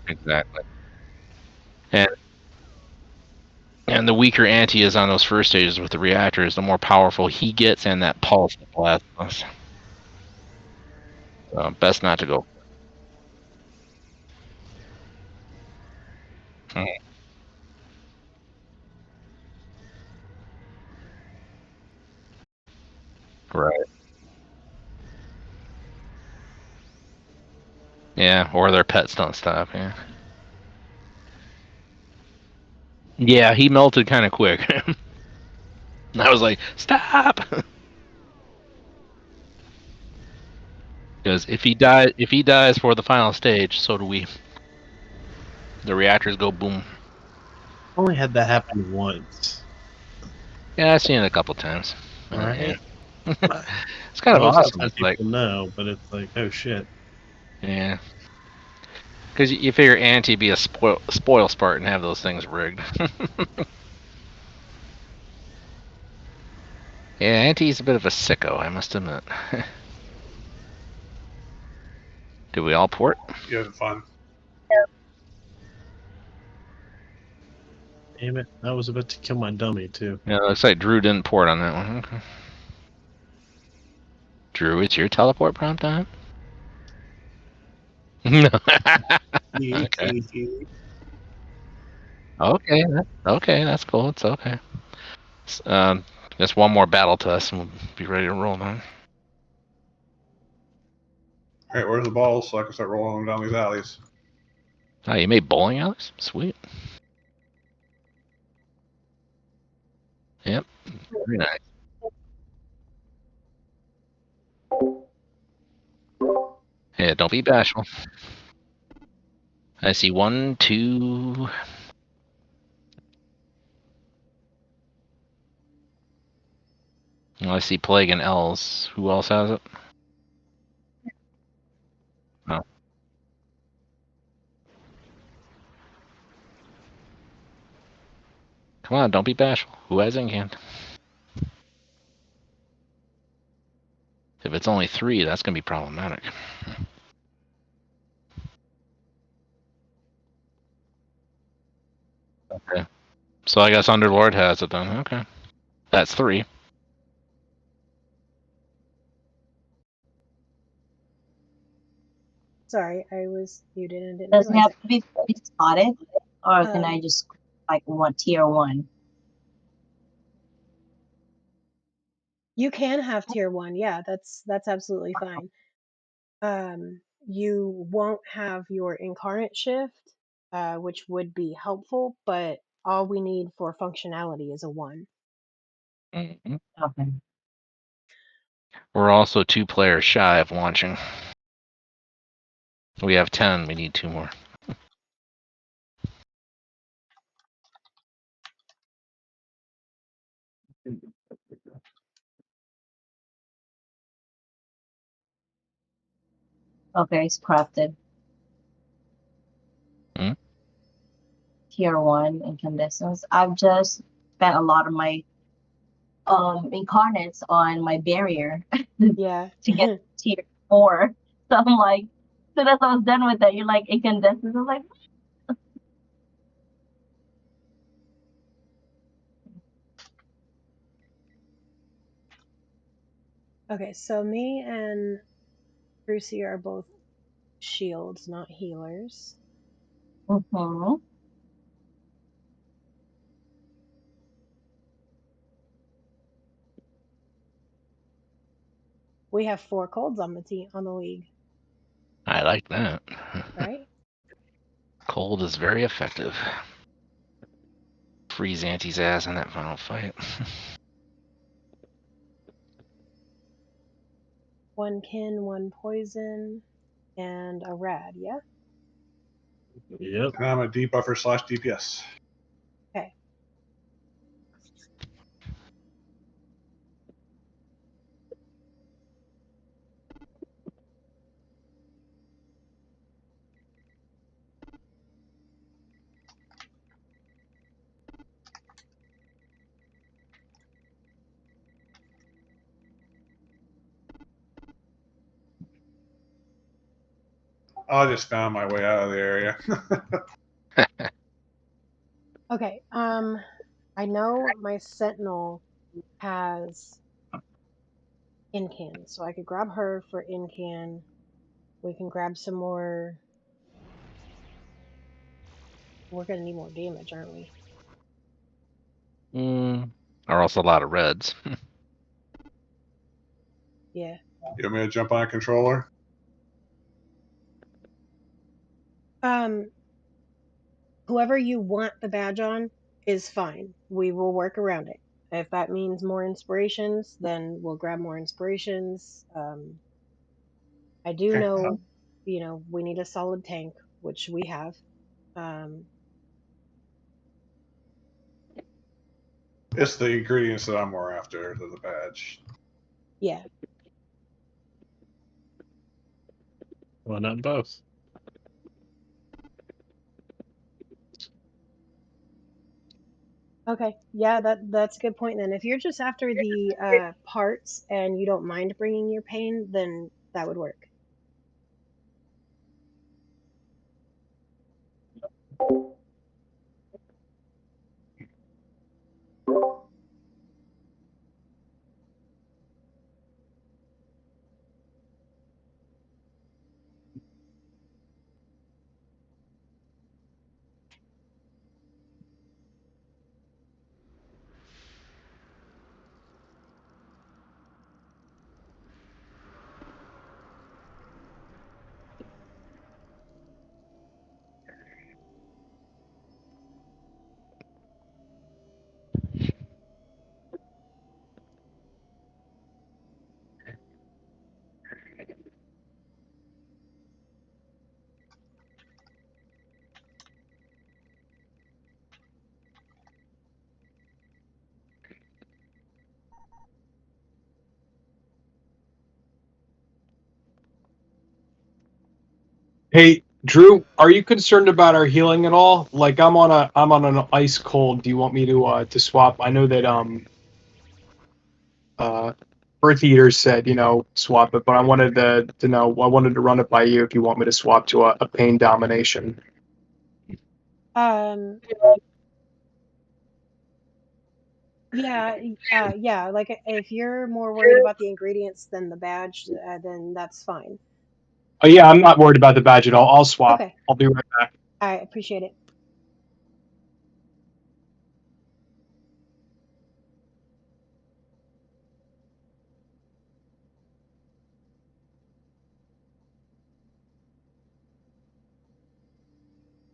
exactly. And the weaker anti is on those first stages with the reactors, the more powerful he gets, and that pulse blasts us. So best not to go. Right. Yeah, or their pets don't stop. Yeah. Yeah, he melted kind of quick. I was like, stop. Because if he dies for the final stage, so do we. The reactors go boom. Only had that happen once. Yeah, I've seen it a couple times. All right. Yeah. It's kind of awesome. It's like people know, but it's like, oh shit. Yeah. Because you figure Anti be a spoil Spartan and have those things rigged. Yeah, Anti's a bit of a sicko, I must admit. Do we all port? You having fun? Damn it! I was about to kill my dummy too. Yeah, looks like Drew didn't port on that one. Okay. Drew, it's your teleport prompt time? No. Okay. Okay, that's cool. It's okay. Just one more battle test and we'll be ready to roll now. Alright, where's the balls so I can start rolling them down these alleys? Oh, you made bowling alleys? Sweet. Yep. Very nice. Yeah, don't be bashful. I see 1, 2. I see Plague and L's. Who else has it? No. Come on, don't be bashful. Who has Incand? If it's only 3, that's going to be problematic. Okay. So I guess Underlord has it then. Okay. That's 3. Sorry, I was muted and didn't Does it realize have it. to be fully spotted, or can I Um, just like one tier 1? you can have tier 1. Yeah, that's absolutely fine. You won't have your incarnate shift, which would be helpful, but all we need for functionality is a 1. Mm-hmm. Okay. We're also 2 players shy of launching. We have 10. We need 2 more. Okay, it's crafted. Hmm? Tier 1 incandescence. I've just spent a lot of my incarnates on my barrier Yeah. to get tier 4. So I'm like, as soon as I was done with that, you're like incandescence. I was like, Okay, so me and Brucey are both shields, not healers. mm-hmm. We have 4 colds on the team on the league, I like that. right? Cold is very effective. Freeze Auntie's ass in that final fight. 1 kin, 1 poison, and a rad. Yeah. Yep. And I'm a debuffer / DPS. Okay. I just found my way out of the area. Okay. I know my sentinel has Incan, so I could grab her for Incan. We can grab some more. We're gonna need more damage, aren't we? Or also a lot of reds. Yeah. You want me to jump on a controller? Um, whoever you want the badge on is fine. We will work around it. If that means more inspirations, then we'll grab more inspirations. I do Okay. know, we need a solid tank, which we have. Um, It's the ingredients that I'm more after than the badge. yeah. Why not both? Okay. Yeah, that's a good point then. If you're just after the parts and you don't mind bringing your pain, then that would work. Hey, Drew, are you concerned about our healing at all? Like, I'm on an ice cold. Do you want me to swap? I know that Earth Eater said swap it, but I wanted to know. I wanted to run it by you if you want me to swap to a pain domination. Yeah, yeah. Like if you're more worried about the ingredients than the badge, then that's fine. Oh yeah, I'm not worried about the badge at all. I'll swap. Okay. I'll be right back. I appreciate it.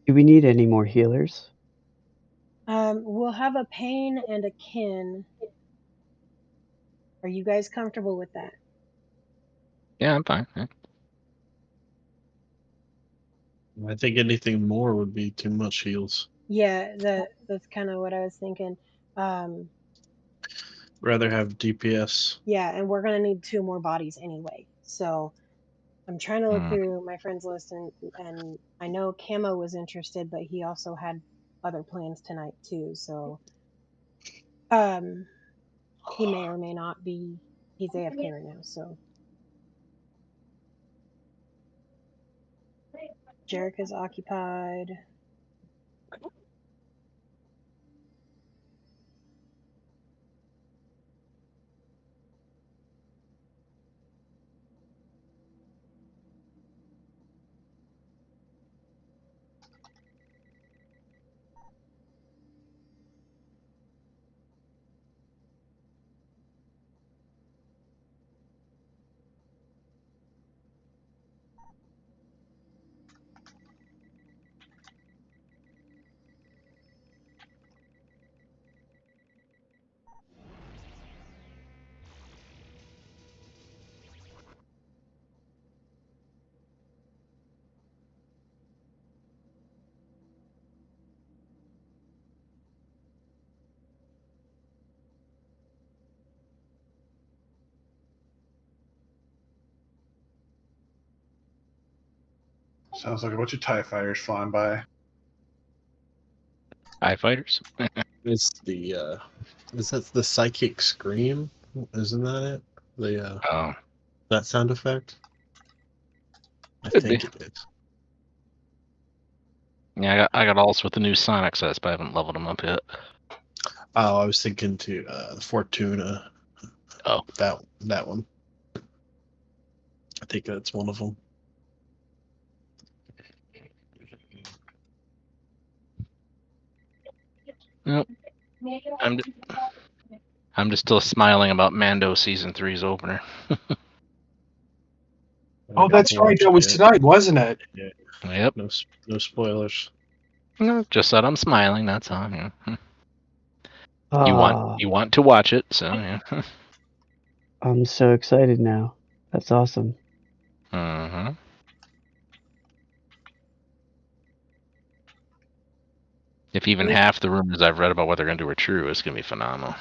Do we need any more healers? We'll have a pain and a kin. Are you guys comfortable with that? Yeah, I'm fine. Yeah. I think anything more would be too much heals. Yeah, that's kind of what I was thinking. Um, Rather have DPS. yeah, and we're gonna need 2 more bodies anyway. So I'm trying to look through my friends list, and I know Camo was interested, but he also had other plans tonight too. So he may or may not be. He's AFK right now. So Jarek is occupied. Sounds like a bunch of TIE fighters flying by. TIE fighters? It's is that the psychic scream? Isn't that it? That sound effect? I Could think be. it is. Yeah, I got alls with the new Sonic sets, but I haven't leveled them up yet. Oh, I was thinking to Fortuna. Oh, that one. I think that's one of them. Nope. I'm just still smiling about Mando season 3's opener. Oh, that's right. That was tonight, wasn't it? Yeah. Yep. No spoilers. No, just that I'm smiling. That's all. Yeah. Ah, You want to watch it, so yeah. I'm so excited now. That's awesome. Uh-huh. If even half the rumors I've read about what they're going to do are true, it's going to be phenomenal.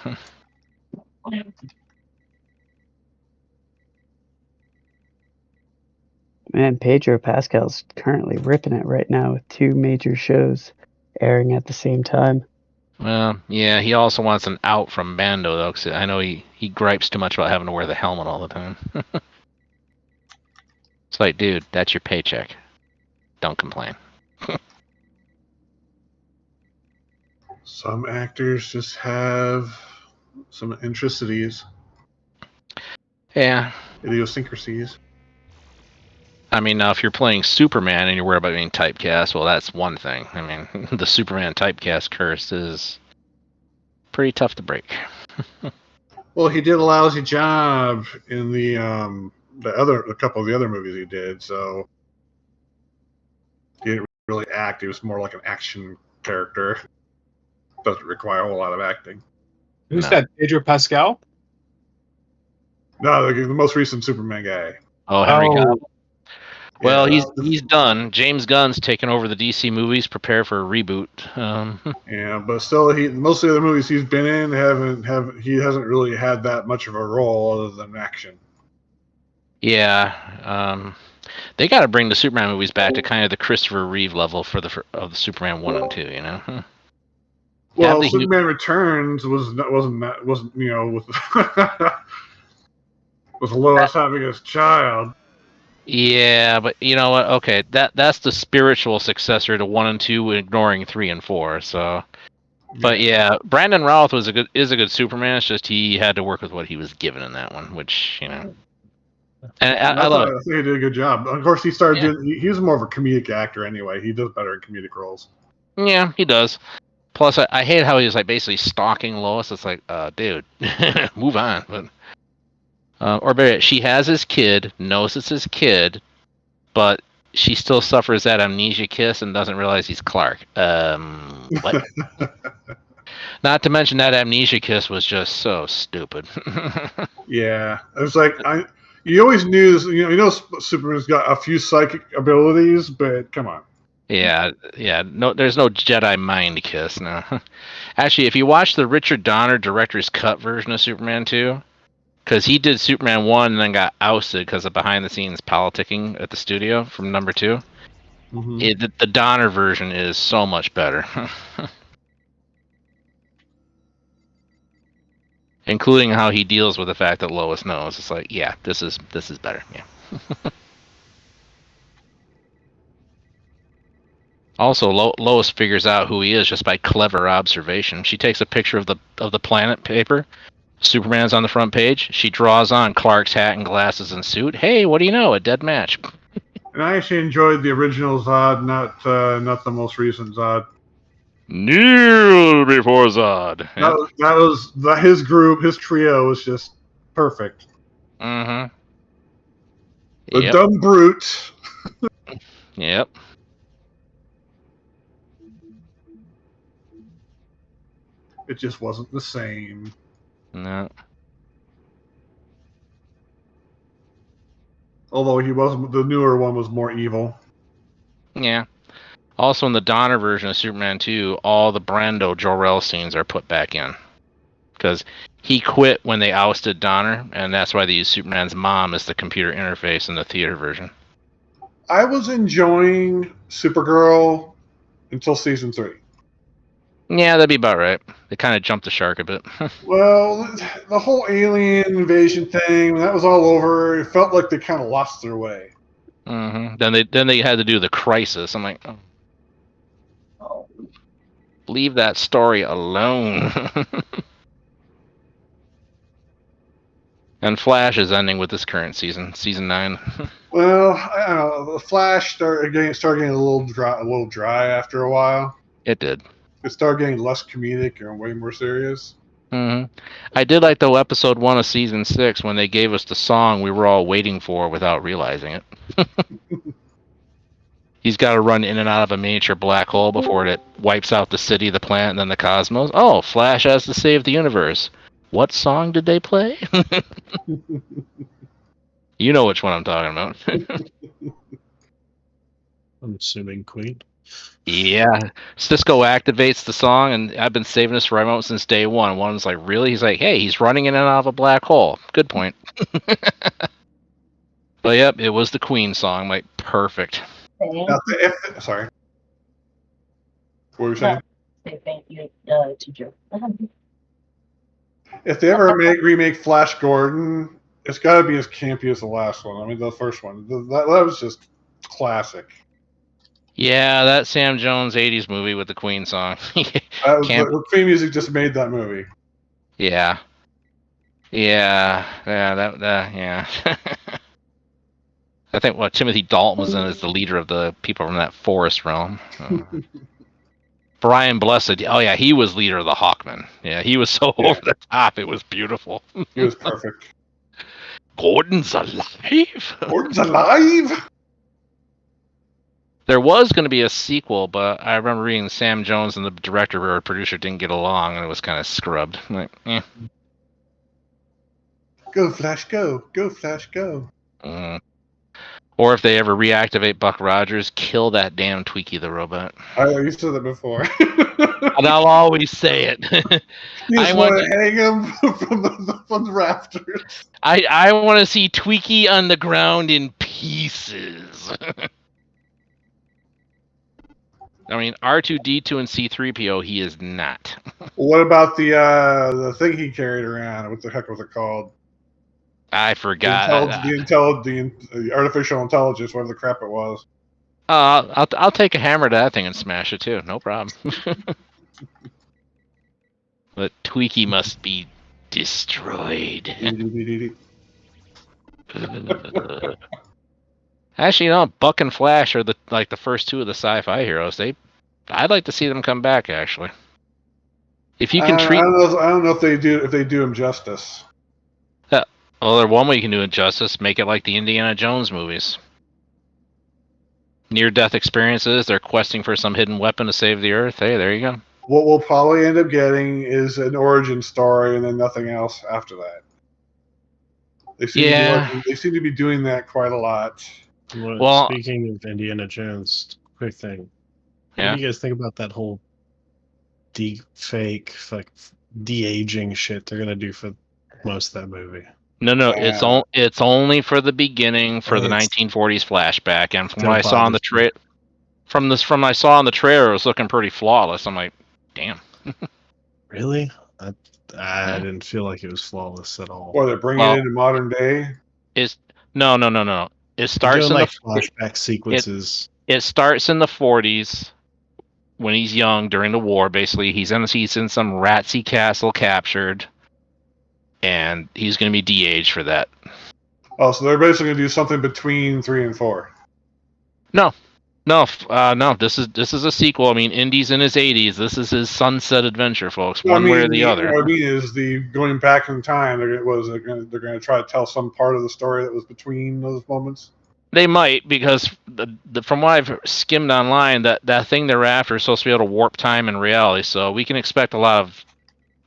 Man, Pedro Pascal's currently ripping it right now with 2 major shows airing at the same time. Well, yeah, he also wants an out from Mando, though, because I know he gripes too much about having to wear the helmet all the time. It's like, dude, that's your paycheck. Don't complain. Some actors just have some eccentricities. Yeah. Idiosyncrasies. I mean, now if you're playing Superman and you're worried about being typecast, well, that's one thing. I mean, the Superman typecast curse is pretty tough to break. Well, he did a lousy job in a couple of the other movies he did, so he didn't really act. He was more like an action character. Doesn't require a whole lot of acting. Who's that? Pedro Pascal? No, the most recent Superman guy. Oh, Henry Cavill. Well, Yeah, he's done. James Gunn's taken over the DC movies. Prepare for a reboot. Yeah, but still, most of the movies he's been in he hasn't really had that much of a role other than action. Yeah, they got to bring the Superman movies back to kind of the Christopher Reeve level of the Superman 1 and 2. You know, Well, Superman Returns wasn't with with Lois having his child. Yeah, but you know what? Okay, that's the spiritual successor to 1 and 2, ignoring 3 and 4. So, but yeah, Brandon Routh is a good Superman. It's just he had to work with what he was given in that one, which And I love it. I think he did a good job. Of course, he started doing. He was more of a comedic actor anyway. He does better in comedic roles. Yeah, he does. Plus, I hate how he was like basically stalking Lois. It's like, dude, move on. But or better, she has his kid, knows it's his kid, but she still suffers that amnesia kiss and doesn't realize he's Clark. What? Not to mention that amnesia kiss was just so stupid. Yeah, it was like you always knew. Superman's got a few psychic abilities, but come on. Yeah. No, there's no Jedi mind kiss. No. Actually, if you watch the Richard Donner director's cut version of Superman 2, because he did Superman 1 and then got ousted because of behind the scenes politicking at the studio from number 2. Mm-hmm. The Donner version is so much better. Including how he deals with the fact that Lois knows. It's like, yeah, this is better. Yeah. Also, Lois figures out who he is just by clever observation. She takes a picture of the planet paper. Superman's on the front page. She draws on Clark's hat and glasses and suit. Hey, what do you know? A dead match. And I actually enjoyed the original Zod, not the most recent Zod. Kneel before Zod. Yep. His group, his trio was just perfect. Mm-hmm. The dumb brute. Yep. It just wasn't the same. No. Although the newer one was more evil. Yeah. Also, in the Donner version of Superman 2, all the Brando Jor-El scenes are put back in. Because he quit when they ousted Donner, and that's why they use Superman's mom as the computer interface in the theater version. I was enjoying Supergirl until season 3. Yeah, that'd be about right. They kind of jumped the shark a bit. Well, the whole alien invasion thing, when that was all over, it felt like they kind of lost their way. Mm-hmm. Then they had to do the Crisis. I'm like, oh. Leave that story alone. And Flash is ending with this current season 9. Well, I don't know. The Flash started getting a little dry after a while. It did. It started getting less comedic and way more serious. Mm-hmm. I did like though episode 1 of season 6 when they gave us the song we were all waiting for without realizing it. He's got to run in and out of a miniature black hole before it wipes out the city, the planet, and then the cosmos. Oh, Flash has to save the universe. What song did they play? You know which one I'm talking about. I'm assuming Queen. Yeah. Cisco activates the song, and I've been saving this for remote since day one. One's like, really? He's like, hey, he's running in and out of a black hole. Good point. But yep, it was the Queen song. I'm like, perfect. Sorry. What were you saying? Say thank you to Joe. If they ever remake Flash Gordon, it's got to be as campy as the last one. I mean, the first one. That was just classic. Yeah, that Sam Jones 80s movie with the Queen song. The Queen music just made that movie. Yeah. Yeah. Yeah. I think Timothy Dalton was in as the leader of the people from that forest realm. Brian Blessed. Oh yeah, he was leader of the Hawkmen. Yeah, he was so over the top. It was beautiful. He was perfect. Gordon's alive. Gordon's alive. There was going to be a sequel, but I remember reading Sam Jones and the director or producer didn't get along, and it was kind of scrubbed. Like, eh. Go Flash, go! Go Flash, go! Or if they ever reactivate Buck Rogers, kill that damn Tweaky the robot. You said that before. And I'll always say it. You I just want want to hang him from the rafters. I want to see Tweaky on the ground in pieces. I mean, R2D2 and C3PO, he is not. What about the thing he carried around? What the heck was it called? I forgot. The artificial intelligence, whatever the crap it was. I'll take a hammer to that thing and smash it too. No problem. But Tweaky must be destroyed. Actually, Buck and Flash are the first two of the sci-fi heroes. I'd like to see them come back. Actually, if you can treat, I don't know if they do him justice. Well, there's one way you can do it justice: make it like the Indiana Jones movies. Near-death experiences. They're questing for some hidden weapon to save the Earth. Hey, there you go. What we'll probably end up getting is an origin story, and then nothing else after that. They seem to be doing that quite a lot. Well, speaking of Indiana Jones, quick thing. Yeah. What do you guys think about that whole deep fake, like de-aging shit they're gonna do for most of that movie? No, it's only for the beginning, for the 1940s flashback, and from what I saw on the from I saw on the trailer, it was looking pretty flawless. I'm like, damn. Really? I didn't feel like it was flawless at all. Or they're bringing it into modern day. No. It starts in the flashback sequences. It starts in the 40s when he's young during the war. Basically, he's in some Ratsy castle captured, and he's going to be de-aged for that. Oh, so they're basically going to do something between 3 and 4. No. This is a sequel. I mean, Indy's in his 80s. This is his sunset adventure, folks. One way or the other. What I mean is the going back in time. They're going to try to tell some part of the story that was between those moments. They might, because from what I've skimmed online, that thing they're after is supposed to be able to warp time and reality. So we can expect a lot of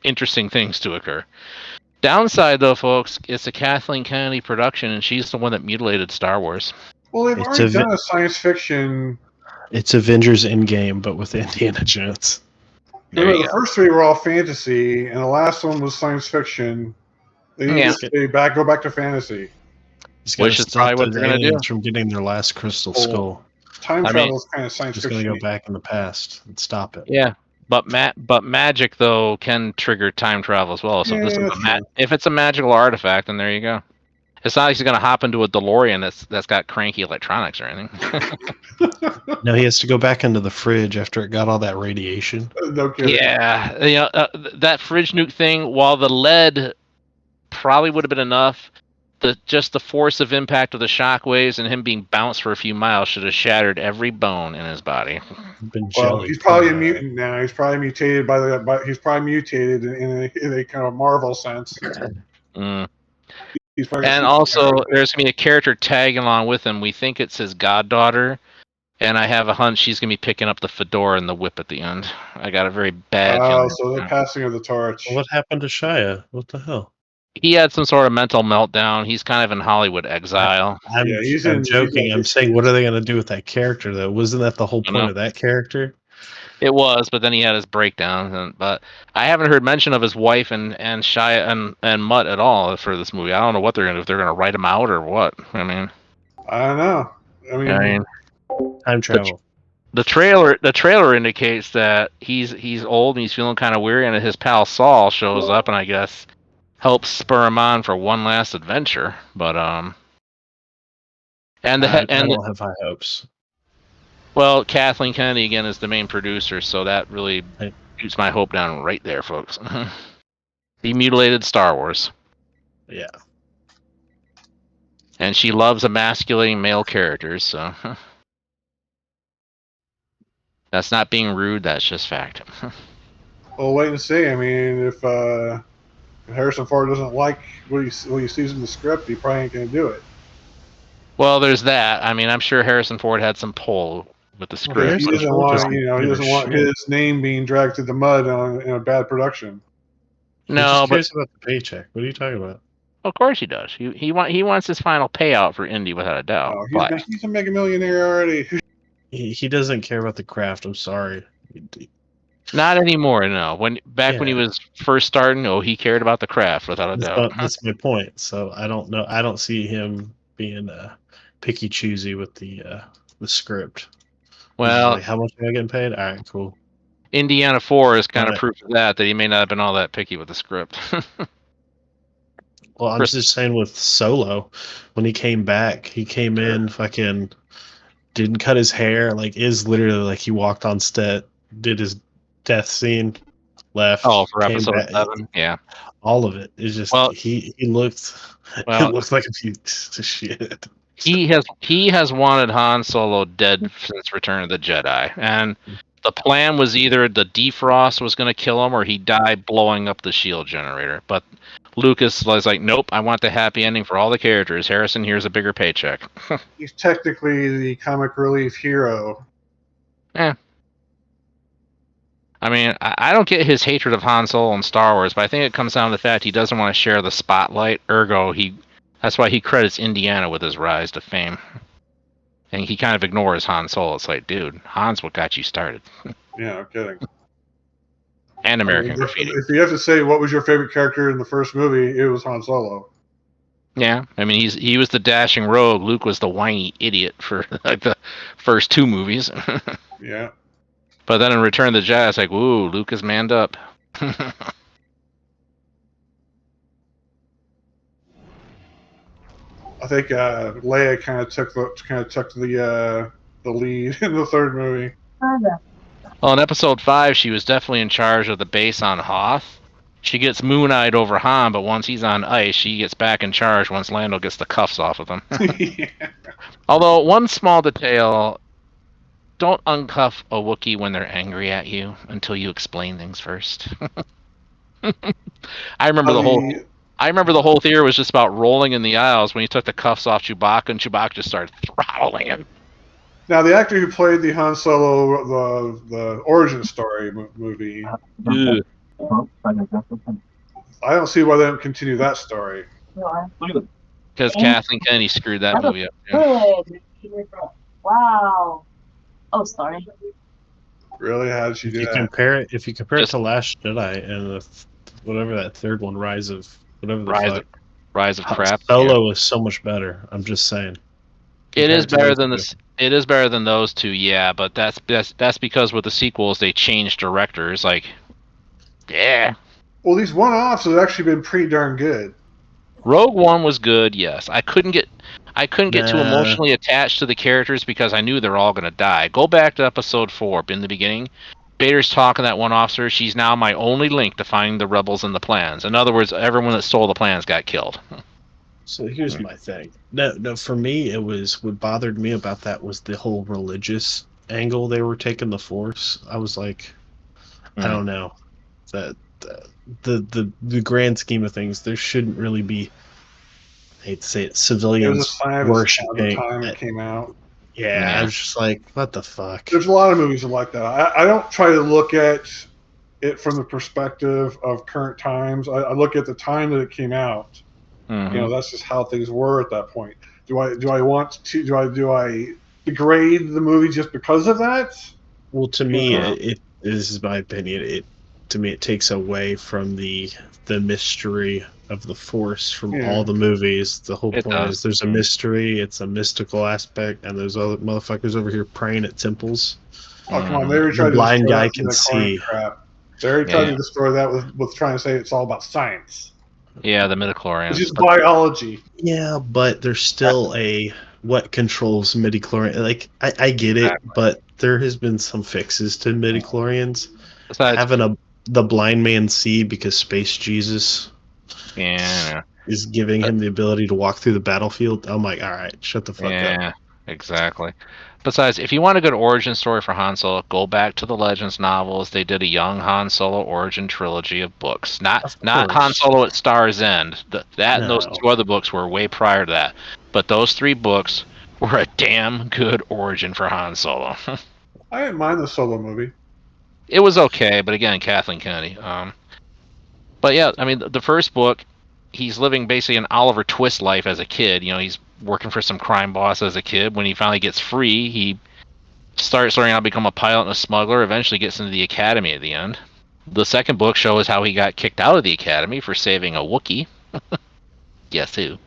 interesting things to occur. Downside, though, folks, it's a Kathleen Kennedy production, and she's the one that mutilated Star Wars. Well, they've already done a science fiction. It's Avengers Endgame, but with Indiana Jones. The first 3 were all fantasy, and the last one was science fiction. They need to go back to fantasy. Which is probably what they're going to do. From getting their last crystal skull. Time travel is kind of science fiction. Just going to go back in the past and stop it. Yeah, but magic though can trigger time travel as well. So if it's a magical artifact, then there you go. It's not like he's going to hop into a DeLorean that's got cranky electronics or anything. No, he has to go back into the fridge after it got all that radiation. No kidding. Yeah, that fridge nuke thing. While the lead probably would have been enough, just the force of impact of the shockwaves and him being bounced for a few miles should have shattered every bone in his body. Well, he's probably a mutant now. He's probably mutated he's probably mutated in a kind of Marvel sense. And also, there's going to be a character tagging along with him. We think it's his goddaughter, and I have a hunch she's going to be picking up the fedora and the whip at the end. I got a very bad feeling. So they're passing of the torch. Well, what happened to Shia? What the hell? He had some sort of mental meltdown. He's kind of in Hollywood exile. I'm joking. I'm saying, what are they going to do with that character, though? Wasn't that the whole point of that character? It was, but then he had his breakdown. But I haven't heard mention of his wife and Shia and Mutt at all for this movie. I don't know what they're going to do. If they're going to write him out or what. I mean, I don't know. I mean time travel. The trailer indicates that he's old and he's feeling kind of weary, and his pal Saul shows up and I guess helps spur him on for one last adventure. But I don't have high hopes. Well, Kathleen Kennedy again is the main producer, so that really shoots my hope down right there, folks. He mutilated Star Wars. Yeah. And she loves emasculating male characters, so that's not being rude, that's just fact. Well, wait and see. I mean, if Harrison Ford doesn't like what he sees in the script, he probably ain't going to do it. Well, there's that. I mean, I'm sure Harrison Ford had some pull with the script. He doesn't want his name being dragged through the mud in a bad production. No, but about the paycheck. What are you talking about? Of course he does. He wants his final payout for Indy without a doubt. Oh, But he's a mega millionaire already. He doesn't care about the craft. I'm sorry. not anymore. No. When he Yeah. was first starting, he cared about the craft without a doubt. That's my point. So I don't know. I don't see him being picky choosy with the script. He's just Well, like, how much am I getting paid? All right, cool. Indiana 4 is kind of But, proof of that he may not have been all that picky with the script. well, I'm just saying with Solo, when he came back, he came in fucking didn't cut his hair. Like, is literally like he walked on set, did his death scene, left, for came episode back. 7, yeah. All of it is just Well, he looked well, it looked like a piece of shit. he has wanted Han Solo dead since Return of the Jedi, and the plan was either the defrost was going to kill him or he died blowing up the shield generator. But Lucas was like, "Nope, I want the happy ending for all the characters. Harrison, here's a bigger paycheck." He's technically the comic relief hero. Yeah. I mean, I don't get his hatred of Han Solo in Star Wars, but I think it comes down to the fact he doesn't want to share the spotlight. Ergo, that's why he credits Indiana with his rise to fame. And he kind of ignores Han Solo. It's like, dude, Han's what got you started. Yeah, no kidding. And American if Graffiti. you have to say what was your favorite character in the first movie, it was Han Solo. Yeah, I mean, he was the dashing rogue. Luke was the whiny idiot for like the first 2 movies. Yeah. But then in Return of the Jedi, it's like, woo, Luke is manned up. I think Leia kind of took the lead in the third movie. Well, in Episode 5, she was definitely in charge of the base on Hoth. She gets moon-eyed over Han, but once he's on ice, she gets back in charge once Lando gets the cuffs off of him. Yeah. Although, one small detail, don't uncuff a Wookiee when they're angry at you until you explain things first. I remember the whole theory was just about rolling in the aisles when he took the cuffs off Chewbacca, and Chewbacca just started throttling him. Now, the actor who played the Han Solo, the origin story movie, Ugh. I don't see why they don't continue that story. Because Kathleen Kennedy screwed that movie up. Good. Wow. Oh, sorry. Really? How did she do that? If you compare it to Last Jedi and whatever that third one, Rise of whatever the fuck, Rise of Crap. Solo is so much better. I'm just saying. It is better than It is better than those two, yeah. But that's because with the sequels they changed directors. Like, yeah. Well, these one-offs have actually been pretty darn good. Rogue One was good, yes. I couldn't get too emotionally attached to the characters because I knew they're all gonna die. Go back to Episode 4 in the beginning. Vader's talking to that one officer. She's now my only link to finding the rebels and the plans. In other words, everyone that stole the plans got killed. So here's my thing. No, for me, it was what bothered me about that was the whole religious angle they were taking the Force. I was like, I don't know, that the grand scheme of things, there shouldn't really be. I hate to say it, civilians worshiping. At the time it came out. Yeah, I was just like, what the fuck? There's a lot of movies like that. I don't try to look at it from the perspective of current times. I look at the time that it came out. Mm-hmm. You know, that's just how things were at that point. Do I degrade the movie just because of that? Well, to me, this is my opinion. It takes away from the mystery of the Force from all the movies. The whole point is there's a mystery. It's a mystical aspect, and there's other motherfuckers over here praying at temples. Oh, come on! They were trying the blind to guy can see. Crap. They already tried to destroy that with trying to say it's all about science. Yeah, the midichlorians. It's just biology. Yeah, but there's still what controls midichlorian. Like, I get it, but there has been some fixes to midichlorians. Having the blind man see because Space Jesus is giving him the ability to walk through the battlefield. I'm like, all right, shut the fuck up. Yeah, exactly. Besides, if you want a good origin story for Han Solo, go back to the Legends novels. They did a young Han Solo origin trilogy of books. Not Han Solo at Star's End. And those 2 other books were way prior to that. But those 3 books were a damn good origin for Han Solo. I didn't mind the Solo movie. It was okay, but again, Kathleen Kennedy. But yeah, I mean, the first book, he's living basically an Oliver Twist life as a kid. You know, he's working for some crime boss as a kid. When he finally gets free, he starts learning how to become a pilot and a smuggler. Eventually, gets into the academy at the end. The second book shows how he got kicked out of the academy for saving a Wookiee. Guess who?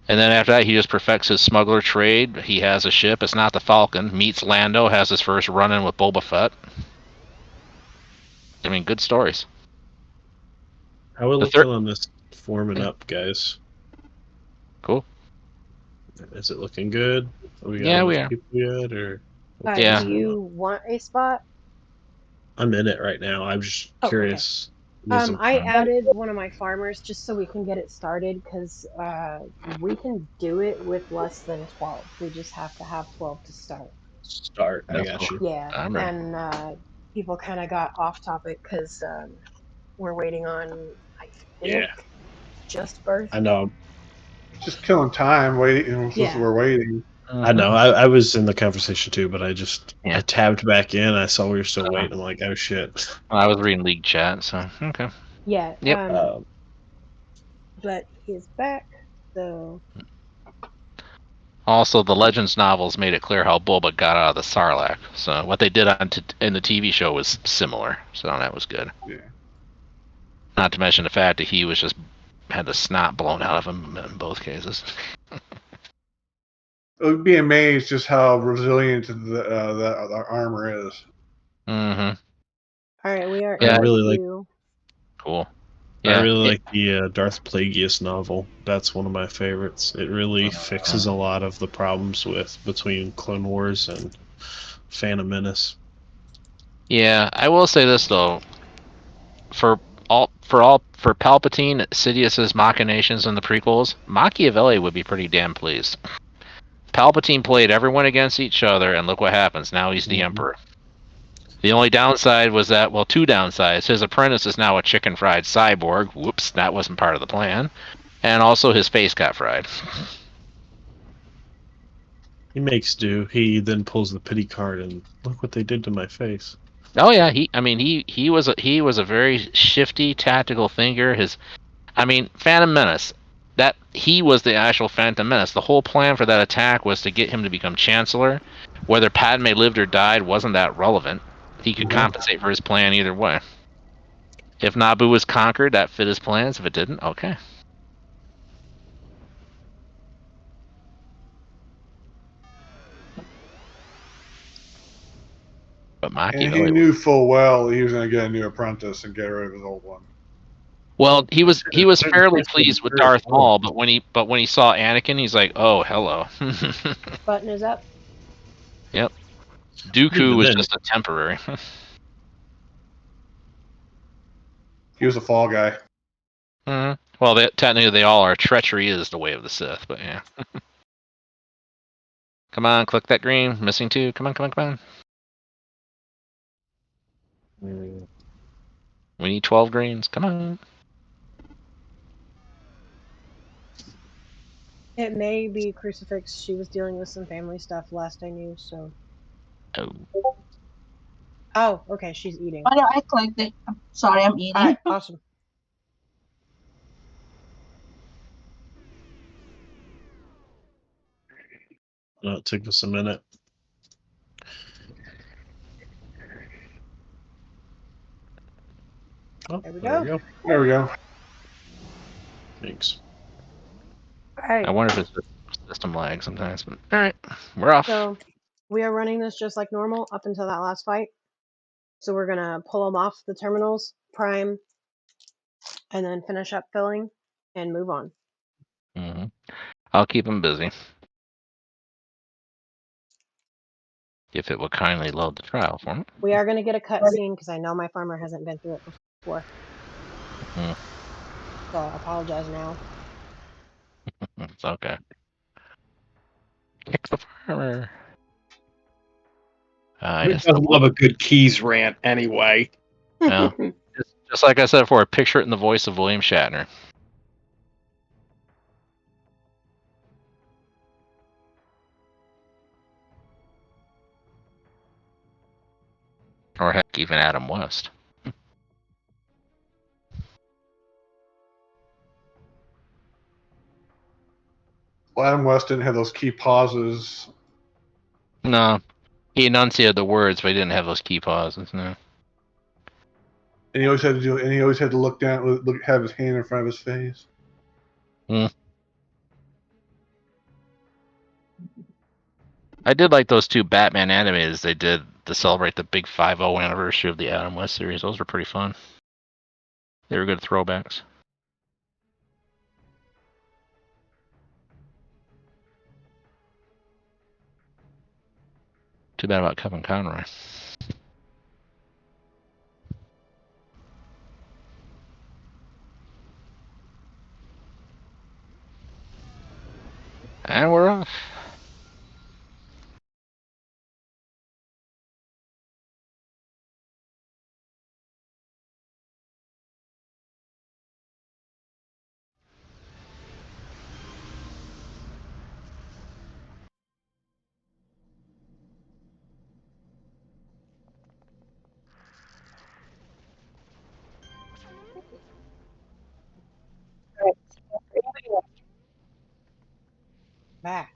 And then after that, he just perfects his smuggler trade. He has a ship. It's not the Falcon. Meets Lando. Has his first run-in with Boba Fett. I mean, good stories. How are we The third, looking on this forming up, guys? cool. Is it looking good? Have we got Yeah, we enough are. people yet, or Yeah. Do you want a spot? I'm in it right now. I'm just Oh, okay. curious. Need some I time. added one of my farmers just so we can get it started because we can do it with less than 12. We just have to have 12 to start. Start. I That's got cool. you. Yeah, I'm ready. and people kind of got off topic because we're waiting on, I think, Yeah, just birth. I know. Just killing time, waiting. Yeah. We're waiting. I know. I was in the conversation too, but I Yeah. tabbed back in. I saw we were still waiting. I'm like, oh shit. I was reading League chat, so okay. Yeah. Yep. But he's back, so Also, the Legends novels made it clear how Boba got out of the Sarlacc. So what they did in the TV show was similar. So that was good. Yeah. Not to mention the fact that he was just had the snot blown out of him in both cases. It would be amazed just how resilient the armor is. Mm-hmm. all right, we are I in the really like. queue. Cool. I Yeah. really like the Darth Plagueis novel. That's one of my favorites. It really fixes a lot of the problems between Clone Wars and Phantom Menace. Yeah, I will say this though. For Palpatine, Sidious's machinations in the prequels, Machiavelli would be pretty damn pleased. Palpatine played everyone against each other, and look what happens. Now he's the Emperor. The only downside was that, well, two downsides. His apprentice is now a chicken fried cyborg. Whoops, that wasn't part of the plan. And also his face got fried. He makes do. He then pulls the pity card and look what they did to my face. Oh yeah, he was a very shifty tactical thinker. Phantom Menace. That he was the actual Phantom Menace. The whole plan for that attack was to get him to become Chancellor. Whether Padme lived or died wasn't that relevant. He could compensate for his plan either way. If Naboo was conquered, that fit his plans. If it didn't, okay. But And he Machiavelli was. knew full well he was going to get a new apprentice and get rid of his old one. Well, he was fairly First pleased with Darth Maul, but when he saw Anakin, he's like, "Oh, hello." Button is up. Yep. Dooku Even was then, just a temporary. He was a fall guy. Well, technically they all are. Treachery is the way of the Sith, but yeah. Come on, click that green. Missing two. Come on. We need 12 greens. Come on. It may be Crucifix. She was dealing with some family stuff last I knew, so. Oh. Oh, okay, she's eating. Oh, no, I clicked it. I'm sorry, I'm eating. All right, awesome. it took us a minute. Oh, There we there go. There we go. Thanks. All right. I wonder if it's just system lag sometimes. But all right, we're off. So we are running this just like normal up until that last fight. So we're gonna pull them off the terminals, prime, and then finish up filling and move on. I'll keep him busy. If it will kindly load the trial for me. We are gonna get a cutscene because I know my farmer hasn't been through it before. So I apologize now. It's okay. Kick the farmer. Who doesn't love a good keys rant anyway? Yeah. Just like I said before, picture it in the voice of William Shatner. Or heck, even Adam West. Well, Adam West didn't have those key pauses. No, he enunciated the words, but he didn't have those key pauses. No. And he always had to do. And he always had to look down, have his hand in front of his face. I did like those 2 Batman animes they did to celebrate the big 5-0 anniversary of the Adam West series. Those were pretty fun. They were good throwbacks. Too bad about Kevin Conroy. And we're off. Back.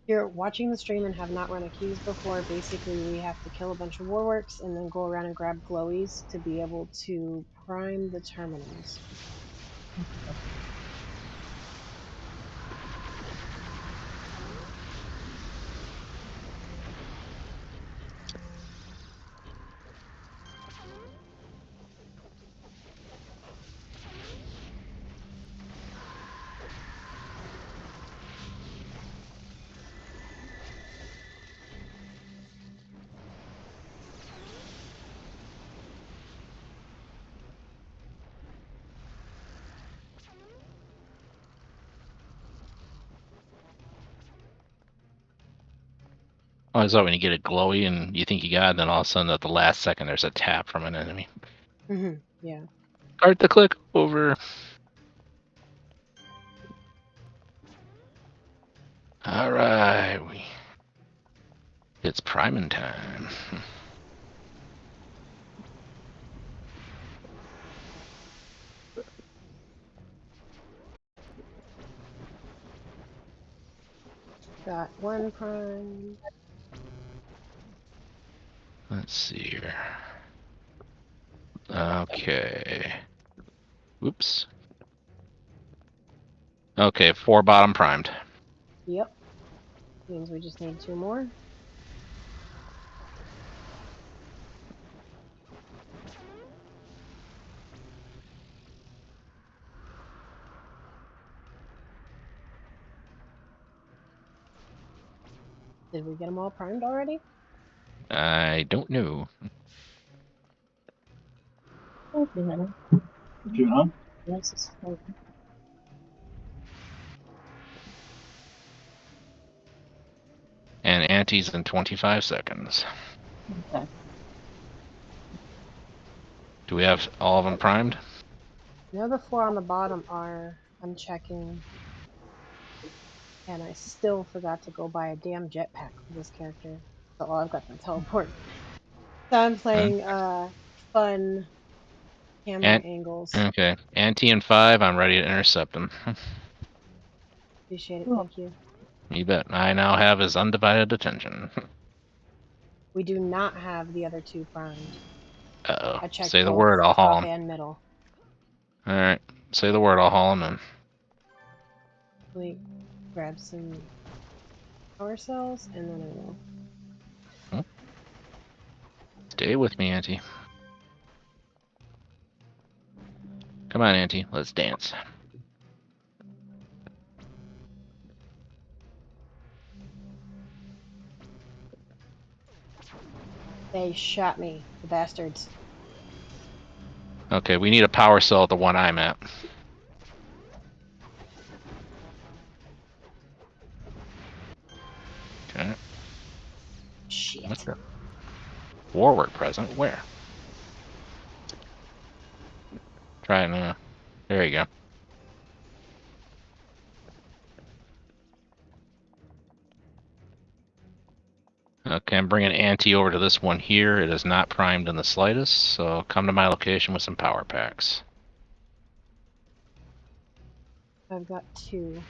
You're watching the stream and have not run a queues before. Basically, we have to kill a bunch of warworks and then go around and grab glowies to be able to prime the terminals. Oh, is that when you get a glowy and you think you got it, and then all of a sudden at the last second there's a tap from an enemy. Yeah. Start the click over. Alright, it's priming time. Got 1 prime. Let's see here. Okay. Oops. Okay, 4 bottom primed. Yep. Means we just need 2 more. Did we get them all primed already? I don't know. And anti's in 25 seconds. Okay. Do we have all of them primed? The other 4 on the bottom are. I'm checking. And I still forgot to go buy a damn jetpack for this character. So I've got the teleport. So I'm playing fun camera angles. Okay. Anti and 5, I'm ready to intercept them. Appreciate it, thank you. You bet. I now have his undivided attention. We do not have the other 2 primed. Uh-oh. I checked Say the both word, I'll haul top him. and middle. Alright. Say the word, I'll haul him in. Let me grab some power cells and then I will. Stay with me, Auntie. Come on, Auntie. Let's dance. They shot me, the bastards. Okay, we need a power cell at the one I'm at. Okay. Shit. What's that? Warwork present? Where? Try it now. There you go. Okay, I'm bringing Auntie over to this one here. It is not primed in the slightest, so come to my location with some power packs. I've got 2.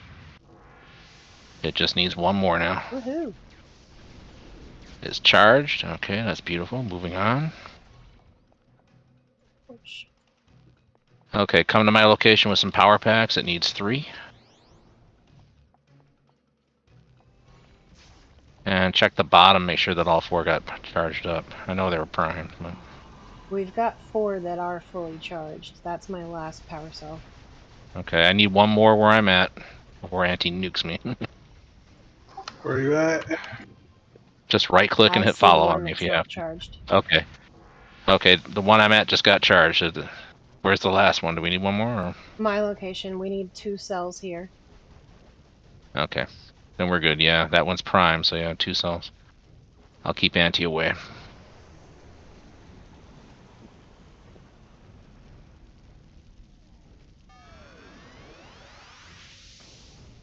It just needs one more now. Woohoo! It's charged. Okay, that's beautiful. Moving on. Ouch. Okay, come to my location with some power packs. It needs 3. And check the bottom, make sure that all 4 got charged up. I know they were primed. But... We've got 4 that are fully charged. That's my last power cell. Okay, I need one more where I'm at before Auntie nukes me. Where are you at? Just right click and I hit see the follow on one me if that's you not have to. charged. Okay. Okay, the one I'm at just got charged. Where's the last one? Do we need one more? Or... My location, we need 2 cells here. Okay. Then we're good. Yeah, that one's prime, so yeah, 2 cells. I'll keep Auntie away.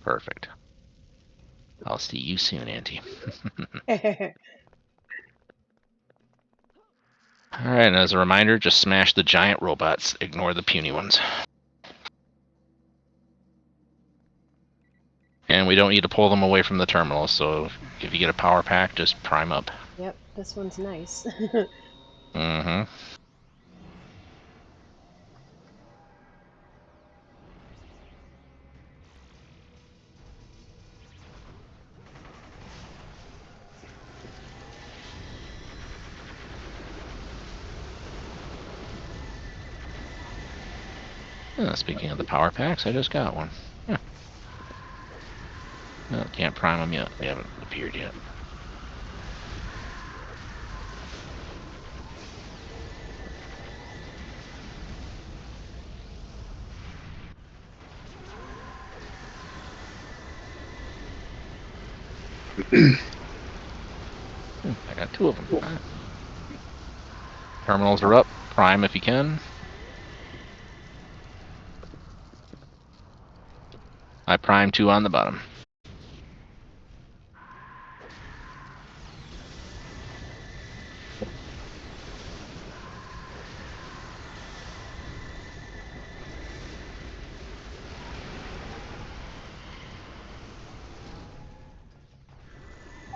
Perfect. I'll see you soon, Auntie. Alright, and as a reminder, just smash the giant robots. Ignore the puny ones. And we don't need to pull them away from the terminal, so if you get a power pack, just prime up. Yep, this one's nice. Mm-hmm. Speaking of the power packs, I just got one. Yeah. No, can't prime them yet. They haven't appeared yet. I got 2 of them. Right. Terminals are up. Prime if you can. I prime 2 on the bottom.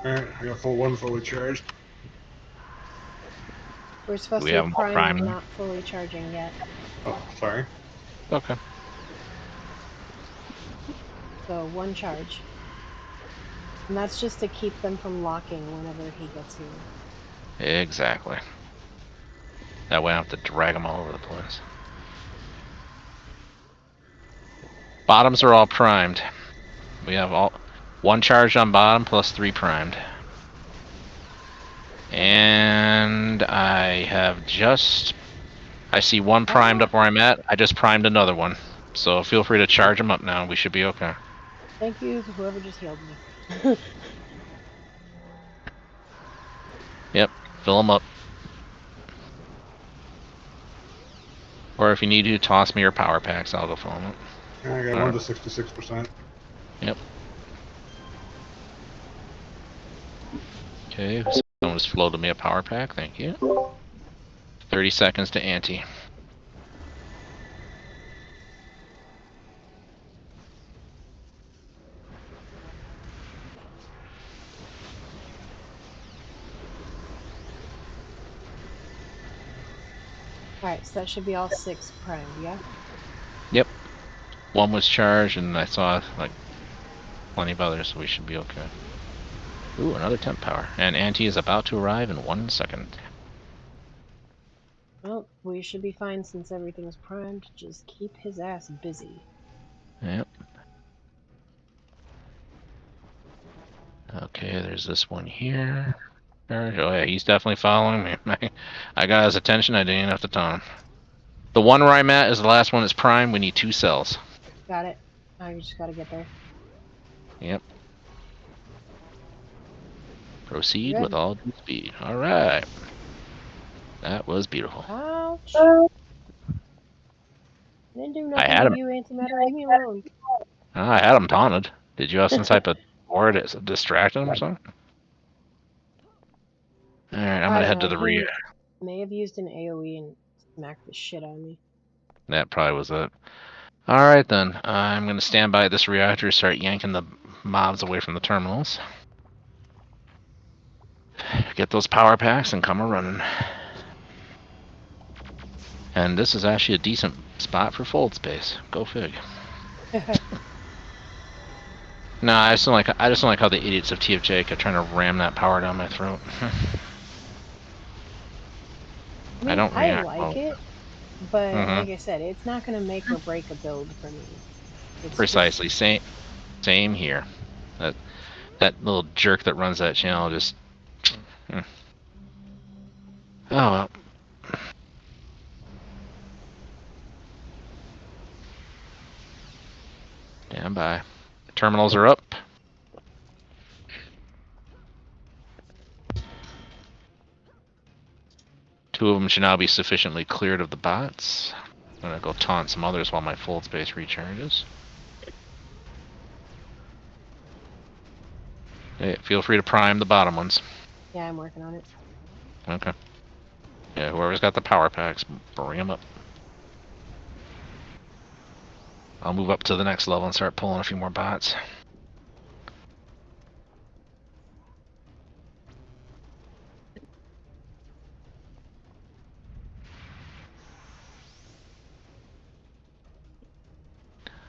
Alright, I got one fully charged. We're supposed We to have be them all primed. priming, not fully charging yet. Oh, sorry. Okay. So 1 charge. And that's just to keep them from locking whenever he gets here. Exactly. That way I don't have to drag them all over the place. Bottoms are all primed. We have 1 charged on bottom plus 3 primed. And I see 1 primed up where I'm at. I just primed another one. So feel free to charge them up now. We should be okay. Thank you to whoever just healed me. Yep, fill them up. Or if you need to, toss me your power packs. I'll go fill them up. I got one to 66%. Yep. Okay, someone just floated me a power pack. Thank you. 30 seconds to ante. Alright, so that should be all 6 primed, yeah? Yep. 1 was charged, and I saw like plenty of others, so we should be okay. Ooh, another temp power. And ante is about to arrive in 1 second. Well, we should be fine since everything's primed. Just keep his ass busy. Yep. Okay, there's this one here. Oh yeah, he's definitely following me. I got his attention, I didn't even have to tell him. The one where I'm at is the last one is prime. We need 2 cells. Got it. Now you just gotta get there. Yep. Proceed with Good. all due speed. Alright. That was beautiful. Ouch! I didn't do I nothing had to him. you, antimatter. Leave me alone. I had him taunted. Did you have some type of word that distracted him or something? Alright, I'm I gonna don't head to know. the He rear. may have used an AoE and smacked the shit out of me. That probably was it. Alright then. I'm gonna stand by this reactor, start yanking the mobs away from the terminals. Get those power packs and come a running. And this is actually a decent spot for fold space. Go fig. No, I just don't like how the idiots of TFJ kept trying to ram that power down my throat. I don't react like well. it, but like I said, it's not going to make or break a build for me. It's Precisely. Just... Same here. That little jerk that runs that channel just... Oh, well. Stand by. Terminals are up. Two of them should now be sufficiently cleared of the bots. I'm gonna go taunt some others while my fold space recharges. Hey, feel free to prime the bottom ones. Yeah, I'm working on it. Okay. Yeah, whoever's got the power packs, bring them up. I'll move up to the next level and start pulling a few more bots.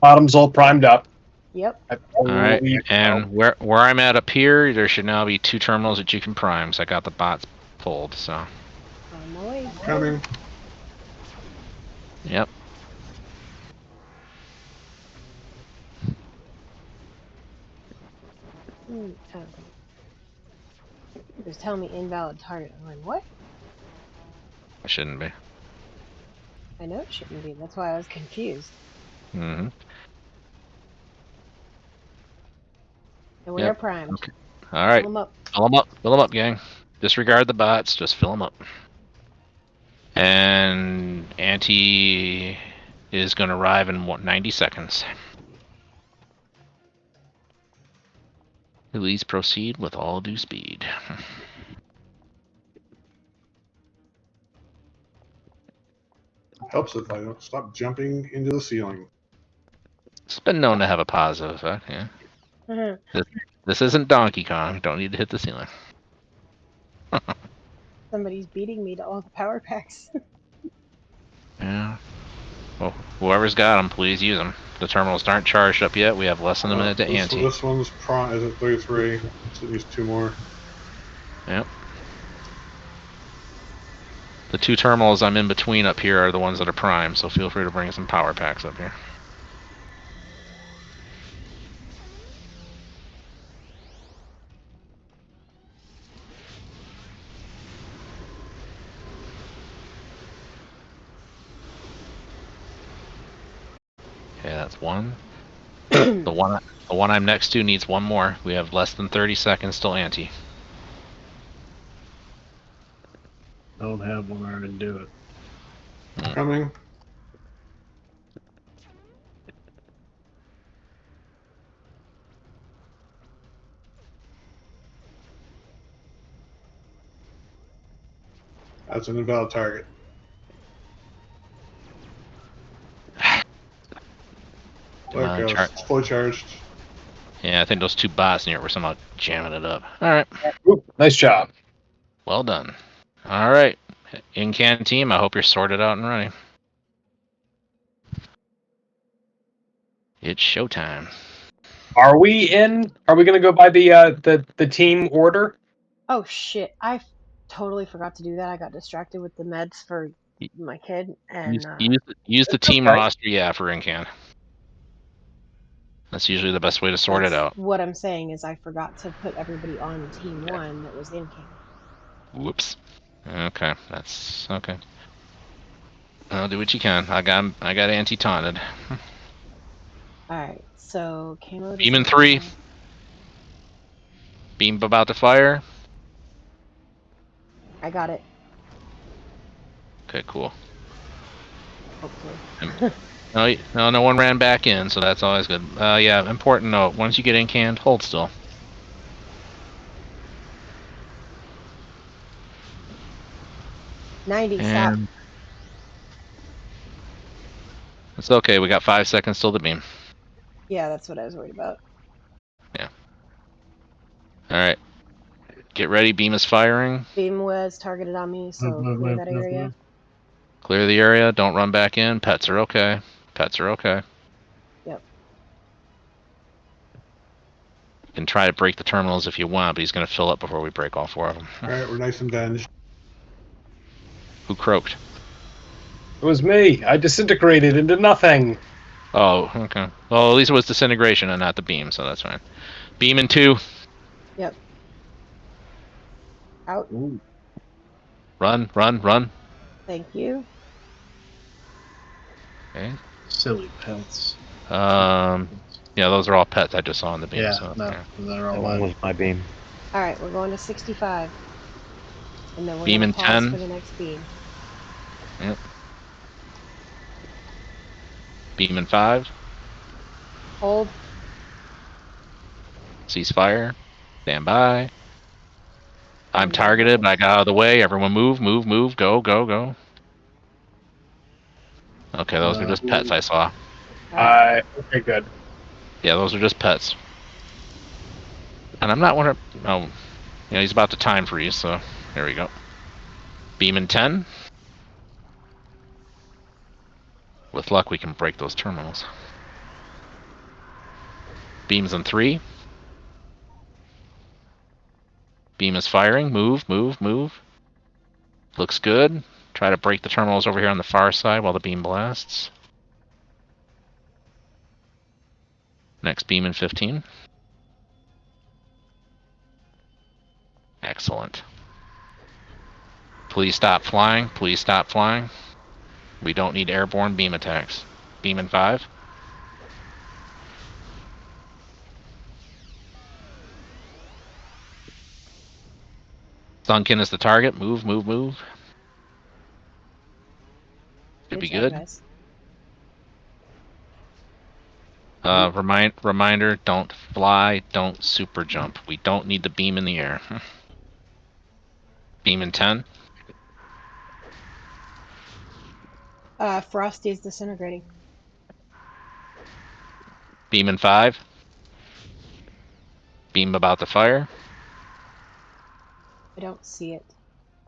Bottom's all primed up. Yep. Alright, and where I'm at up here, there should now be 2 terminals that you can prime, so I got the bots pulled, so. On my way. Coming. Yep. Okay. It was telling me invalid target. I'm like, what? It shouldn't be. I know it shouldn't be. That's why I was confused. Mm-hmm. And we are primed. Okay. Alright. Fill them up. Fill them up. Fill them up, gang. Disregard the bots, just fill them up. And Anti is going to arrive in 90 seconds. Please proceed with all due speed. Helps if I don't stop jumping into the ceiling. It's been known to have a positive effect, yeah. This isn't Donkey Kong. Don't need to hit the ceiling. Somebody's beating me to all the power packs. Yeah. Well, whoever's got them, please use them. The terminals aren't charged up yet. We have less than a minute to ante. This one's is at 33. So at least 2 more. Yep. The 2 terminals I'm in between up here are the ones that are prime, so feel free to bring some power packs up here. Okay, that's 1. The one I'm next to needs 1 more. We have less than 30 seconds till ante. Don't have one where to do it. Coming. That's an invalid target. There it goes. It's fully charged. Yeah, I think those 2 bots in here were somehow jamming it up. Alright. Nice job. Well done. Alright. In-can team, I hope you're sorted out and ready. It's showtime. Are we in? Are we going to go by the team order? Oh shit! I totally forgot to do that. I got distracted with the meds for my kid, and Use the team roster, yeah, for in-can. That's usually the best way to sort it out. What I'm saying is I forgot to put everybody on team 1 that was in can. Whoops. Okay, that's okay. I'll do what you can. I got anti-taunted. Alright, so camo. Beam in 3. Beam about to fire. I got it. Okay, cool. Hopefully. No one ran back in, so that's always good. Yeah, important note. Once you get in canned, hold still. Stop. It's okay. We got 5 seconds till the beam. Yeah, that's what I was worried about. Yeah. All right. Get ready. Beam is firing. Beam was targeted on me, so clear that area. Clear the area. Don't run back in. Pets are okay. Pets are okay. Yep. You can try to break the terminals if you want, but he's going to fill up before we break all 4 of them. All right, we're nice and done. Who croaked? It was me. I disintegrated into nothing. Oh, okay. Well, at least it was disintegration and not the beam, so that's fine. Beam in 2. Yep. Out. Ooh. Run, run, run. Thank you. Okay. Silly pets. Yeah, those are all pets I just saw on the beam. Yeah, so, no, yeah. they're all That one mine. was my beam. All right, we're going to 65. And then we're Beam going in to pause 10. for the next beam. Yep. Beam in 5. Hold. Ceasefire. Stand by. I'm targeted, but I got out of the way. Everyone move, move, move. Go, go, go. Okay, those are just pets I saw. Okay, good. Yeah, those are just pets. And I'm not one of... Oh, yeah, he's about to time freeze, so there we go. Beam in 10. With luck, we can break those terminals. Beams in 3. Beam is firing. Move, move, move. Looks good. Try to break the terminals over here on the far side while the beam blasts. Next beam in 15. Excellent. Please stop flying. Please stop flying. We don't need airborne beam attacks. Beam in 5. Sunken is the target. Move, move, move. Should be job, good. guys. Reminder, don't fly, don't super jump. We don't need the beam in the air. Beam in 10. Frosty is disintegrating. Beam in 5. Beam about to fire. I don't see it.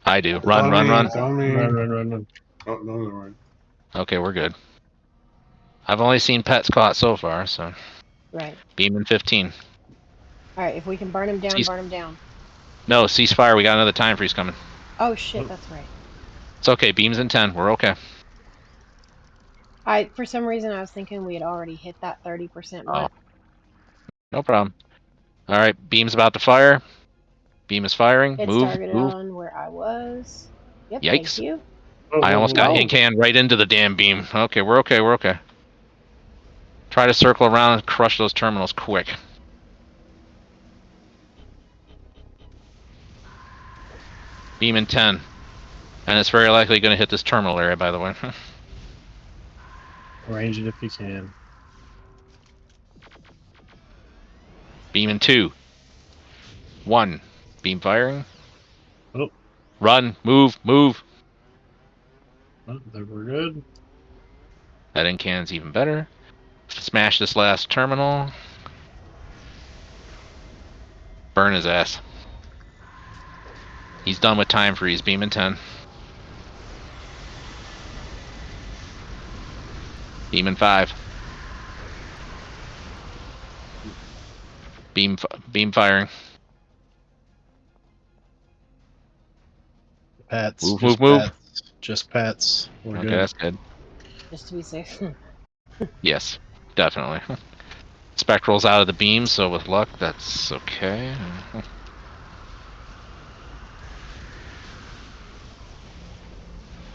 I do. It's Run, on run, me. run. It's on me. Run. Oh, no, never mind. Okay, we're good. I've only seen pets caught so far, so. Right. Beam in 15. All right, if we can burn him down, burn him down. No, ceasefire. We got another time freeze coming. Oh, shit, that's right. It's okay. Beam's in 10. We're okay. For some reason, I was thinking we had already hit that 30% mark. No problem. All right, beam's about to fire. Beam is firing. It's Move, targeted move. on where I was. Yep, thank Yikes. you. I almost got hink hand right into the damn beam. Okay, we're okay, we're okay. Try to circle around and crush those terminals quick. Beam in 10. And it's very likely going to hit this terminal area, by the way. Range it if you can. Beam in 2. 1. Beam firing. Oh. Run, move, move. Oh, there we're good. That in cannon's even better. Smash this last terminal. Burn his ass. He's done with time freeze. Beam in 10. Beam in 5. Beam firing. Pets. Move, Just move, move. pets. Just pets. We're Okay, good. that's good. Just to be safe. Yes, definitely. Spectral's out of the beam, so with luck, that's okay.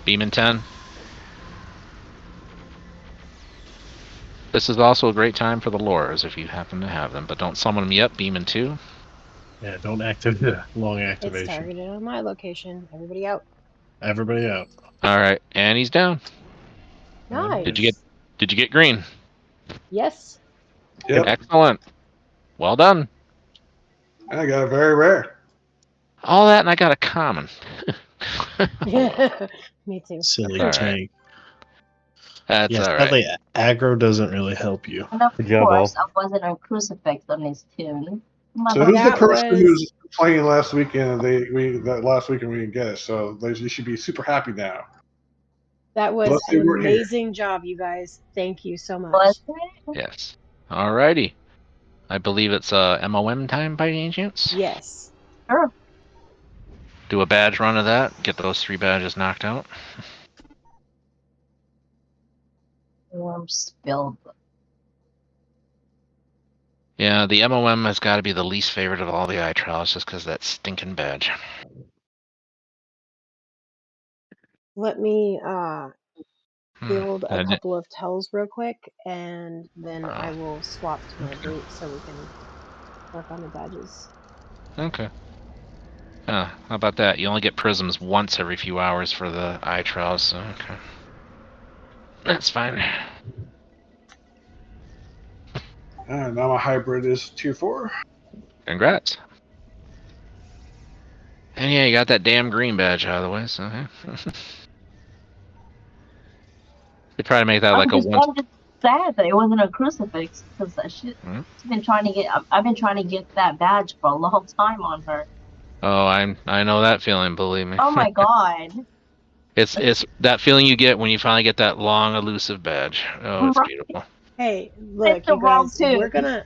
Beam in 10. This is also a great time for the lures if you happen to have them, but don't summon them yet. Beam in 2. Yeah, don't activate long It's activation. targeted on my location. Everybody out. Everybody out. All right, and he's down. Nice. Did you get green? Yes. Yep. Excellent. Well done. I got a very rare. All that, and I got a common. Me too. Silly That's all right. tank. That's yeah, all sadly, right. aggro doesn't really help you. And of Good job, course, all. I wasn't on crucifix on his tune. So who's the That person who was was playing last weekend? That last weekend we didn't get it, so you should be super happy now. Unless an they weren't here. amazing job, you guys. Thank you so Was much. it? Yes. Alrighty. I believe it's MOM time by any chance. Yes. Sure. Do a badge run of that. Get those 3 badges knocked out. Warm spilled. Yeah, the MOM has got to be the least favorite of all the iTrials just because that stinking badge. Let me build a And, couple of tells real quick, and then I oh, will swap to my boot so we can work on the badges. okay. How about that? You only get prisms once every few hours for the iTrials, so okay. That's fine. And now my hybrid is tier 4. Congrats. And yeah, you got that damn green badge out of the way, so yeah. They probably make that I'm like a once. just sad that it wasn't a crucifix because she's been trying to get. I've been trying to get that badge for a long time on her. Oh, I know that feeling. Believe me. Oh my god! It's that feeling you get when you finally get that long elusive badge. Oh, it's Right. beautiful. Hey, It's look, the you wrong guys, tune.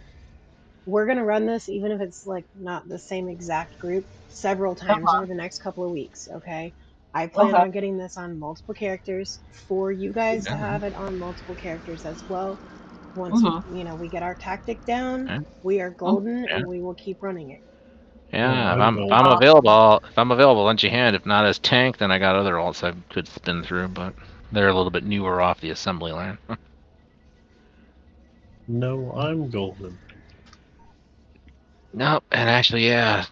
we're gonna run this even if it's like not the same exact group several times over the next couple of weeks, okay? I plan Okay. on getting this on multiple characters for you guys to have it on multiple characters as well. Once we get our tactic down, we are golden Yeah. and we will keep running it. Yeah, if I'm available, lend you a hand. If not as tank, then I got other alts I could spin through, but they're a little bit newer off the assembly line. No, I'm golden. Nope, and actually, yeah,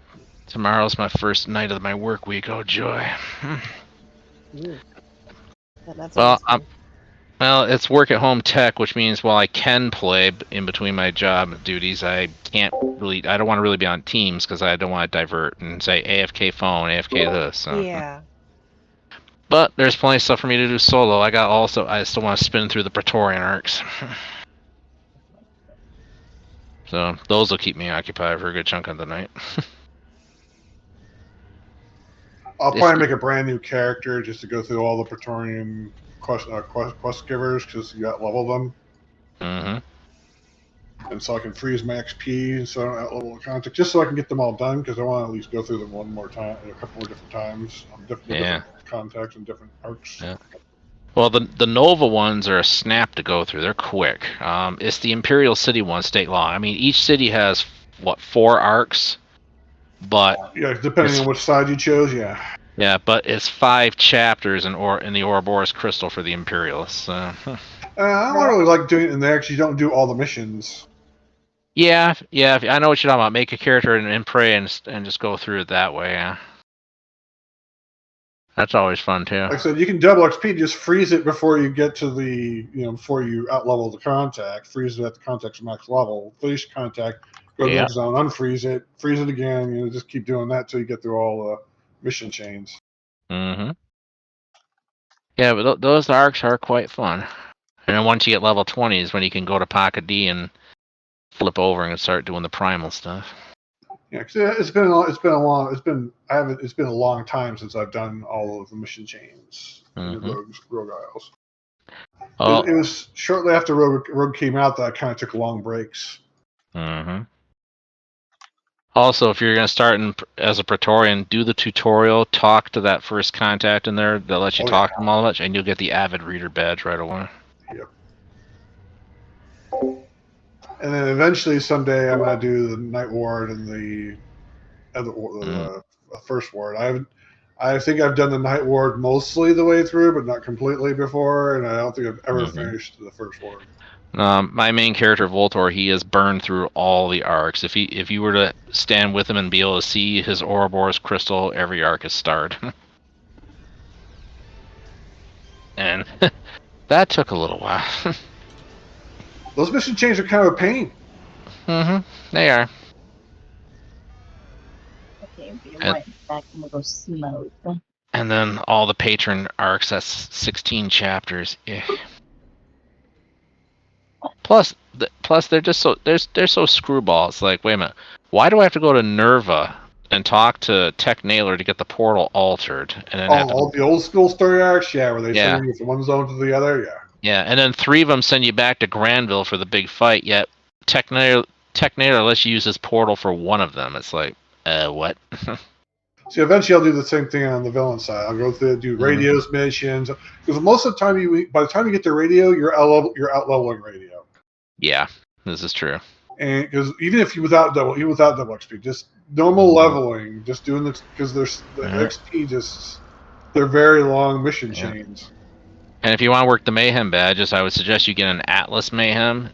tomorrow's my first night of my work week. Oh joy. Ooh, that's Well, always fun. Well, it's work at home tech, which means while I can play in between my job duties, I can't really. I don't want to really be on Teams because I don't want to divert and say AFK phone, AFK this. So. Yeah. But there's plenty of stuff for me to do solo. I still want to spin through the Praetorian arcs. So those will keep me occupied for a good chunk of the night. I'll probably make a brand new character just to go through all the Praetorian quest givers because you got level them. Mm-hmm. And so I can freeze my XP so I don't outlevel the contact, just so I can get them all done because I want to at least go through them one more time, a couple more different times on different contacts and different arcs. Yeah. Well, the Nova ones are a snap to go through. They're quick. It's the Imperial City ones take long. I mean, each city has 4 arcs, but yeah, depending on which side you chose, yeah. Yeah, but it's 5 chapters in the Ouroboros Crystal for the Imperialists. I don't really like doing it in there because you don't do all the missions. Yeah, I know what you're talking about. Make a character and pray and just go through it that way. Yeah, that's always fun too. Like I said, you can double XP, just freeze it before you get to before you outlevel the contact. Freeze it at the contact's max level. Finish contact, go to the next zone, unfreeze it, freeze it again. Just keep doing that till you get through all the mission chains. Mm-hmm. Yeah, but those arcs are quite fun. And then once you get level 20 is when you can go to Pocket D and flip over and start doing the primal stuff. Yeah, because it's been a long time since I've done all of the mission chains in the Rogue Isles. Oh. It was shortly after Rogue came out that I kind of took long breaks. Mm-hmm. Also, if you're going to start as a Praetorian, do the tutorial, talk to that first contact in there that lets you talk to them all much, and you'll get the Avid Reader badge right away. Yep. And then eventually, someday, I'm going to do the Night Ward and the First Ward. I think I've done the Night Ward mostly the way through, but not completely before, and I don't think I've ever finished the First Ward. My main character Voltor, he has burned through all the arcs. If you were to stand with him and be able to see his Ouroboros crystal, every arc is starred. And that took a little while. Those mission chains are kind of a pain. They are. Okay, be right back. I'm gonna go smoke. And then all the patron arcs, that's 16 chapters. Plus, plus they're just they're so screwball. It's like, wait a minute, why do I have to go to Nerva and talk to Tech Nailer to get the portal altered, and then have to all the old school story arcs, where they Yeah. send you from one zone to the other, Yeah, and then 3 of them send you back to Granville for the big fight. Yet Tech Nailer lets you use this portal for one of them. It's like, what? See, eventually I'll do the same thing on the villain side. I'll go through do radios missions because most of the time by the time you get to radio, you're out leveling radio. Yeah, this is true. And because even without double XP, just normal leveling, just doing this because there's the XP they're very long mission chains. And if you want to work the Mayhem badges, I would suggest you get an Atlas Mayhem,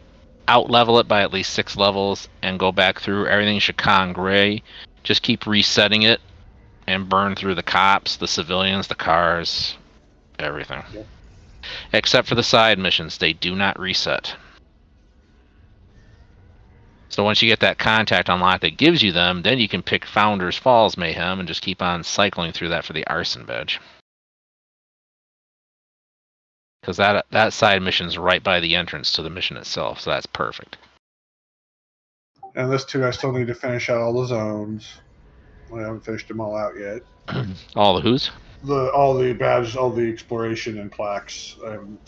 out level it by at least 6 levels, and go back through everything Shakan Gray. Just keep resetting it and burn through the cops, the civilians, the cars, everything. Yep. Except for the side missions, they do not reset. So once you get that contact unlocked that gives you them, then you can pick Founders Falls Mayhem and just keep on cycling through that for the Arson badge. Because that side mission's right by the entrance to the mission itself, so that's perfect. And this too, I still need to finish out all the zones. I haven't finished them all out yet. All the who's? All the badges, all the exploration and plaques.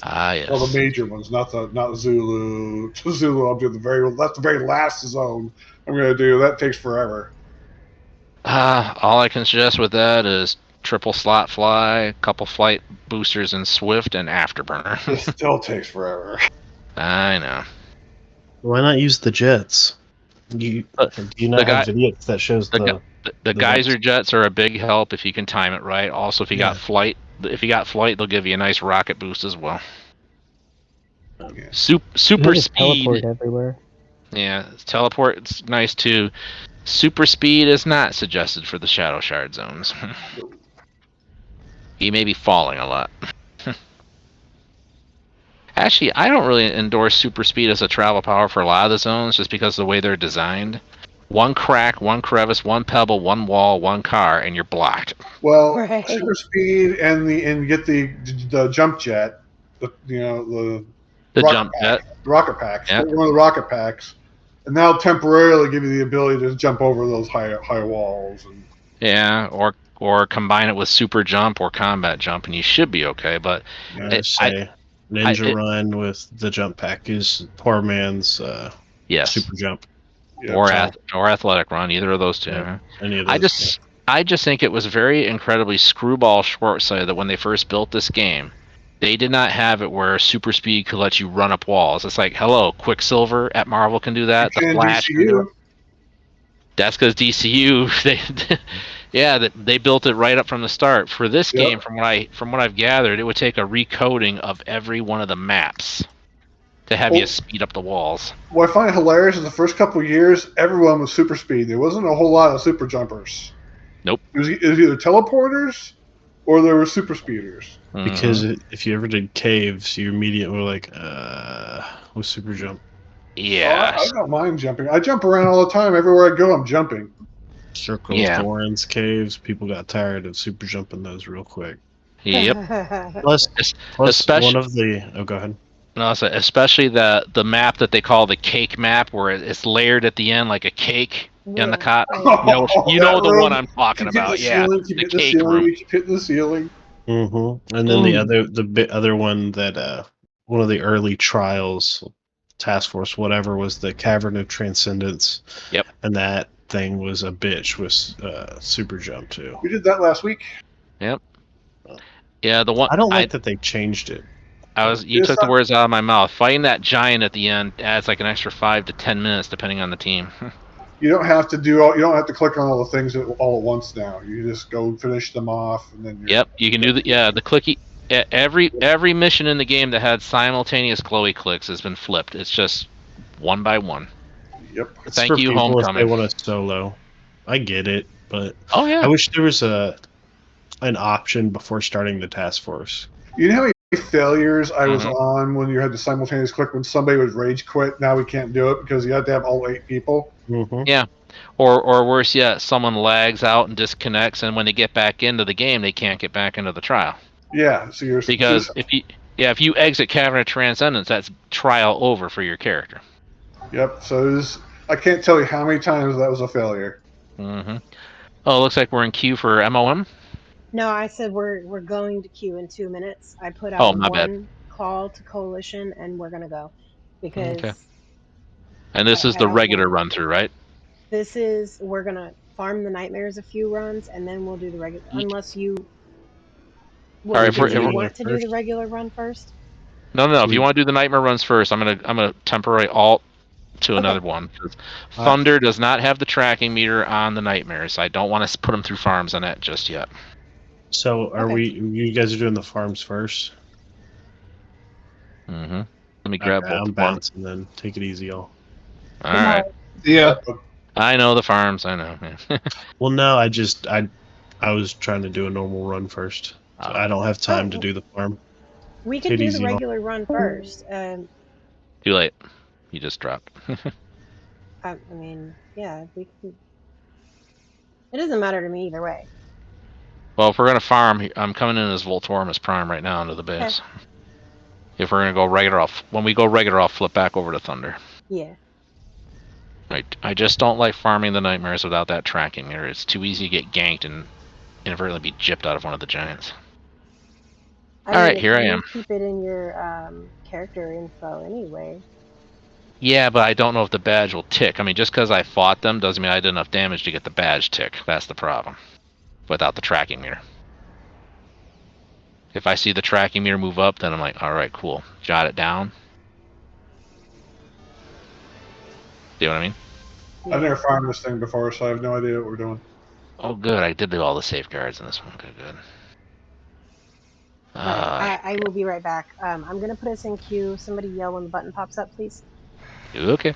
Yes. All the major ones, not Zulu. Zulu, I'll do that's the very last zone I'm going to do. That takes forever. All I can suggest with that is triple slot fly, a couple flight boosters in Swift, and Afterburner. It still takes forever. I know. Why not use the jets? Do you not have videos that shows the geyser jets are a big help if you can time it right. Also, if you got flight, they'll give you a nice rocket boost as well. Super speed. Teleport everywhere. Yeah, teleport's nice too. Super speed is not suggested for the Shadow Shard zones. You may be falling a lot. Actually, I don't really endorse super speed as a travel power for a lot of the zones, just because of the way they're designed. One crack, one crevice, one pebble, one wall, one car, and you're blocked. Well, super speed and get the jump jet, the jump jet, rocket packs. One of the rocket packs, and that'll temporarily give you the ability to jump over those high walls. Yeah, or combine it with super jump or combat jump, and you should be okay. But Ninja Run with the jump pack is poor man's super jump. Or athletic run, either of those two. Yeah, any of those, I just think it was very incredibly screwball short-sighted that when they first built this game, they did not have it where super speed could let you run up walls. It's like, hello, Quicksilver at Marvel can do that. The Flash can do it. That's because DCU they built it right up from the start. For this game, from what I've gathered, it would take a recoding of every one of the maps to have you speed up the walls. What I find hilarious is the first couple of years, everyone was super speed. There wasn't a whole lot of super jumpers. Nope. It was either teleporters or there were super speeders. Because if you ever did caves, you immediately were like, with super jump. Yeah. I don't mind jumping. I jump around all the time. Everywhere I go, I'm jumping. Circles, thorns, caves. People got tired of super jumping those real quick. Yep. Plus especially, one of the... Oh, go ahead. No, especially the map that they call the cake map, where it's layered at the end like a cake in the cot. You know the one I'm talking about. Yeah, the cake room. You hit the ceiling. Mm-hmm. And then the other one that one of the early trials, task force, whatever, was the Cavern of Transcendence. Yep. And that thing was a bitch with super jump too. We did that last week. Yep. Yeah, the one I don't like that they changed it. You took the words out of my mouth. Fighting that giant at the end adds like an extra 5 to 10 minutes depending on the team. You don't have to you don't have to click on all the things all at once now. You just go and finish them off, and then you can do the clicky. Every mission in the game that had simultaneous Chloe clicks has been flipped. It's just one by one. Yep. Thank you, Homecoming. If they want to solo, I get it, but I wish there was an option before starting the task force. You know how many failures I was on when you had to simultaneous click when somebody would rage quit? Now we can't do it because you had to have all 8 people. Mm-hmm. Yeah, or worse yet, someone lags out and disconnects, and when they get back into the game, they can't get back into the trial. Yeah, so you're because if you exit Cavern of Transcendence, that's trial over for your character. Yep. So I can't tell you how many times that was a failure. Mm-hmm. Oh, it looks like we're in queue for MOM. No, I said we're going to queue in 2 minutes. I put Oh, out my bad. one call to coalition, and we're gonna go because Okay. And this is I the don't regular want. run through, right? We're gonna farm the nightmares a few runs, and then we'll do the regular. Unless you, All right. what If did we're, you if we're want to do the regular run first? no. If you want to do the nightmare runs first, I'm gonna temporary alt to Okay. another one. Thunder does not have the tracking meter on the nightmares. I don't want to put them through farms on that just yet. So are we? You guys are doing the farms first. Mm-hmm. Let me grab both I'm of them. bouncing. Then take it easy, y'all. All right. Yeah. I know the farms. I know. Well, no, I was trying to do a normal run first. So I don't have time to do the farm. We Take can it do the easy, y'all. regular run first. Too late. You just dropped. I mean, yeah, we can. It doesn't matter to me either way. Well, if we're gonna farm, I'm coming in as Voltorimus Prime right now into the base. Okay. If we're gonna go regular, when we go regular, I'll flip back over to Thunder. Yeah. I just don't like farming the nightmares without that tracking meter. It's too easy to get ganked and inadvertently be gypped out of one of the giants. I All mean, right, if here I you am. keep it in your character info anyway. Yeah, but I don't know if the badge will tick. I mean, just because I fought them doesn't mean I did enough damage to get the badge tick. That's the problem. Without the tracking meter. If I see the tracking meter move up, then I'm like, all right, cool. Jot it down. See what I mean? I've never farmed this thing before, so I have no idea what we're doing. Oh, good. I did do all the safeguards in this one. Good. All right. I will be right back. I'm gonna put us in queue. Somebody yell when the button pops up, please. Okay.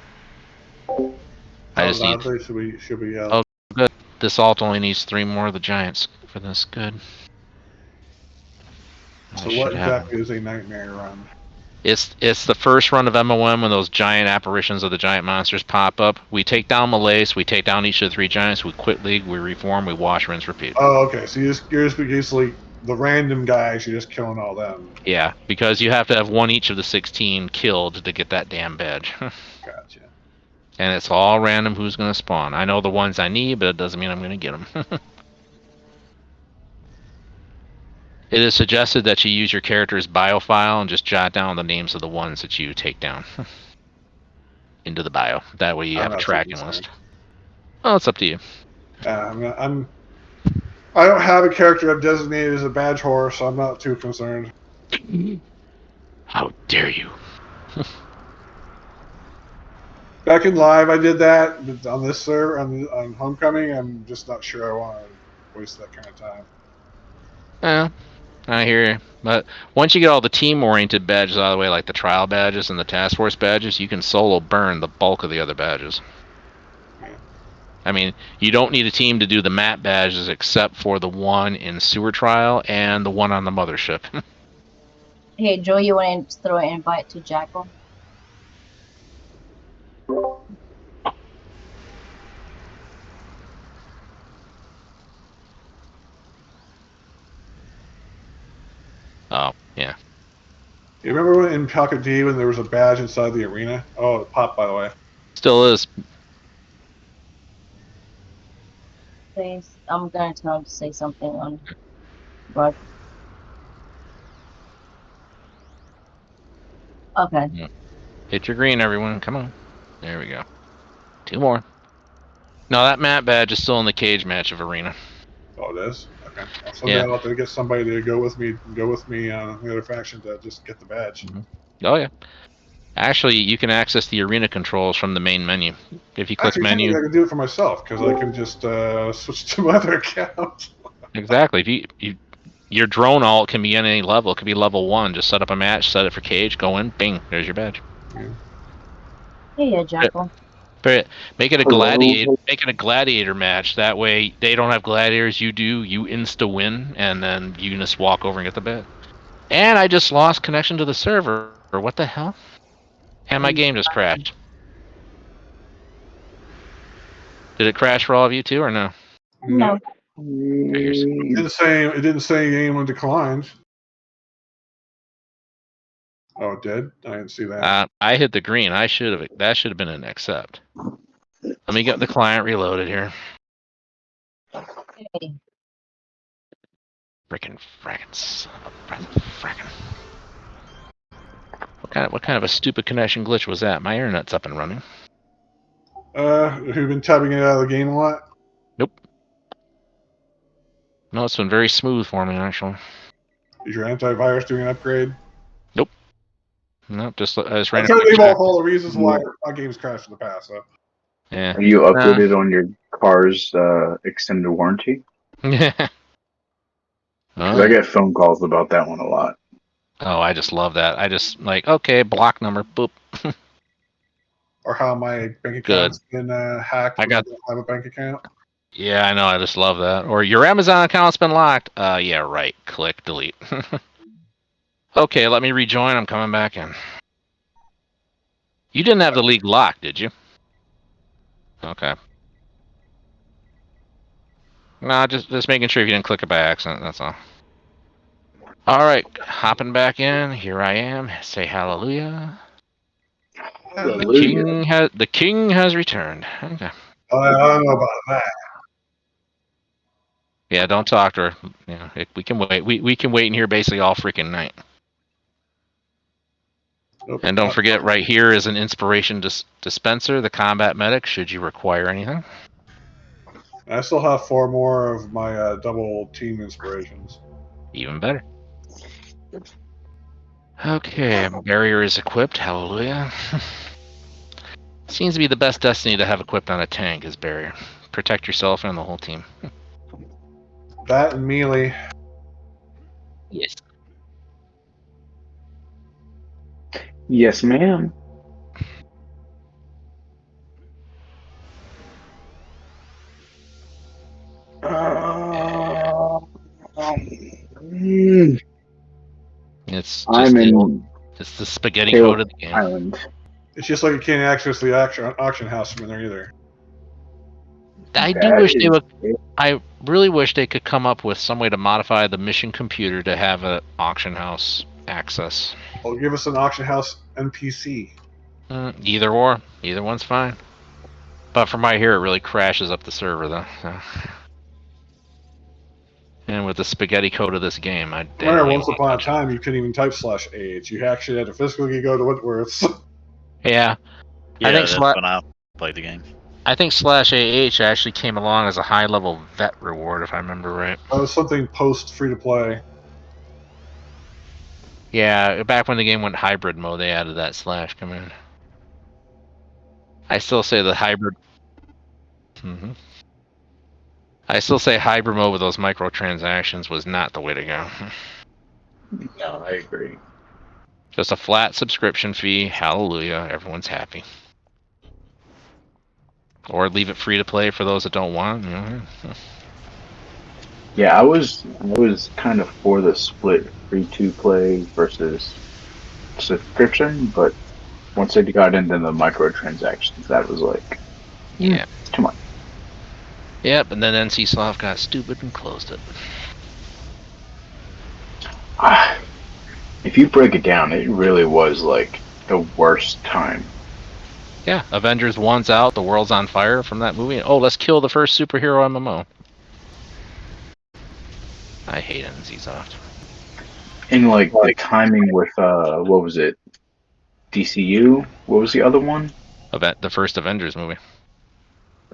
I just need. Loudly should we Oh, good. This alt only needs 3 more of the giants for this. Good. So what exactly is a nightmare run? It's the first run of MOM when those giant apparitions of the giant monsters pop up. We take down Malace, we take down each of the 3 giants, we quit league, we reform, we wash, rinse, repeat. Oh, okay. So you're just basically the random guys. You're just killing all them. Yeah, because you have to have 1 each of the 16 killed to get that damn badge. Gotcha. And it's all random who's going to spawn. I know the ones I need, but it doesn't mean I'm going to get them. It is suggested that you use your character's bio file and just jot down the names of the ones that you take down into the bio. That way you have a tracking list. Well, it's up to you. I don't have a character I've designated as a badge horse, so I'm not too concerned. How dare you? Back in live, I did that, but on this server, on Homecoming, I'm just not sure I want to waste that kind of time. Yeah, I hear you. But once you get all the team-oriented badges out of the way, like the trial badges and the task force badges, you can solo burn the bulk of the other badges. Yeah. I mean, you don't need a team to do the map badges except for the one in sewer trial and the one on the mothership. Hey, Joe, you want to throw an invite to Jackal? Oh, yeah. You remember in Pocket D when there was a badge inside the arena? Oh, it popped, by the way. Still is. Please, I'm gonna tell him to say something on. But okay. Yeah. Hit your green, everyone. Come on. There we go. 2 more. No, that map badge is still in the cage match of arena. Oh, it is? Okay. Well, someday I'll have to get somebody to go with me on the other faction to just get the badge. Oh, yeah. Actually, you can access the arena controls from the main menu. If you click Actually, menu, I can do it for myself because I can just switch to my other account. exactly. If your drone alt can be any level. It could be level 1. Just set up a match, set it for cage, go in, bing, there's your badge. Hey, Jackal. But make it a gladiator. Make it a gladiator match. That way, they don't have gladiators. You do. You insta win, and then you can just walk over and get the badge. And I just lost connection to the server. What the hell? And my game just crashed. Did it crash for all of you too, or no? No. It didn't say anyone declined. Oh, it did. I didn't see that. I hit the green. That should have been an accept. Let me get the client reloaded here. Okay. Frickin' frackin'. What kind of a stupid connection glitch was that? My internet's up and running. Have you been tabbing it out of the game a lot? Nope. No, it's been very smooth for me, actually. Is your antivirus doing an upgrade? Nope. Nope, I just ran That's a quick gonna be check. all the reasons why my games crashed in the past. So. Yeah. Are you updated on your car's extended warranty? Yeah. Because I get phone calls about that one a lot. Oh, I just love that. I just okay, block number, boop. Or how my bank account's been hacked. I don't have a bank account. Yeah, I know. I just love that. Or your Amazon account's been locked. Yeah, right. Click delete. Okay, let me rejoin. I'm coming back in. You didn't have the league locked, did you? Okay. No, just making sure you didn't click it by accident. That's all. All right, hopping back in. Here I am. Say hallelujah. Hallelujah. The king has returned. Okay. I don't know about that. Yeah, don't talk to her. Yeah, we can wait. We can wait in here basically all freaking night. Nope. And don't forget, right here is an inspiration dispenser, the combat medic, should you require anything. I still have 4 more of my double team inspirations. Even better. Okay, barrier is equipped. Hallelujah. Seems to be the best destiny to have equipped on a tank is barrier. Protect yourself and the whole team. That and melee. Yes. Yes, ma'am. It's just it's the spaghetti code of the game. Island. It's just like you can't access the auction house from there either. I do wish they would. I really wish they could come up with some way to modify the mission computer to have an auction house access. Well, give us an auction house NPC. Either or. Either one's fine. But from right here, it really crashes up the server, though. So. And with the spaghetti code of this game, I remember once upon a time, you couldn't even type /AH. You actually had to physically go to Whitworth's. Yeah. Yeah, that's when I played the game. I think /AH actually came along as a high-level vet reward, if I remember right. That was something post free-to-play. Yeah, back when the game went hybrid mode, they added that / command. I still say the hybrid... I still say hybrid mode with those microtransactions was not the way to go. No, I agree. Just a flat subscription fee. Hallelujah. Everyone's happy. Or leave it free to play for those that don't want. You know? Yeah, I was kind of for the split free to play versus subscription, but once they got into the microtransactions, that was like, yeah, it's too much. Yep, and then NCSoft got stupid and closed it. If you break it down, it really was like the worst time. Yeah, Avengers 1's out, the world's on fire from that movie. Oh, let's kill the first superhero MMO. I hate NCSoft. And like the timing with what was it? DCU? What was the other one? The first Avengers movie.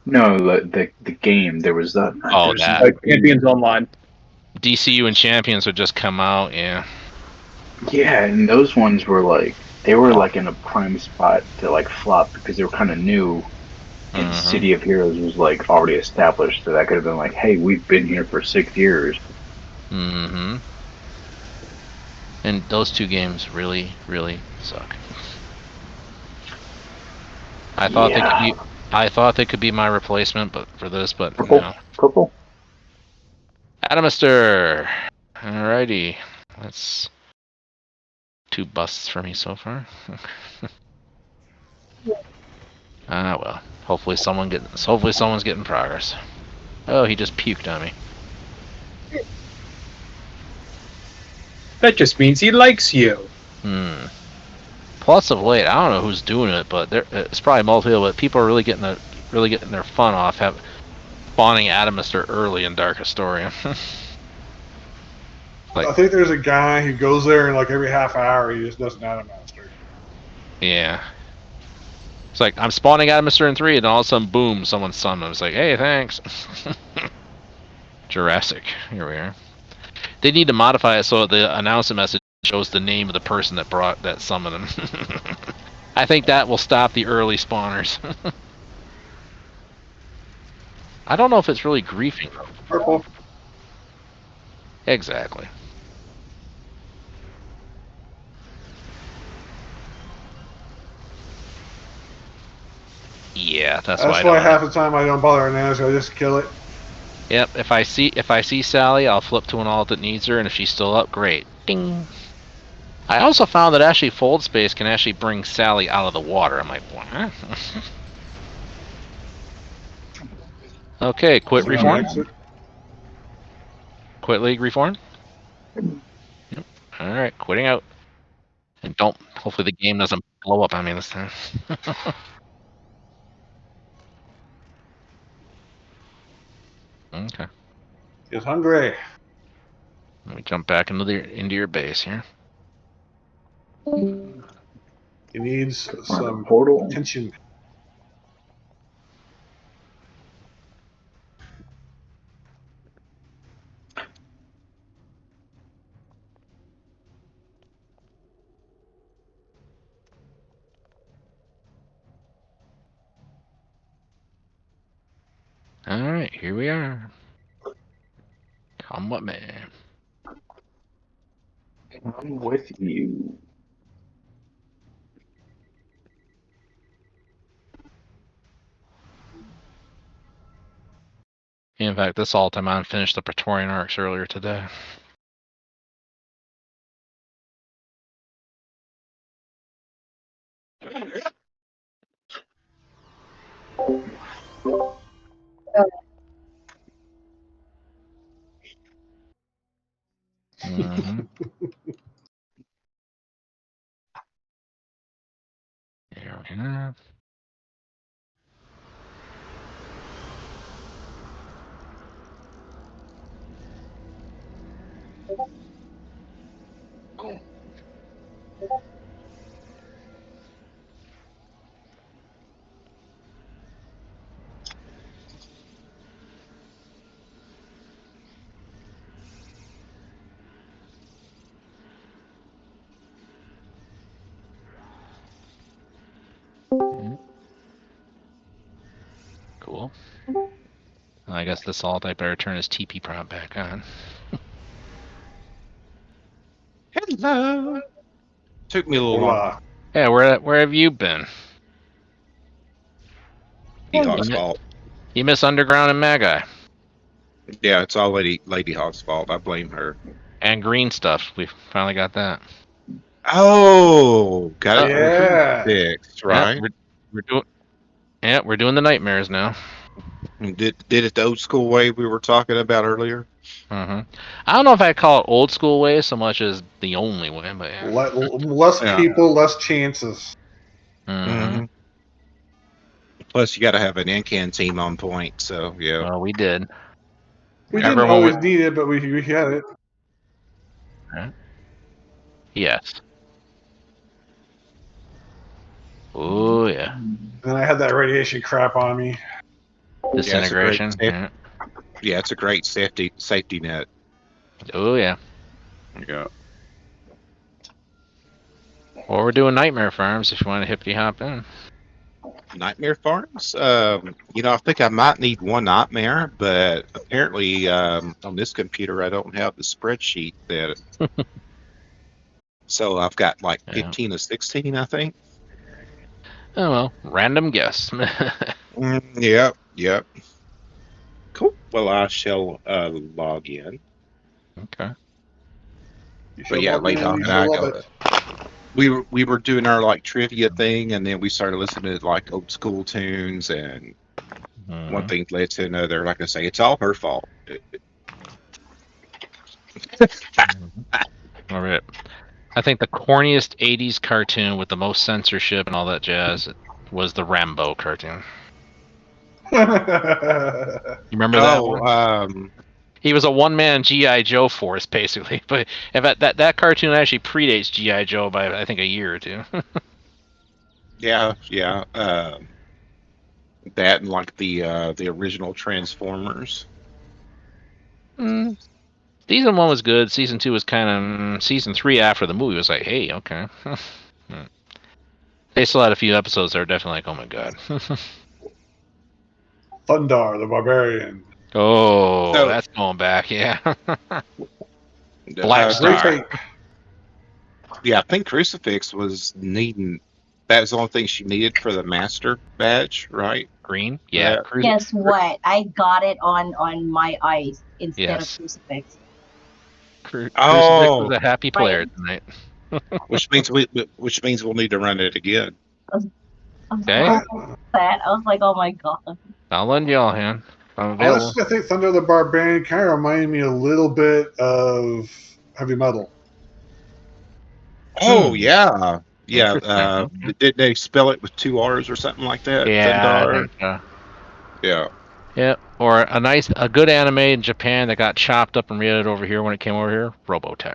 No, the game. There was that. Oh, that. Champions Online. DCU and Champions would just come out, yeah. Yeah, and those ones were like they were like in a prime spot to like flop because they were kind of new, and City of Heroes was like already established, so that could have been like, hey, we've been here for 6 years. And those two games really, really suck. I thought they could be my replacement, but for this, but no. Purple. Adamister. Alrighty, that's 2 busts for me so far. Well, hopefully someone's getting progress. Oh, he just puked on me. That just means he likes you. Plus of late, I don't know who's doing it, but it's probably multiple. But people are really getting their fun off spawning Atomister early in Dark Historia. I think there's a guy who goes there and like every half hour he just does an Atomaster. Yeah. It's like, I'm spawning Atomister in 3, and all of a sudden, boom, someone summoned him. It's like, hey, thanks. Jurassic. Here we are. They need to modify it so the announcement message shows the name of the person that summoned him. I think that will stop the early spawners. I don't know if it's really griefing. Purple. Exactly. Yeah, that's why half the time I don't bother announcing. I just kill it. Yep. If I see Sally, I'll flip to an alt that needs her, and if she's still up, great. Ding. I also found that actually Fold Space can actually bring Sally out of the water. I'm like, what? Okay, quit reform. Quit league reform. Yep. All right, quitting out. And don't. Hopefully the game doesn't blow up on me this time. Okay. He's hungry. Let me jump back into your base here. He needs some portal attention. Alright, here we are. Come with me. I'm with you. In fact, this Altamon finished the Praetorian Arcs earlier today. Mm-hmm. Here we are. Cool. I guess this alt I better turn his TP prompt back on. Hello. Took me a little long. Yeah, where have you been? Hawk's fault. You miss Underground and Magi. Yeah, it's all Lady Hawk's fault. I blame her. And green stuff. We finally got that. Oh, got it Yeah. fixed, right? We're doing the nightmares now. Did it the old school way we were talking about earlier? I don't know if I call it old school way so much as the only way, but yeah. Less people, less chances. Plus, you got to have an Incan team on point. So yeah. Well, we did. We didn't always need it, but we had it. Yes. Oh yeah. And then I had that radiation crap on me. Disintegration. Yeah, it's a great safety net. Oh yeah. Yeah. Or we're doing nightmare farms if you want to hippity hop in. Nightmare farms? I think I might need one nightmare, but apparently on this computer I don't have the spreadsheet that. So I've got like 15 or 16, I think. Oh well, random guess. Yep. Cool. Well, I shall log in. Okay. But yeah, Lady Hawk and I we were doing our like trivia thing, and then we started listening to like old school tunes, and one thing led to another. Like I say, it's all her fault. All right. I think the corniest '80s cartoon with the most censorship and all that jazz was the Rambo cartoon. You remember that one? He was a one-man GI Joe force, basically. But in fact, that cartoon actually predates GI Joe by I think a year or two. Yeah. That and like the original Transformers. Season 1 was good. Season 2 was kind of season 3 after the movie was like, hey, okay. They still had a few episodes that were definitely like, oh my god. Thundar the Barbarian. Oh, so, that's going back, yeah. Black Star. Yeah, I think Crucifix was needing. That was the only thing she needed for the Master badge, right? Green, yeah. Guess what? I got it on my ice instead of Crucifix. Crucifix was a happy player tonight. which means we'll need to run it again. Okay. I was like, oh my god. I'll lend y'all a hand. I'm available. Honestly, I think Thunder the Barbarian kind of reminded me a little bit of Heavy Metal. Oh yeah. Did they spell it with 2 R's or something like that? Yeah. Yeah. Yeah. Or a good anime in Japan that got chopped up and read over here when it came over here. Robotech.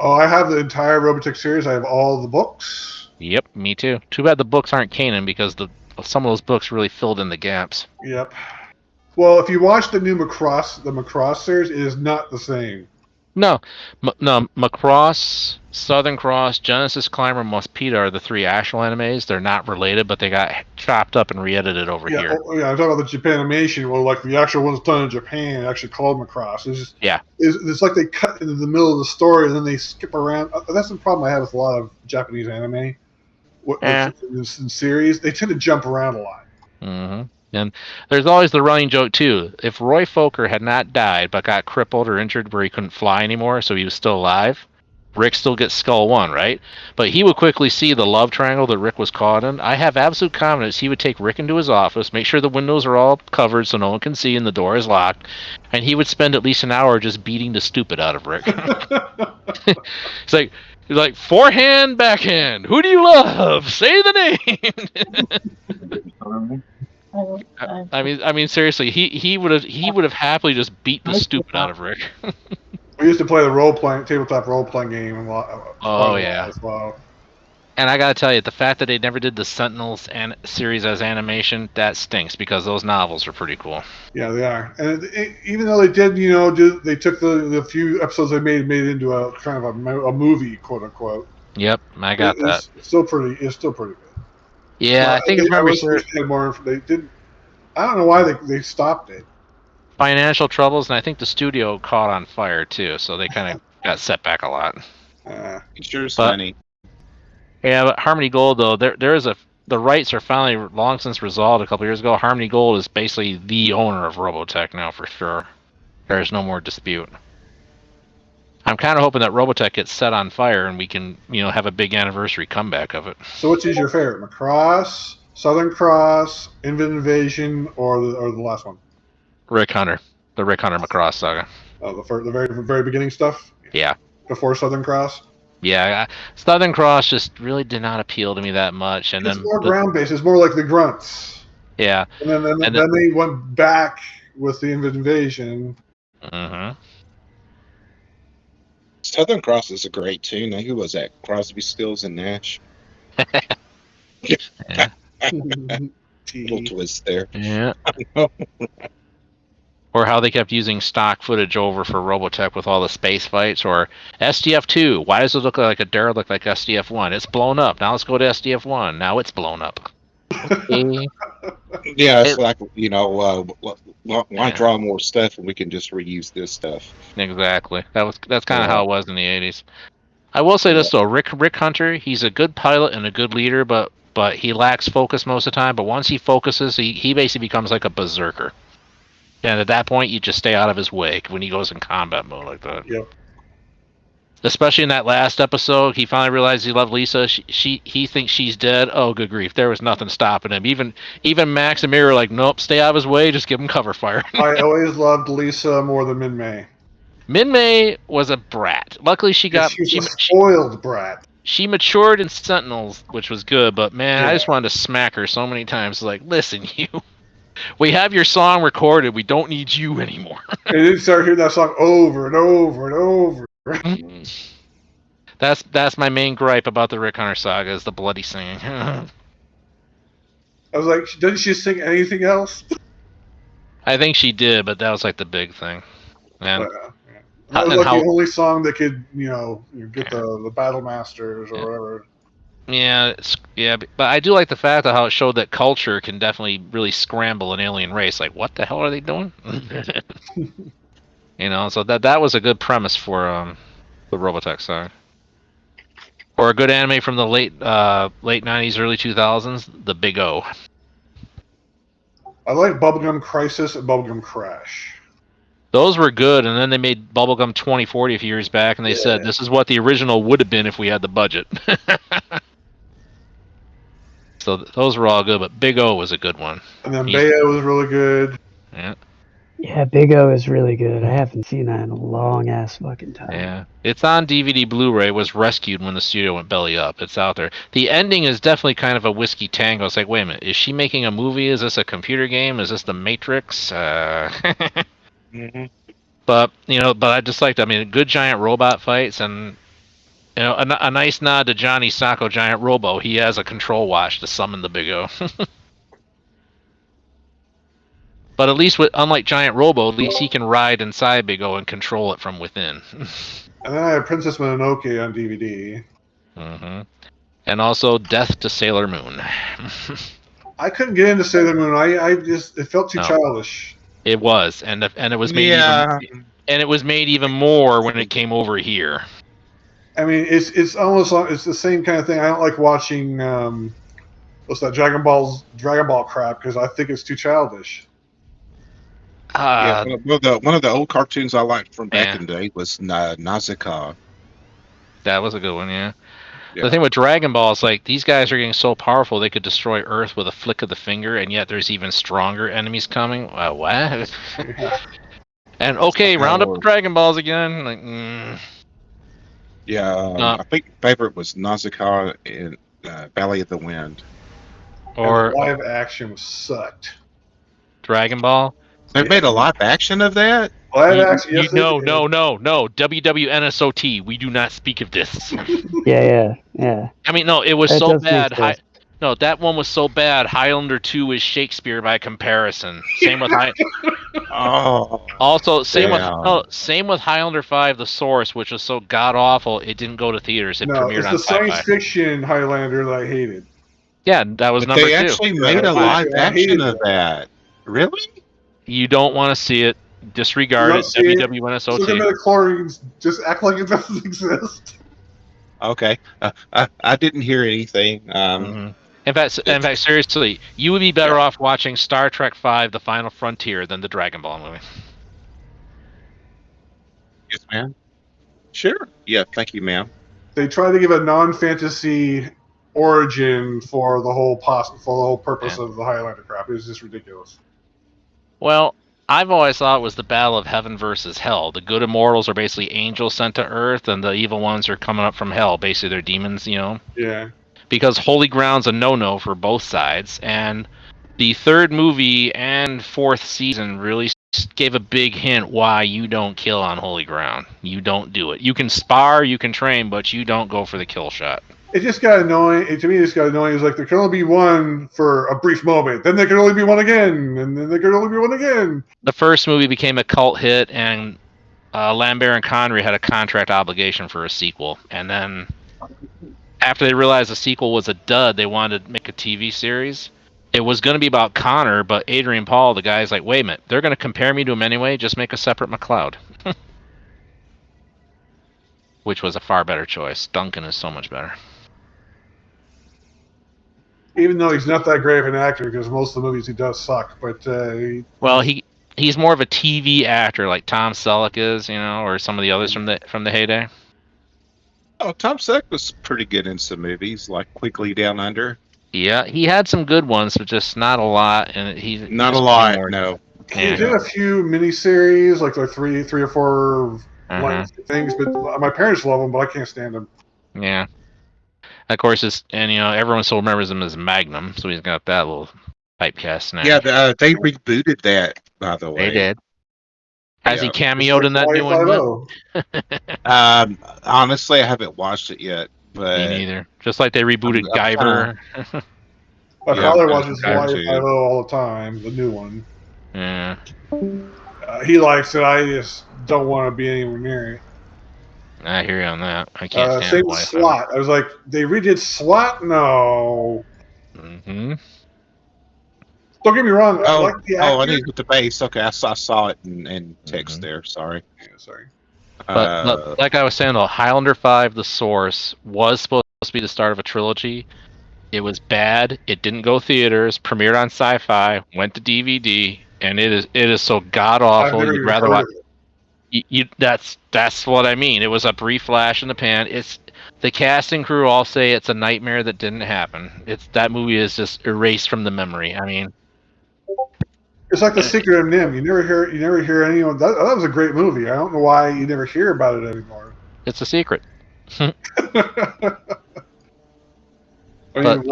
Oh, I have the entire Robotech series. I have all the books. Yep, me too. Too bad the books aren't canon because some of those books really filled in the gaps. Yep. Well, if you watch the new Macross series, it is not the same. No, Macross, Southern Cross, Genesis Climber, Mospeada are the 3 actual animes. They're not related, but they got chopped up and re-edited over here. Yeah, I'm talking about the Japanimation. Well, like the actual ones done in Japan, actually called Macross. It's like they cut into the middle of the story and then they skip around. That's the problem I have with a lot of Japanese anime. In series, they tend to jump around a lot. Mm-hmm. And there's always the running joke too. If Roy Fokker had not died but got crippled or injured where he couldn't fly anymore, so he was still alive, Rick still gets Skull 1, right? But he would quickly see the love triangle that Rick was caught in. I have absolute confidence he would take Rick into his office, make sure the windows are all covered so no one can see and the door is locked, and he would spend at least an hour just beating the stupid out of Rick. He's like, forehand, backhand. Who do you love? Say the name. I mean, seriously, he would have happily just beat the stupid out of Rick. We used to play the tabletop role playing game. Oh yeah. As well. And I gotta tell you, the fact that they never did the Sentinels series as animation, that stinks because those novels are pretty cool. Yeah, they are. And even though they did, they took the few episodes they made it into a kind of a movie, quote unquote. Yep, I got that. It's still pretty good. Yeah, I think I wish they had more. They didn't. I don't know why they stopped it. Financial troubles, and I think the studio caught on fire too, so they kind of got set back a lot. It's sure funny. Yeah, but Harmony Gold though, the rights are finally long since resolved a couple years ago. Harmony Gold is basically the owner of Robotech now for sure. There's no more dispute. I'm kind of hoping that Robotech gets set on fire and we can, have a big anniversary comeback of it. So, which is your favorite, Macross, Southern Cross, Invasion, or the last one? Rick Hunter, the Rick Hunter Macross saga. Oh, the very beginning stuff. Yeah. Before Southern Cross. Yeah, Southern Cross just really did not appeal to me that much, and it's more ground based. It's more like the Grunts. Yeah. And then they went back with the Invasion. Mm-hmm. Southern Cross is a great tune. Who was that? Crosby, Stills, and Nash. Yeah. Little twist there. Yeah. Or how they kept using stock footage over for Robotech with all the space fights, or SDF-2. Why does it look like a derelict like SDF-1? It's blown up. Now let's go to SDF-1. Now it's blown up. Okay. Yeah, it's like, why draw more stuff and we can just reuse this stuff? Exactly. That's kind of how it was in the 80s. I will say this though, Rick Hunter, he's a good pilot and a good leader, but he lacks focus most of the time. But once he focuses, he basically becomes like a berserker. And at that point, you just stay out of his way when he goes in combat mode like that. Yep. Especially in that last episode, he finally realized he loved Lisa. He thinks she's dead. Oh, good grief! There was nothing stopping him. Even Max and Mira were like, nope, stay out of his way. Just give him cover fire. I always loved Lisa more than Min-May. Min-May was a brat. Luckily, she She's a spoiled brat. She matured in Sentinels, which was good, but man, Yeah. I just wanted to smack her so many times. Like, listen, you, we have your song recorded. We don't need you anymore. And then start hearing that song over and over and over. That's my main gripe about the Rick Hunter saga is the bloody singing. I was like, doesn't she sing anything else? I think she did, but that was like the big thing. And that was like the only song that could, get the Battle Masters or whatever. Yeah, but I do like the fact of how it showed that culture can definitely really scramble an alien race. Like, what the hell are they doing? So that was a good premise for the Robotech song. Or a good anime from the late 90s, early 2000s, The Big O. I like Bubblegum Crisis and Bubblegum Crash. Those were good, and then they made Bubblegum 2040 a few years back, and they said this is what the original would have been if we had the budget. So those were all good, but Big O was a good one. And then Bayo was really good. Yeah. Yeah, Big O is really good. I haven't seen that in a long ass fucking time. Yeah, it's on DVD Blu-ray. Was rescued when the studio went belly up. It's out there. The ending is definitely kind of a whiskey tango. It's like, wait a minute, is she making a movie? Is this a computer game? Is this The Matrix? Mm-hmm. But I just liked. I mean, good giant robot fights, and a nice nod to Johnny Sacco, Giant Robo. He has a control watch to summon the Big O. But at least, unlike Giant Robo, at least he can ride inside Big O and control it from within. And then I have Princess Mononoke on DVD. Mm-hmm. And also Death to Sailor Moon. I couldn't get into Sailor Moon. It felt too childish. It was, and it was made it was made even more when it came over here. I mean, it's almost like it's the same kind of thing. I don't like watching what's that Dragon Ball crap because I think it's too childish. One of the old cartoons I liked from back in the day was Nausicaa. That was a good one, yeah. The thing with Dragon Ball is like these guys are getting so powerful they could destroy Earth with a flick of the finger, and yet there's even stronger enemies coming. What? And round up the Dragon Balls again. Like, I think favorite was Nausicaa in Valley of the Wind. Or and live action sucked. Dragon Ball. They made a live action of that. Live action? Yes, no. WWNSOT. We do not speak of this. Yeah. I mean, no, it was that so bad. No, that one was so bad. Highlander 2 is Shakespeare by comparison. Same with same with Highlander 5, The Source, which was so god awful it didn't go to theaters. It premiered it's on the science fiction Highlander that I hated. Yeah, that was number 2. They actually made a live action of that. Really? You don't want to see it. Disregard it. WWNSOT. So the midichlorians just act like it doesn't exist. Okay, I didn't hear anything. In fact, seriously, you would be better off watching Star Trek V: The Final Frontier than the Dragon Ball movie. Yes, ma'am. Sure. Yeah, thank you, ma'am. They try to give a non-fantasy origin for the whole purpose of the Highlander crap. It was just ridiculous. Well, I've always thought it was the battle of heaven versus hell. The good immortals are basically angels sent to Earth, and the evil ones are coming up from hell. Basically, they're demons, Yeah. Because holy ground's a no-no for both sides, and the third movie and fourth season really gave a big hint why you don't kill on holy ground. You don't do it. You can spar, you can train, but you don't go for the kill shot. It just got annoying. To me, it just got annoying. It's like there can only be one for a brief moment. Then there can only be one again. And then there can only be one again. The first movie became a cult hit, and Lambert and Connery had a contract obligation for a sequel. And then after they realized the sequel was a dud, they wanted to make a TV series. It was going to be about Connor, but Adrian Paul, the guy's like, wait a minute, they're going to compare me to him anyway, just make a separate McLeod. Which was a far better choice. Duncan is so much better. Even though he's not that great of an actor, because most of the movies he does suck. But he's more of a TV actor, like Tom Selleck is, or some of the others from the heyday. Oh, Tom Selleck was pretty good in some movies, like Quickly Down Under. Yeah, he had some good ones, but just not a lot. And not a lot. No. He did a few miniseries, like 3 or 4 things, but my parents love him, but I can't stand him. Yeah. Of course, everyone still remembers him as Magnum, so he's got that little typecast now. Yeah, they rebooted that, by the way. They did. Has he cameoed like in that new one yet? Honestly, I haven't watched it yet. But me neither. Just like they rebooted Guyver. My father watches Hawaii Five-0 all the time, the new one. Yeah. He likes it. I just don't want to be anywhere near it. I hear you on that. I can't stand same Hawaii SWAT. I was like, they redid SWAT? No. Mm-hmm. Don't get me wrong. I like the actor. Oh, I need with the base. Okay, I saw it in text there. Sorry. Yeah, sorry. But like I was saying, though, Highlander 5, The Source, was supposed to be the start of a trilogy. It was bad. It didn't go theaters. Premiered on Sci-Fi. Went to DVD, and it is so god awful. You'd rather watch. That's what I mean. It was a brief flash in the pan. It's the cast and crew all say it's a nightmare that didn't happen. That movie is just erased from the memory. I mean, it's like The Secret of NIMH. You never hear anyone. That was a great movie. I don't know why you never hear about it anymore. It's a secret. I mean,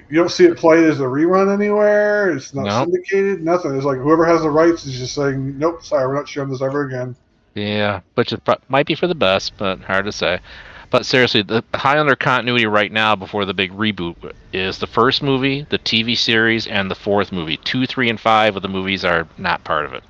you don't see it played as a rerun anywhere. It's not syndicated. Nothing. It's like whoever has the rights is just saying, "Nope, sorry, we're not showing this ever again." Yeah, which might be for the best, but hard to say. But seriously, the Highlander continuity right now before the big reboot is the first movie, the TV series, and the fourth movie. 2, 3, and 5 of the movies are not part of it.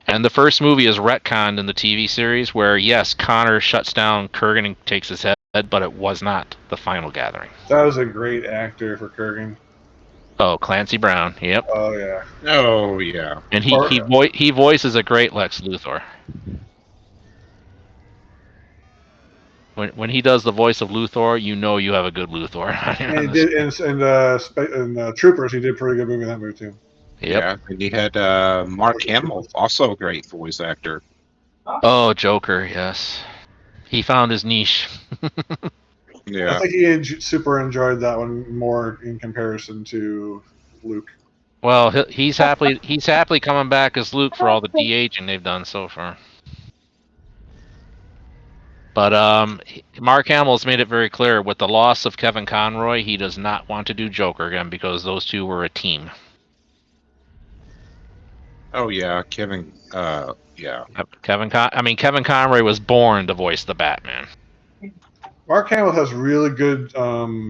And the first movie is retconned in the TV series where, yes, Connor shuts down Kurgan and takes his head, but it was not the final gathering. That was a great actor for Kurgan. Oh, Clancy Brown. Yep. Oh, yeah. Oh, yeah. And he voices a great Lex Luthor. When he does the voice of Luthor, you know you have a good Luthor. And he did in Troopers. He did a pretty good movie in that movie too. Yep. Yeah, and he had Mark Hamill, also a great voice actor. Oh, Joker, yes. He found his niche. Yeah. I think he super enjoyed that one more in comparison to Luke. Well, he's happily coming back as Luke for all the de-aging they've done so far. But Mark Hamill's made it very clear with the loss of Kevin Conroy, he does not want to do Joker again because those two were a team. Oh yeah, Kevin. Yeah. Kevin Conroy was born to voice the Batman. Mark Hamill has really good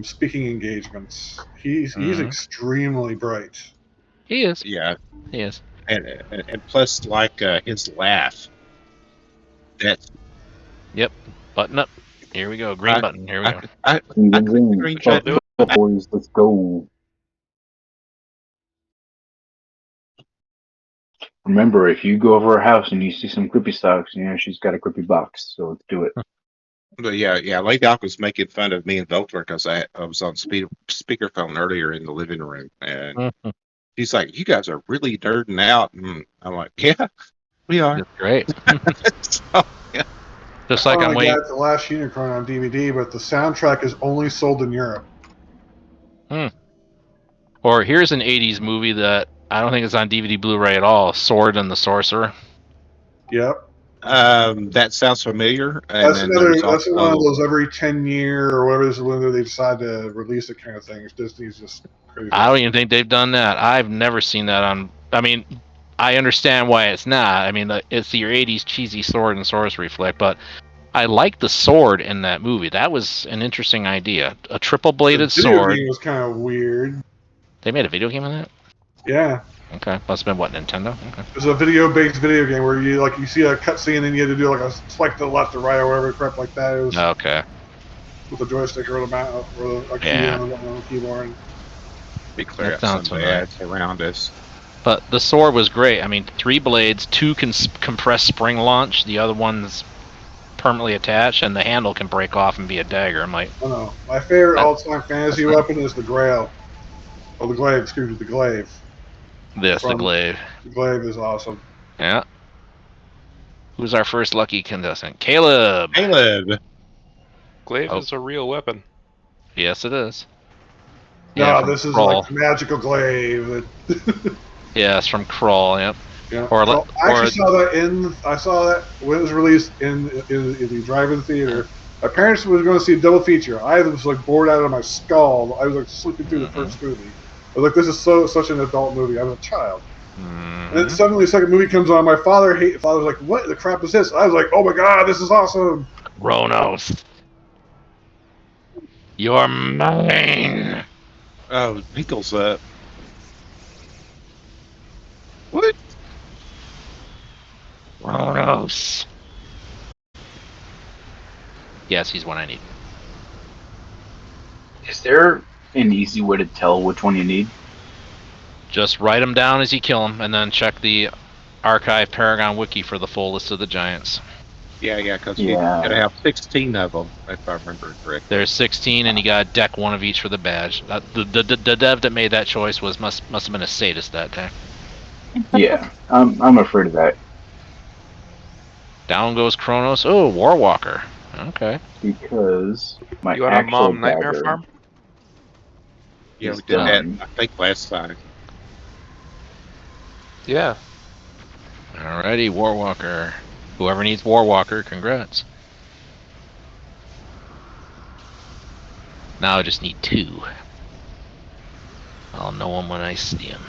speaking engagements. He's extremely bright. He is. Yeah. He is. And plus, like his laugh. That's. Yep. Button up. Here we go. Green button. Here we go. Boys, let's go. Remember, if you go over her house and you see some creepy socks, she's got a creepy box. So let's do it. But yeah. Lady Doc was making fun of me and Voltwork because I was on speakerphone earlier in the living room, and he's like, "You guys are really nerding out," and I'm like, "Yeah, we are." That's great. So, yeah. Just like I'm waiting. Got The Last Unicorn on DVD, but the soundtrack is only sold in Europe. Or here's an '80s movie that I don't think it's on DVD Blu-ray at all. Sword and the Sorcerer. Yep. That sounds familiar. And that's one of those every 10-year or whatever it is when they decide to release it kind of thing. Disney's just crazy. I don't even think they've done that. I've never seen that on. I mean, I understand why it's not. I mean, it's your '80s cheesy sword and sorcery flick, but I like the sword in that movie. That was an interesting idea. A triple-bladed sword. The game was kind of weird. They made a video game of that? Yeah. Okay, must have been what, Nintendo? Okay. It's a video-based video game where you see a cutscene and you had to do like a swipe to the left or right or whatever crap like that. It was okay. With a joystick or a key on the keyboard. Be clear out some ads around us. But the sword was great. I mean, 3 blades, 2 can compress spring launch, the other one's permanently attached, and the handle can break off and be a dagger. I'm like, oh no, my favorite all-time fantasy weapon is the Grail. Oh, the Glaive. Excuse me, the Glaive. The Glaive. The Glaive is awesome. Yeah. Who's our first lucky contestant? Caleb. Glaive is a real weapon. Yes, it is. No, this is like the magical glaive. Yeah, it's from Kroll. Yep. You know, Or so I actually saw that I saw that when it was released in the drive-in theater. My parents were going to see a double feature. I was like bored out of my skull. I was like sleeping through the first movie. I was like, "This is such an adult movie." I was a child, and then suddenly the second movie comes on. My father was like, "What the crap is this?" I was like, "Oh my god, this is awesome!" Kronos, you're mine. Oh, Pinkle's up. What? Kronos. Yes, he's one I need. Is there an easy way to tell which one you need? Just write them down as you kill them, and then check the Archive Paragon Wiki for the full list of the giants. Yeah, because you gotta have 16 of them, if I remember correctly. There's 16, and you got to deck one of each for the badge. The dev that made that choice must have been a sadist that day. Yeah, I'm afraid of that. Down goes Kronos. Oh, Warwalker. Okay. Because my You want a actual Mom Nightmare dagger Farm? Yeah, is we did that, done. I think, last time. Yeah. Alrighty, Warwalker. Whoever needs Warwalker, congrats. Now I just need 2. I'll know him when I see him.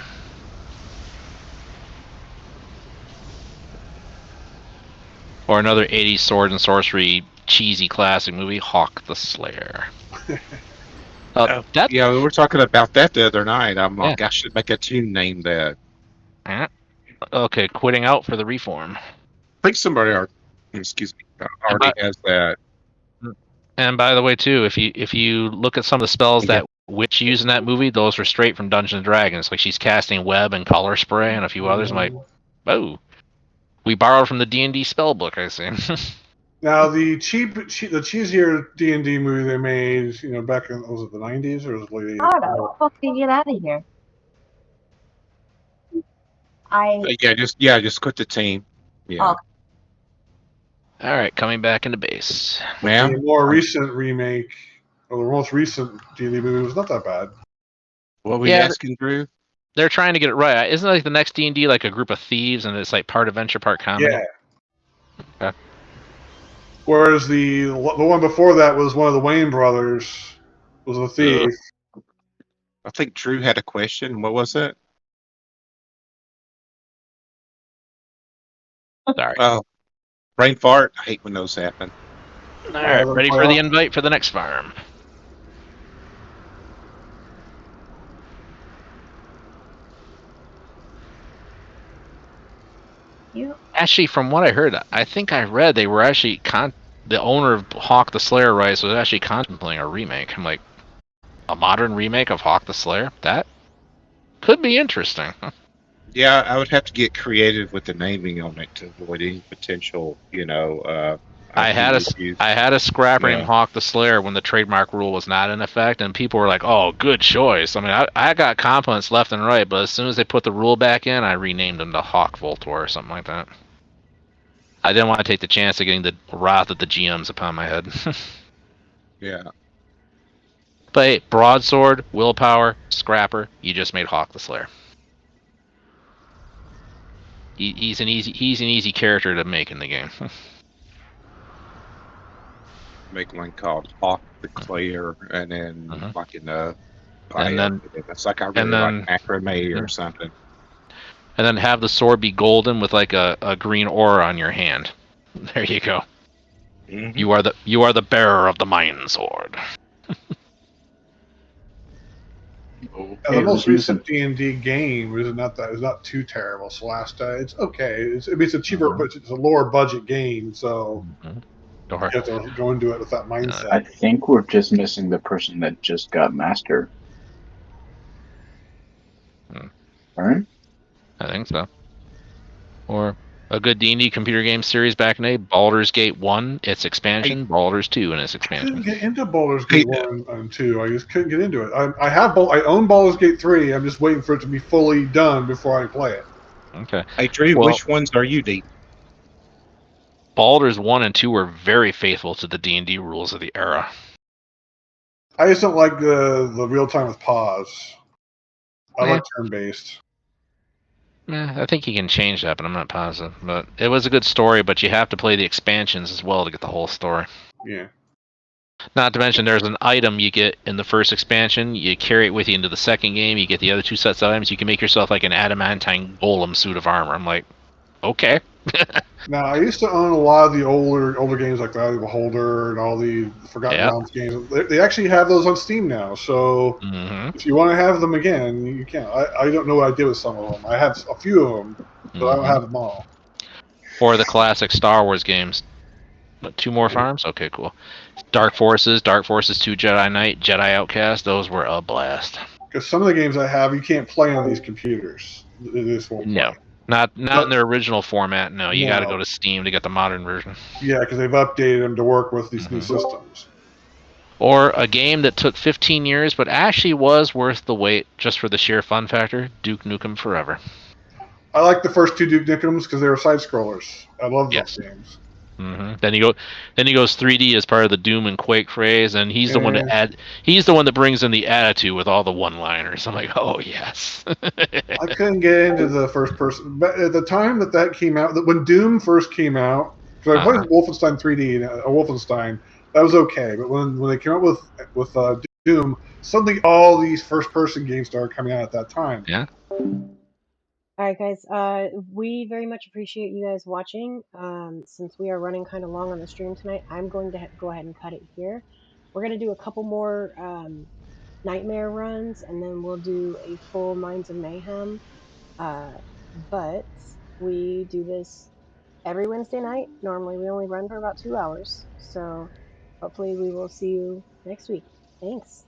Or another 80s sword and sorcery cheesy classic movie, Hawk the Slayer. Yeah, we were talking about that the other night. I'm like, I should make a tune named that. Okay, quitting out for the reform. I think somebody already has that. And by the way, too, if you look at some of the spells that Witch used in that movie, those were straight from Dungeons and Dragons. Like she's casting web and color spray and a few others. I'm like, oh, we borrowed from the D&D spell book, I see. Now the cheesier D&D movie they made, back in was it the 90s or was it late 80s? How the fuck did you get out of here? Just quit the team. Yeah. Oh. All right, coming back into base. The more recent remake, or the most recent D&D movie was not that bad. What were you asking, Drew? They're trying to get it right. Isn't it like the next D&D like a group of thieves and it's like part adventure, part comedy? Yeah. Okay. Whereas the one before that was one of the Wayne brothers was a thief. I think Drew had a question. What was it? Sorry. Oh, brain fart. I hate when those happen. All right, ready for the invite for the next farm. Actually, from what I heard, I think I read they were actually the owner of Hawk the Slayer Rise was actually contemplating a remake. I'm like, a modern remake of Hawk the Slayer? That could be interesting. Yeah, I would have to get creative with the naming on it to avoid any potential, I had issues. a scrapper named Hawk the Slayer when the trademark rule was not in effect, and people were like, "Oh, good choice." I mean, I got compliments left and right, but as soon as they put the rule back in, I renamed him to Hawk Voltor or something like that. I didn't want to take the chance of getting the wrath of the GMs upon my head. Yeah. But hey, broadsword, willpower, scrapper, you just made Hawk the Slayer. He's an easy character to make in the game. Make one called Hawk the Clayer, and then like in the and then it's like I really like macrame or something. And then have the sword be golden with like a green aura on your hand. There you go. Mm-hmm. You are the bearer of the Mayan sword. The most recent D&D game is not too terrible. Celeste, it's okay. It's a cheaper, but it's a lower budget game, so you have to go into it with that mindset. I think we're just missing the person that just got master. Right? I think so. Or a good D&D computer game series back in the day, Baldur's Gate 1, its expansion, Baldur's 2 and its expansion. I couldn't get into Baldur's Gate 1 and 2. I just couldn't get into it. I own Baldur's Gate 3. I'm just waiting for it to be fully done before I play it. Okay. Hey, Drew, which ones are you deep? Baldur's 1 and 2 were very faithful to the D&D rules of the era. I just don't like the real time with pause. I like turn-based. I think you can change that, but I'm not positive. But it was a good story, but you have to play the expansions as well to get the whole story. Yeah. Not to mention, there's an item you get in the first expansion. You carry it with you into the second game. You get the other two sets of items. You can make yourself like an adamantine golem suit of armor. I'm like, okay. Now, I used to own a lot of the older games like the Beholder and all the Forgotten Yep. Realms games. They actually have those on Steam now, so if you want to have them again, you can. I don't know what I did with some of them. I have a few of them, but I don't have them all. Or the classic Star Wars games. What, 2 more farms? Okay, cool. Dark Forces 2 Jedi Knight, Jedi Outcast, those were a blast. Because some of the games I have, you can't play on these computers. This won't play. No. Not in their original format, no. You got to No. go to Steam to get the modern version. Yeah, because they've updated them to work with these new systems. Or a game that took 15 years but actually was worth the wait just for the sheer fun factor, Duke Nukem Forever. I like the first 2 Duke Nukems because they were side scrollers. I love those games. Then he goes 3D as part of the Doom and Quake phrase, and he's the one that brings in the attitude with all the one-liners. I'm like, oh yes. I couldn't get into the first person, but at the time that came out, when Doom first came out, because I played Wolfenstein 3D and Wolfenstein, that was okay. But when they came out with Doom, suddenly all these first person games started coming out at that time. Yeah. All right, guys. We very much appreciate you guys watching. Since we are running kind of long on the stream tonight, I'm going to go ahead and cut it here. We're going to do a couple more nightmare runs, and then we'll do a full Minds of Mayhem. But we do this every Wednesday night. Normally, we only run for about 2 hours. So hopefully, we will see you next week. Thanks.